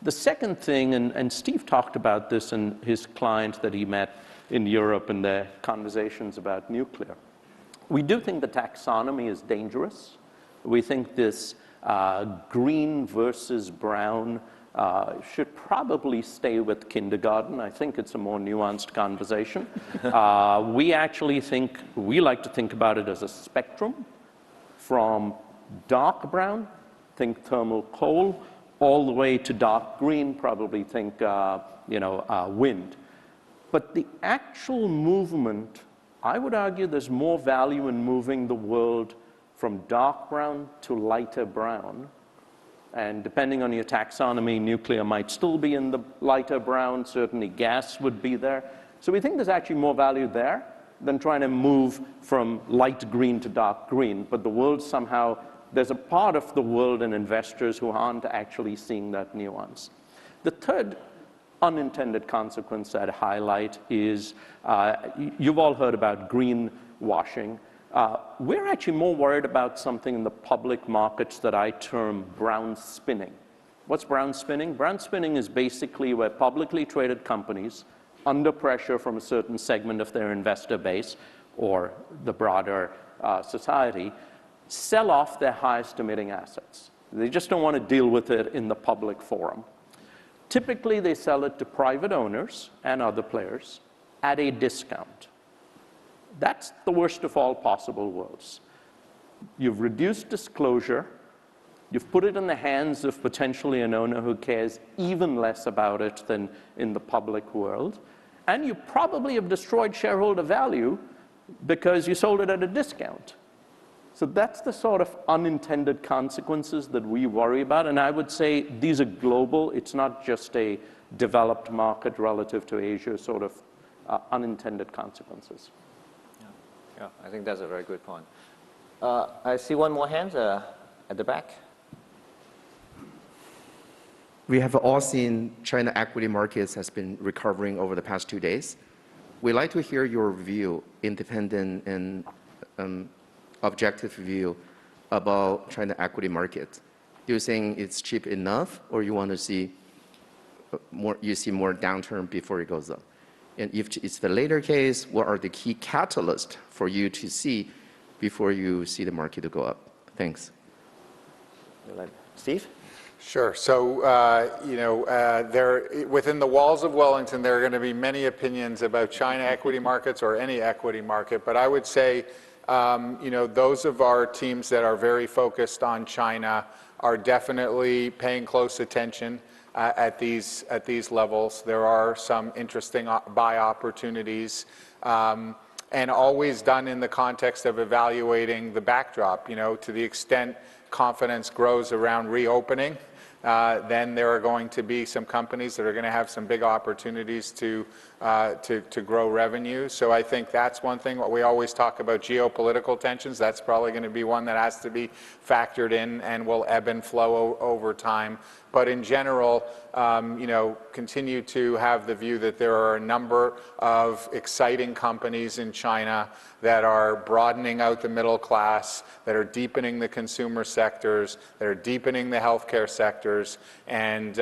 The second thing, and Steve talked about this in his client that he met, in Europe in their conversations about nuclear. We do think the taxonomy is dangerous. We think this green versus brown should probably stay with kindergarten. I think it's a more nuanced conversation. We like to think about it as a spectrum from dark brown, think thermal coal, all the way to dark green, probably think wind. But the actual movement, I would argue there's more value in moving the world from dark brown to lighter brown. And depending on your taxonomy, nuclear might still be in the lighter brown, certainly gas would be there. So we think there's actually more value there than trying to move from light green to dark green. But the world somehow, there's a part of the world and investors who aren't actually seeing that nuance. The third unintended consequence I'd highlight is, you've all heard about greenwashing. We're actually more worried about something in the public markets that I term brown spinning. What's brown spinning? Brown spinning is basically where publicly traded companies, under pressure from a certain segment of their investor base or the broader society, sell off their highest emitting assets. They just don't want to deal with it in the public forum. Typically, they sell it to private owners and other players at a discount. That's the worst of all possible worlds. You've reduced disclosure, you've put it in the hands of potentially an owner who cares even less about it than in the public world, and you probably have destroyed shareholder value because you sold it at a discount. So that's the sort of unintended consequences that we worry about, and I would say these are global. It's not just a developed market relative to Asia sort of unintended consequences. Yeah, I think that's a very good point. I see one more hand at the back. We have all seen China equity markets has been recovering over the past 2 days. We'd like to hear your view, independent and objective view about China equity market. Do you think it's cheap enough, or you want to see more? You see more downturn before it goes up? And if it's the later case, what are the key catalysts for you to see before you see the market to go up? Thanks. Steve? Sure. So, within the walls of Wellington, there are going to be many opinions about China equity markets or any equity market. But I would say, those of our teams that are very focused on China are definitely paying close attention at these levels. There are some interesting buy opportunities, and always done in the context of evaluating the backdrop. To the extent confidence grows around reopening, then there are going to be some companies that are going to have some big opportunities to grow revenue. So I think that's one thing. What we always talk about, geopolitical tensions, that's probably going to be one that has to be factored in and will ebb and flow over time. But in general, continue to have the view that there are a number of exciting companies in China that are broadening out the middle class, that are deepening the consumer sectors, that are deepening the healthcare sectors, and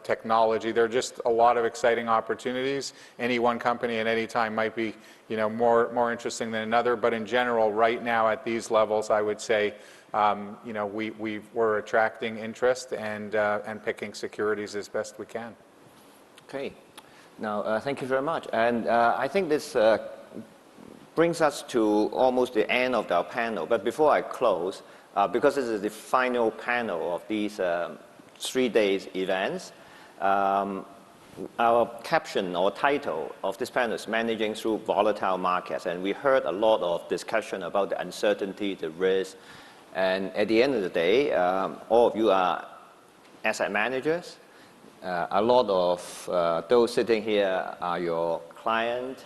technology. There are just a lot of exciting opportunities. Any one company at any time might be more interesting than another. But in general, right now at these levels, I would say we're attracting interest and picking securities as best we can. Okay. Now, thank you very much. And I think this brings us to almost the end of our panel. But before I close, because this is the final panel of these 3 days events, our caption or title of this panel is Managing Through Volatile Markets. And we heard a lot of discussion about the uncertainty, the risk. And at the end of the day, all of you are asset managers. A lot of those sitting here are your client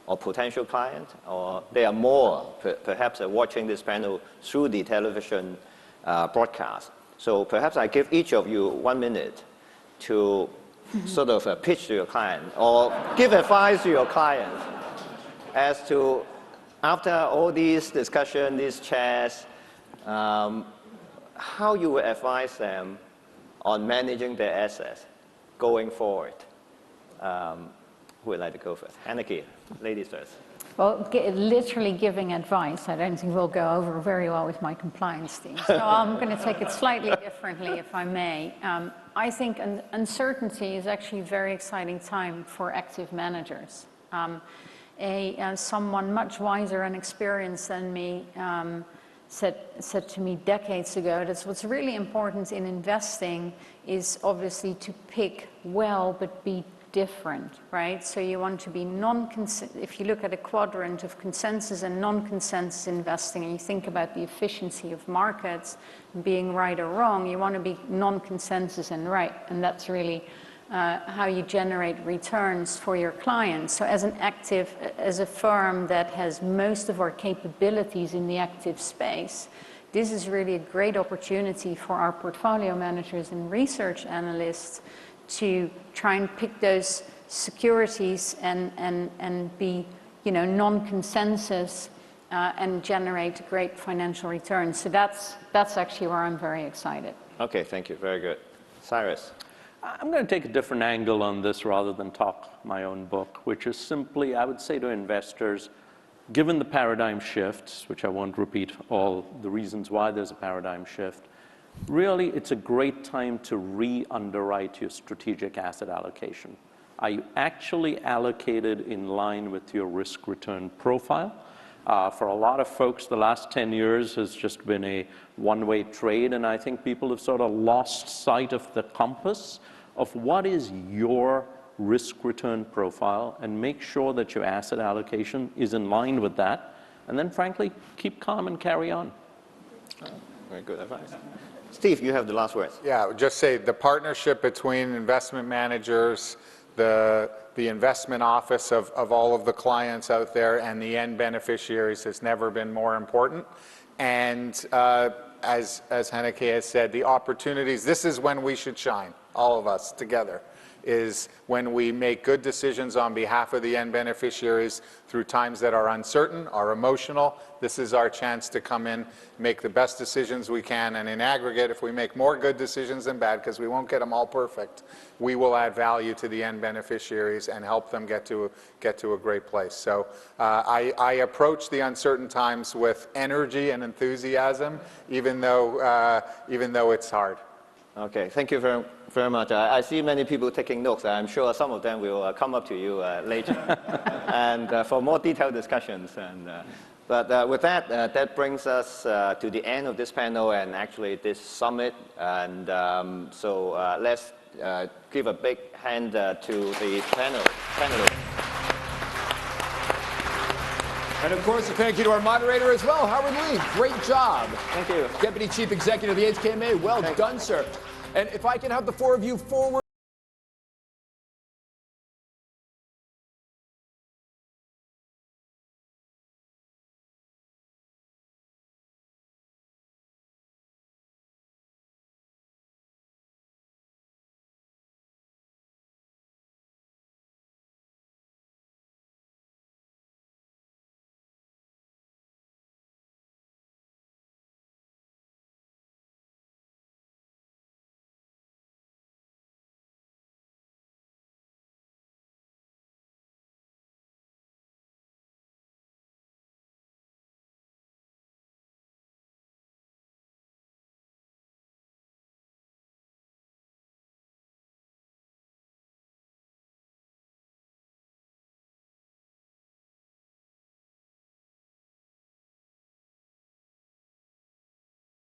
or potential client, or they are more perhaps watching this panel through the television broadcast. So perhaps I give each of you 1 minute to sort of pitch to your client or give advice to your client as to, after all these discussions, these chats, how you would advise them on managing their assets going forward. Who would like to go first? Hanneke, ladies first. Well, literally giving advice, I don't think will go over very well with my compliance team. So I'm going to take it slightly differently, if I may. I think uncertainty is actually a very exciting time for active managers. Someone much wiser and experienced than me said to me decades ago, that's what's really important in investing is obviously to pick well, but be different, right? So you want to be if you look at a quadrant of consensus and non-consensus investing, and you think about the efficiency of markets, being right or wrong, you want to be non-consensus and right, and that's really how you generate returns for your clients. So as a firm that has most of our capabilities in the active space, this is really a great opportunity for our portfolio managers and research analysts to try and pick those securities and be, non-consensus and generate great financial returns. So that's actually where I'm very excited. Okay, thank you. Very good. Cyrus. I'm going to take a different angle on this rather than talk my own book, which is simply, I would say to investors, given the paradigm shifts, which I won't repeat all the reasons why there's a paradigm shift, really, it's a great time to re-underwrite your strategic asset allocation. Are you actually allocated in line with your risk-return profile? For a lot of folks, the last 10 years has just been a one-way trade, and I think people have sort of lost sight of the compass of what is your risk-return profile, and make sure that your asset allocation is in line with that, and then, frankly, keep calm and carry on. Very good advice. Steve, you have the last words. Yeah, I would just say the partnership between investment managers, the investment office of all of the clients out there, and the end beneficiaries has never been more important. And as Hanneke has said, the opportunities, this is when we should shine, all of us together, is when we make good decisions on behalf of the end beneficiaries through times that are uncertain, are emotional. This is our chance to come in, make the best decisions we can, and in aggregate, if we make more good decisions than bad, because we won't get them all perfect, we will add value to the end beneficiaries and help them get to a great place. So I approach the uncertain times with energy and enthusiasm, even though it's hard. Okay, thank you very much. I see many people taking notes. I'm sure some of them will come up to you later and for more detailed discussions. But with that, that brings us to the end of this panel and actually this summit. And so let's give a big hand to the panelists. And of course, a thank you to our moderator as well, Howard Lee. Great job. Thank you. Deputy Chief Executive of the HKMA, well done, sir. And if I can have the four of you forward.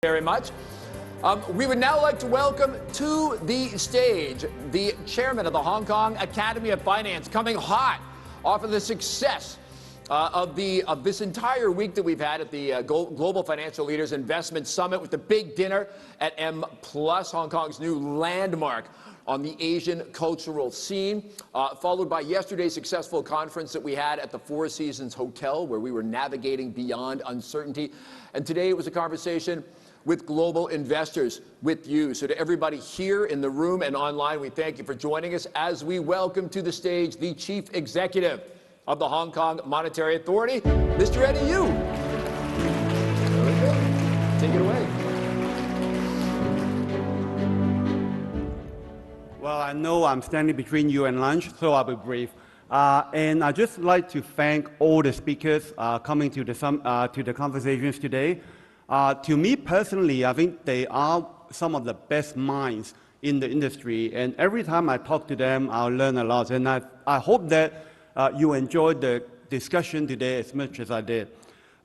Very much. We would now like to welcome to the stage the chairman of the Hong Kong Academy of Finance, coming hot off of the success of this entire week that we've had at the Global Financial Leaders Investment Summit with the big dinner at M+, Hong Kong's new landmark on the Asian cultural scene, followed by yesterday's successful conference that we had at the Four Seasons Hotel, where we were navigating beyond uncertainty. And today it was a conversation with global investors, with you. So to everybody here in the room and online, we thank you for joining us as we welcome to the stage the Chief Executive of the Hong Kong Monetary Authority, Mr. Eddie Yu. There we go. Take it away. Well, I know I'm standing between you and lunch, so I'll be brief. And I'd just like to thank all the speakers coming to the conversations today. To me personally, I think they are some of the best minds in the industry. And every time I talk to them, I'll learn a lot. And I hope that you enjoyed the discussion today as much as I did.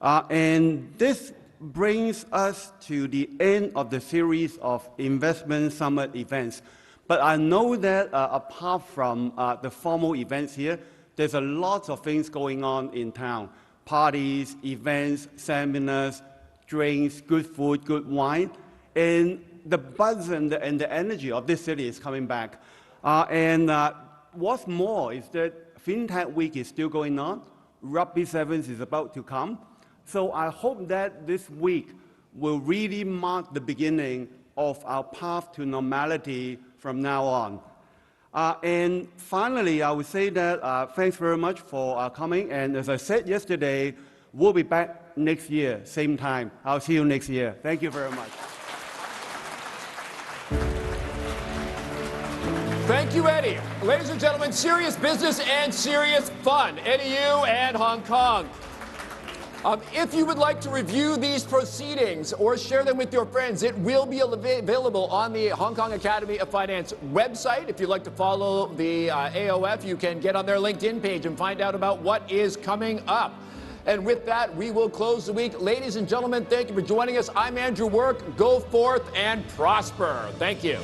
And this brings us to the end of the series of investment summit events. But I know that apart from the formal events here, there's a lot of things going on in town. Parties, events, seminars, drinks, good food, good wine. And the buzz and the energy of this city is coming back. And what's more is that FinTech Week is still going on. Rugby Sevens is about to come. So I hope that this week will really mark the beginning of our path to normality from now on. And finally, I would say that thanks very much for coming. And as I said yesterday, we'll be back next year, same time. I'll see you next year. Thank you very much. Thank you, Eddie. Ladies and gentlemen, serious business and serious fun. Eddie Yu and Hong Kong. If you would like to review these proceedings or share them with your friends, it will be available on the Hong Kong Academy of Finance website. If you'd like to follow the AOF, you can get on their LinkedIn page and find out about what is coming up. And with that, we will close the week. Ladies and gentlemen, thank you for joining us. I'm Andrew Work. Go forth and prosper. Thank you.